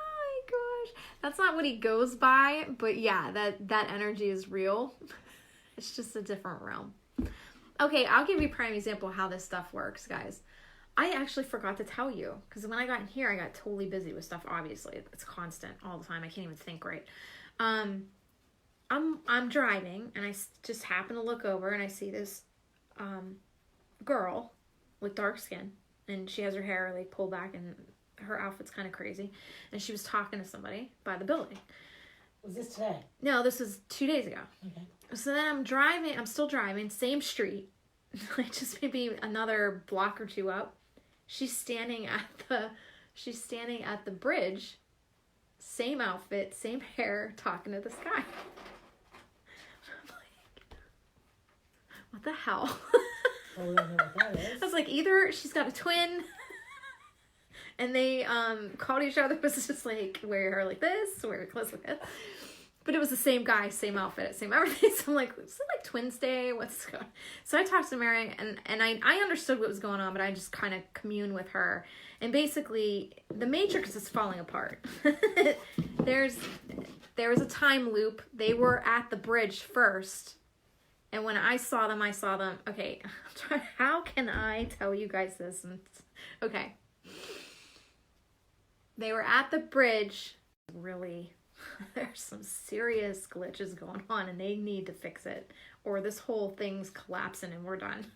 my gosh. That's not what he goes by, but yeah, that energy is real. It's just a different realm. Okay, I'll give you a prime example of how this stuff works, guys. I actually forgot to tell you, because when I got in here, I got totally busy with stuff, obviously. It's constant all the time. I can't even think right. I'm driving, and I just happen to look over, and I see this girl with dark skin, and she has her hair like pulled back, and her outfit's kind of crazy, and she was talking to somebody by the building. Was this today? No, this was 2 days ago. Okay. So then I'm still driving, same street, like just maybe another block or two up, she's standing at the bridge, same outfit, same hair, talking to this guy. I'm like, what the hell? Well, we don't know what that is. I was like, either she's got a twin and they called each other, was just like, wear her like this, wear her clothes like this. But it was the same guy, same outfit, same everything. So I'm like, is it like Twins Day? What's going on? So I talked to Mary, and I understood what was going on, but I just kind of communed with her. And basically, the Matrix is falling apart. There was a time loop. They were at the bridge first. And when I saw them, okay, how can I tell you guys this? Okay. They were at the bridge. Really, there's some serious glitches going on and they need to fix it. Or this whole thing's collapsing and we're done.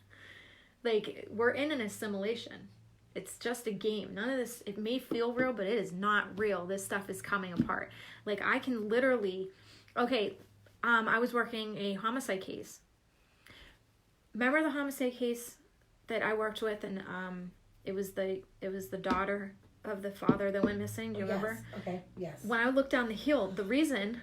Like, we're in an assimilation. It's just a game. None of this, it may feel real, but it is not real. This stuff is coming apart. Like, I can literally, okay, I was working a homicide case. Remember the homicide case that I worked with, and it was the daughter of the father that went missing. Do you remember? Okay. Yes. When I looked down the hill, the reason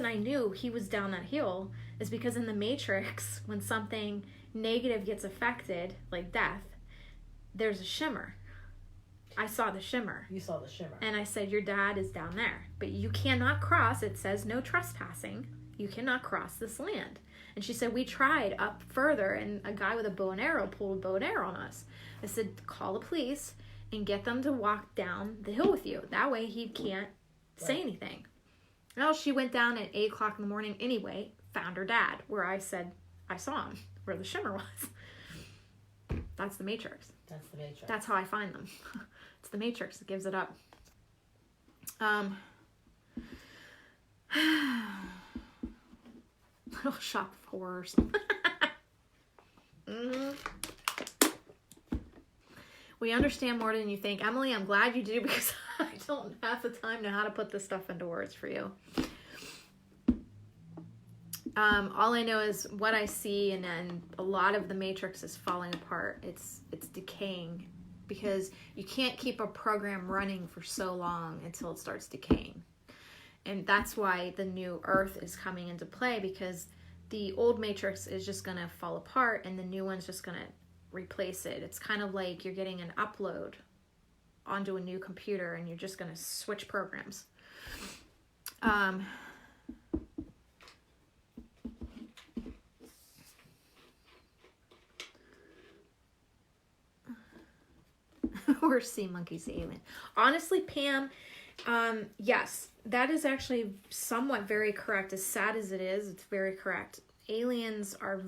I knew he was down that hill is because in the Matrix, when something negative gets affected, like death, there's a shimmer. I saw the shimmer. You saw the shimmer. And I said, your dad is down there. But you cannot cross. It says no trespassing. You cannot cross this land. And she said, we tried up further, and a guy with a bow and arrow pulled a bow and arrow on us. I said, call the police and get them to walk down the hill with you. That way he can't say anything. Well, she went down at 8 o'clock in the morning anyway, found her dad, where I said I saw him, where the shimmer was. That's the Matrix. That's the Matrix. That's how I find them. It's the Matrix that gives it up. Little shop of horrors. We understand more than you think. Emily, I'm glad you do, because I don't have the time to how to put this stuff into words for you. All I know is what I see, and then a lot of the Matrix is falling apart. It's decaying, because you can't keep a program running for so long until it starts decaying. And that's why the new Earth is coming into play, because the old Matrix is just going to fall apart and the new one's just going to replace it. It's kind of like you're getting an upload onto a new computer and you're just going to switch programs. Or sea monkeys, alien. Honestly, Pam, yes, that is actually somewhat very correct. As sad as it is, it's very correct. Aliens are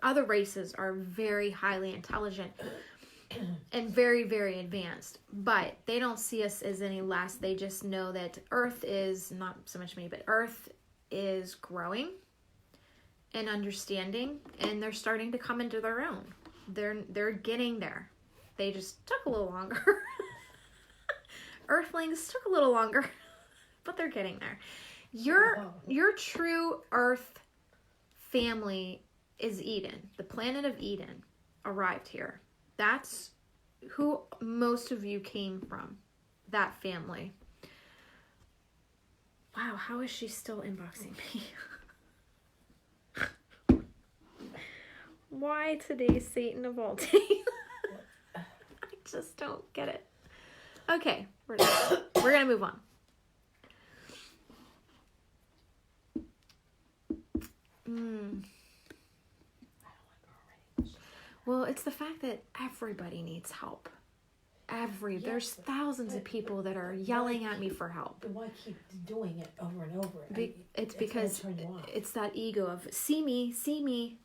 other races are very highly intelligent and very, very advanced, but they don't see us as any less. They just know that Earth is, not so much me, but Earth is growing and understanding, and they're starting to come into their own. They're getting there. They just took a little longer. Earthlings took a little longer, but they're getting there. Your true Earth family is Eden. The planet of Eden arrived here. That's who most of you came from, that family. Wow, how is she still inboxing me? Why today, Satan of all days? I just don't get it. Okay, we're gonna move on. Well, it's the fact that everybody needs help. There's thousands of people that are yelling at me for help. But why keep doing it over and over? It's because it's that ego of see me,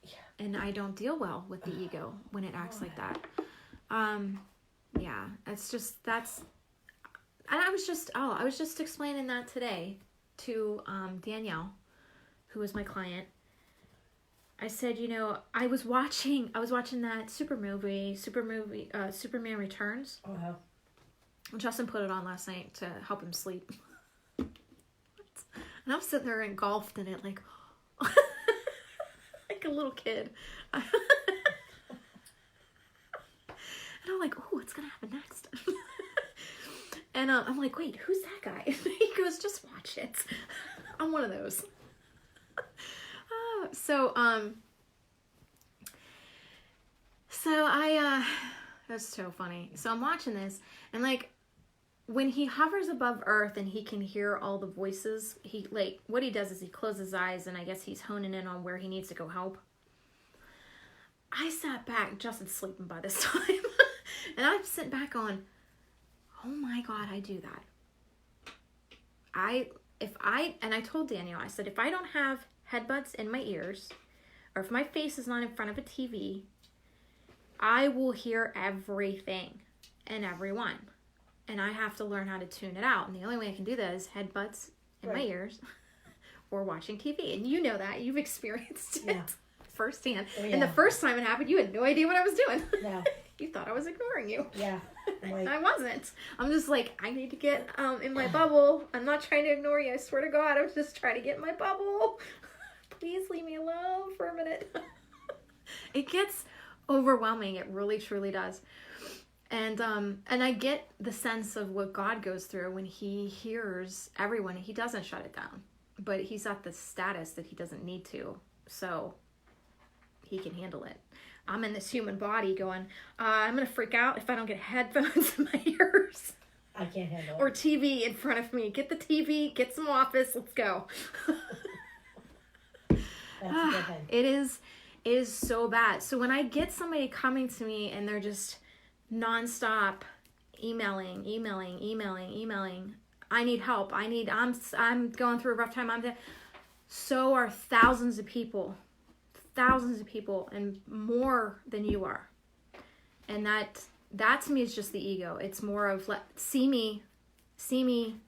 yeah. And I don't deal well with the ego when it acts like that. Yeah, it's just and I was just explaining that today to Danielle, who was my client. I said, I was watching that Superman Returns. Oh, wow. Justin put it on last night to help him sleep. And I'm sitting there engulfed in it like like a little kid. And I'm like, oh, what's going to happen next? And I'm like, wait, who's that guy? And he goes, just watch it. I'm one of those. So that's so funny. So I'm watching this, and like, when he hovers above Earth and he can hear all the voices, what he does is he closes his eyes, and I guess he's honing in on where he needs to go help. I sat back, Justin's sleeping by this time, and I'm sitting back on, oh my God, I do that. And I told Daniel, I said, if I don't have headbuds in my ears, or if my face is not in front of a TV, I will hear everything and everyone. And I have to learn how to tune it out. And the only way I can do that is headbuds in my ears or watching TV. And you know that. You've experienced it firsthand. Oh, yeah. And the first time it happened, you had no idea what I was doing. No. You thought I was ignoring you. Yeah. Like, I wasn't. I'm just like, I need to get in my bubble. I'm not trying to ignore you. I swear to God, I'm just trying to get in my bubble. Please leave me alone for a minute. It gets overwhelming. It really, truly does. And I get the sense of what God goes through when he hears everyone. He doesn't shut it down, but he's at the status that he doesn't need to, so he can handle it. I'm in this human body going, I'm going to freak out if I don't get headphones in my ears. I can't handle it. Or TV in front of me. Get the TV, get some Office, let's go. That's a good thing. It is so bad. So when I get somebody coming to me and they're just nonstop emailing, I need help. I'm going through a rough time. So are thousands of people, and more than you are. And that to me is just the ego. It's more of see me,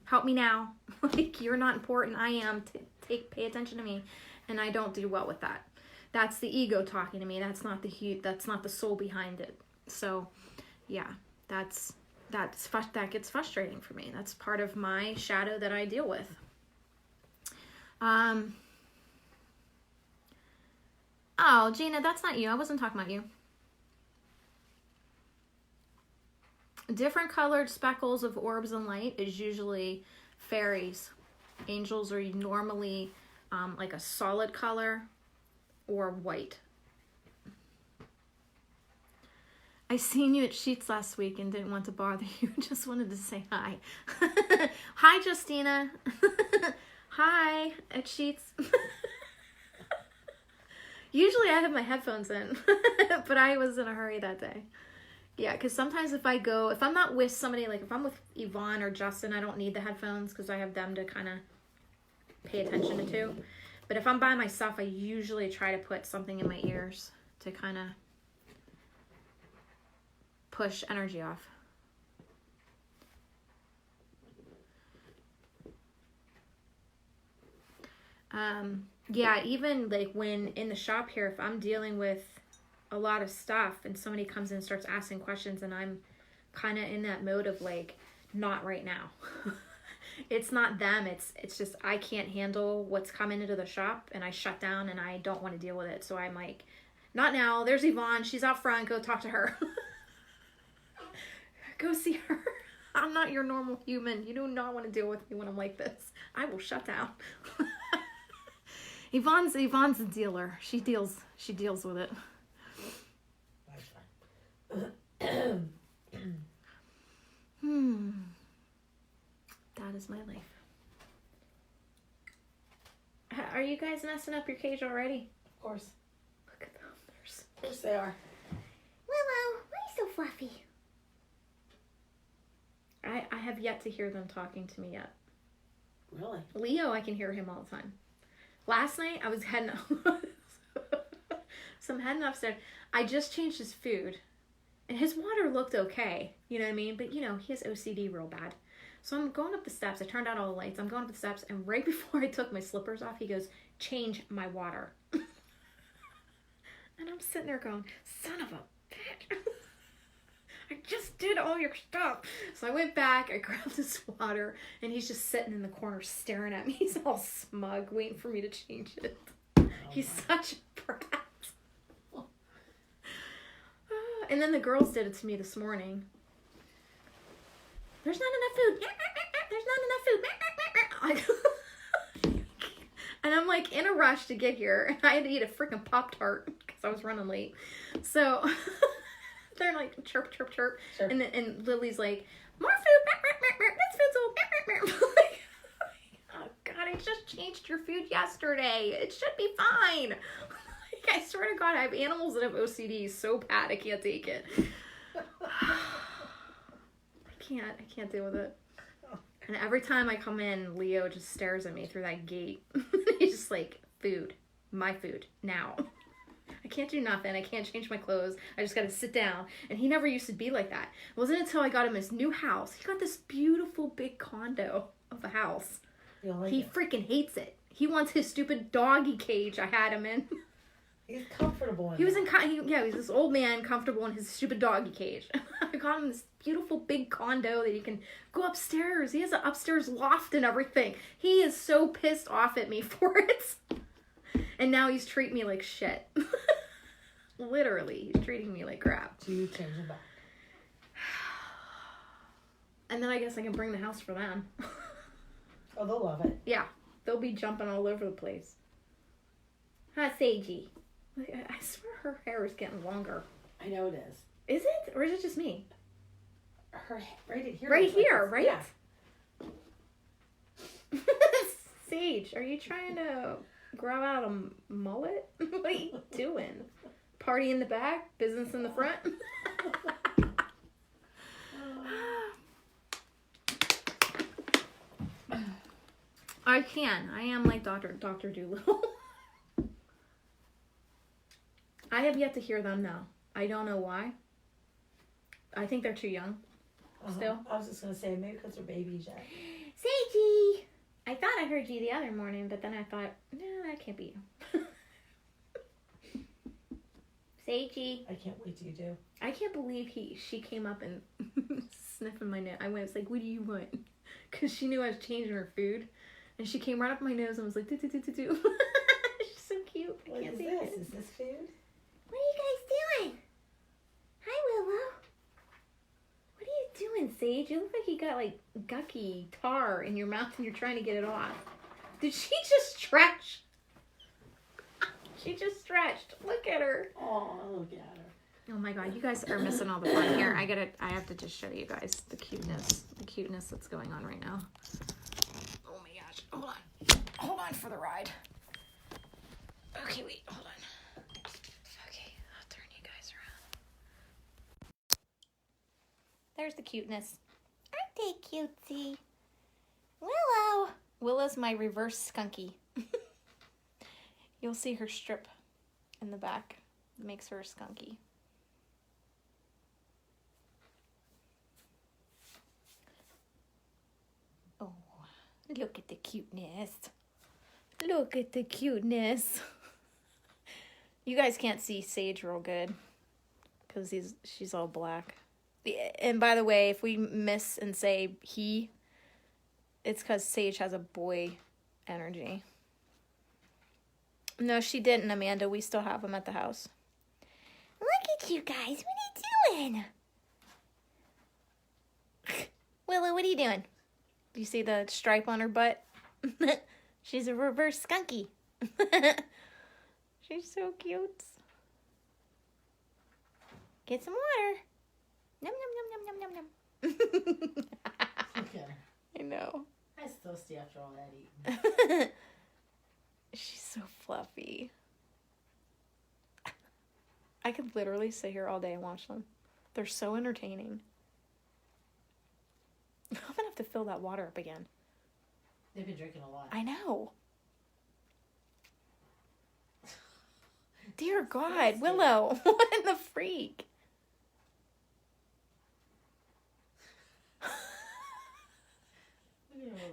help me now. Like, you're not important. I am. Pay attention to me. And I don't do well with that. That's the ego talking to me. That's not the soul behind it. So, yeah, that gets frustrating for me. That's part of my shadow that I deal with. Oh, Gina, that's not you. I wasn't talking about you. Different colored speckles of orbs and light is usually fairies. Angels are normally like a solid color or white. I seen you at Sheets last week and didn't want to bother you. Just wanted to say hi. Hi, Justina. Hi, at Sheets. Usually I have my headphones in, but I was in a hurry that day. Yeah, because sometimes if I'm not with somebody, like if I'm with Yvonne or Justin, I don't need the headphones because I have them to kind of pay attention to. But if I'm by myself, I usually try to put something in my ears to kind of push energy off. Yeah, even like when in the shop here, if I'm dealing with a lot of stuff and somebody comes in and starts asking questions and I'm kind of in that mode of like, not right now. It's not them. It's just I can't handle what's coming into the shop and I shut down and I don't want to deal with it. So I'm like, not now. There's Yvonne. She's out front. Go talk to her. Go see her. I'm not your normal human. You do not want to deal with me when I'm like this. I will shut down. Yvonne's a dealer. She deals with it. That is my life. Are you guys messing up your cage already? Of course. Look at them. Of course they are. Willow, why are you so fluffy? I have yet to hear them talking to me yet. Really? Leo, I can hear him all the time. Last night, I was heading so I'm heading upstairs. I just changed his food. And his water looked okay. You know what I mean? But, he has OCD real bad. So I'm going up the steps. I turned out all the lights. I'm going up the steps. And right before I took my slippers off, he goes, change my water. And I'm sitting there going, son of a bitch. I just did all your stuff. So I went back, I grabbed his water, and he's just sitting in the corner staring at me. He's all smug, waiting for me to change it. He's such a brat. And then the girls did it to me this morning. There's not enough food. There's not enough food. And I'm like in a rush to get here. And I had to eat a freaking Pop-Tart because I was running late. So they're like chirp, chirp, chirp. Sure. And Lily's like, more food. This food's all. Like, oh God, I just changed your food yesterday. It should be fine. Like, I swear to God, I have animals that have OCD so bad I can't take it. I can't deal with it. And every time I come in, Leo just stares at me through that gate. He's just like, food. My food. Now. I can't do nothing. I can't change my clothes. I just gotta sit down. And he never used to be like that. It wasn't until I got him his new house. He got this beautiful big condo of a house. He freaking hates it. He wants his stupid doggy cage I had him in. He's comfortable in he was this old man comfortable in his stupid doggy cage. I got him this beautiful big condo that he can go upstairs. He has an upstairs loft and everything. He is so pissed off at me for it. And now he's treating me like shit. Literally, he's treating me like crap. So you change him back. And then I guess I can bring the house for them. Oh, they'll love it. Yeah, they'll be jumping all over the place. Huh, Seiji? I swear her hair is getting longer. I know it is. Is it? Or is it just me? Her right here. Right here, right? Yeah. Sage, are you trying to grow out a mullet? What are you doing? Party in the back, business in the front? I can. I am like Dr. Doolittle. I have yet to hear them though. I don't know why. I think they're too young. Still. I was just gonna say maybe because they're babies yet. Seiji, I thought I heard you the other morning, but then I thought, no, that can't be you. Seiji. I can't wait till you do. I can't believe she came up and sniffing my nose. I was like, what do you want? Because she knew I was changing her food. And she came right up my nose and was like, do. She's so cute. What is this? Is this food? What are you guys doing? Hi, Willow. What are you doing, Sage? You look like you got like gucky tar in your mouth and you're trying to get it off. Did she just stretch? She just stretched. Look at her. Oh, look at her. Oh my God, you guys are missing all the fun here. I have to just show you guys the cuteness that's going on right now. Oh my gosh, hold on for the ride. Okay, wait, hold on. Okay, I'll turn you guys around. There's the cuteness. Aren't they cutesy? Willow. Willow's my reverse skunky. You'll see her strip in the back. It makes her skunky. Oh, look at the cuteness. Look at the cuteness. You guys can't see Sage real good because she's all black. And by the way, if we miss and say he, it's because Sage has a boy energy. No, she didn't, Amanda. We still have him at the house. Look at you guys. What are you doing? Willow, what are you doing? Do you see the stripe on her butt? She's a reverse skunky. She's so cute. Get some water. Nom, nom, nom, nom, nom, nom. Okay. I know. I'm thirsty after all that eating. She's so fluffy. I could literally sit here all day and watch them. They're so entertaining. I'm gonna have to fill that water up again. They've been drinking a lot. I know. Dear God, Willow, what in the freak?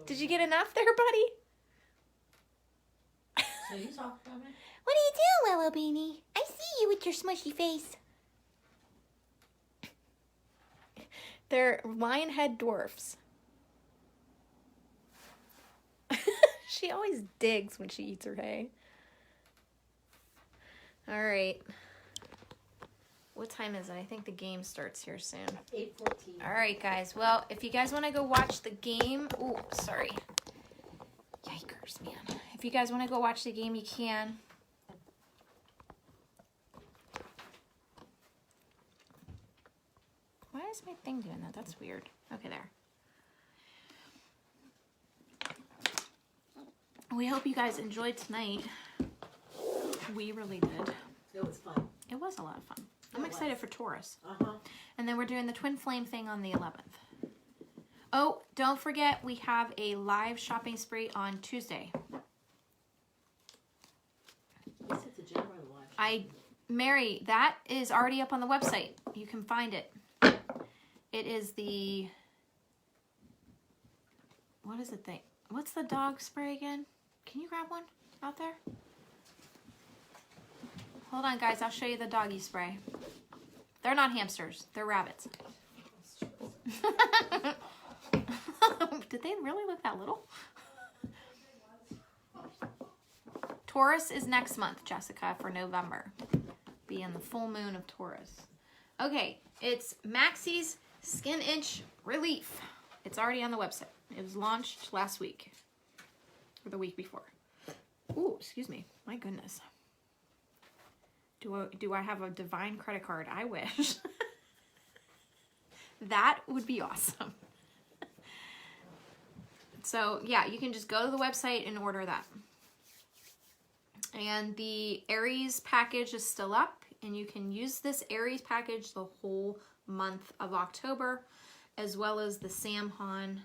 Did you get enough there, buddy? So you talk about me? What are you doing, Willow Beanie? I see you with your smushy face. They're lion head dwarfs. She always digs when she eats her hay. All right. What time is it? I think the game starts here soon. 8:14. All right, guys. Well, if you guys want to go watch the game... Oh, sorry. Yikers, man. If you guys want to go watch the game, you can. Why is my thing doing that? That's weird. Okay, there. We hope you guys enjoyed tonight. We really did. It was fun. It was a lot of fun. I'm excited for Taurus. Uh-huh. And then we're doing the twin flame thing on the 11th. Oh, don't forget we have a live shopping spree on Tuesday. Yes, it's a general live. Mary, that is already up on the website. You can find it. It is the... What is it thing? What's the dog spray again? Can you grab one out there? Hold on, guys. I'll show you the doggy spray. They're not hamsters. They're rabbits. Did they really look that little? Taurus is next month, Jessica, for November. Being the full moon of Taurus. Okay, it's Maxie's Skin Inch Relief. It's already on the website. It was launched last week. Or the week before. Ooh, excuse me. My goodness. Do I have a divine credit card? I wish. That would be awesome. So, yeah, you can just go to the website and order that. And the Aries package is still up. And you can use this Aries package the whole month of October. As well as the Samhan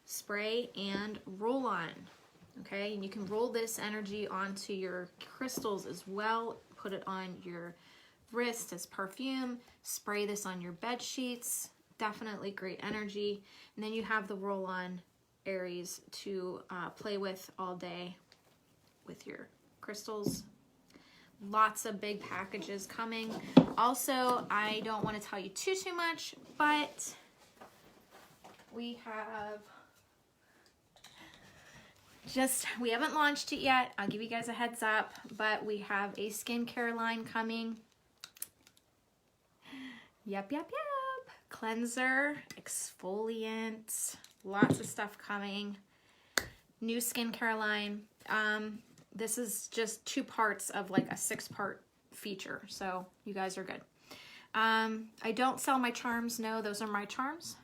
spray and roll-on. Okay, and you can roll this energy onto your crystals as well. Put it on your wrist as perfume. Spray this on your bed sheets. Definitely great energy. And then you have the roll-on Aries to play with all day with your crystals. Lots of big packages coming. Also, I don't want to tell you too much, but we have... we haven't launched it yet. I'll give you guys a heads up, but we have a skincare line coming. Yep. Cleanser, exfoliant, lots of stuff coming. New skincare line. This is just 2 parts of like a 6-part feature, so you guys are good. I don't sell my charms. No, those are my charms.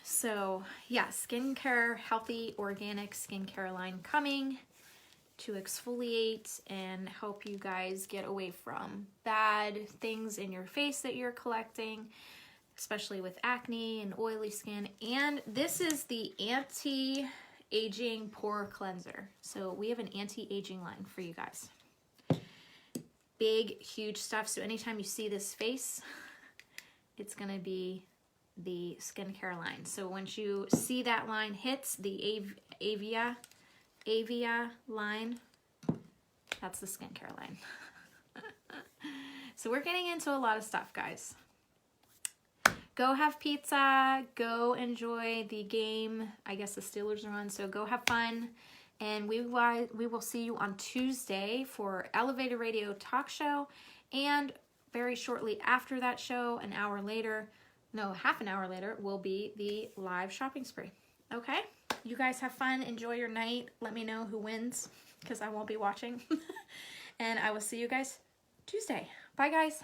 So yeah, skincare, healthy, organic skincare line coming to exfoliate and help you guys get away from bad things in your face that you're collecting, especially with acne and oily skin. And this is the anti-aging pore cleanser. So we have an anti-aging line for you guys. Big, huge stuff. So anytime you see this face, it's gonna be the skincare line. So once you see that line hits the Avia line, that's the skincare line. So we're getting into a lot of stuff, guys. Go have pizza, go enjoy the game. I guess the Steelers are on, so go have fun. And we will see you on Tuesday for Elevator Radio Talk Show. And very shortly after that show, half an hour later, will be the live shopping spree. Okay? You guys have fun. Enjoy your night. Let me know who wins, because I won't be watching. And I will see you guys Tuesday. Bye, guys.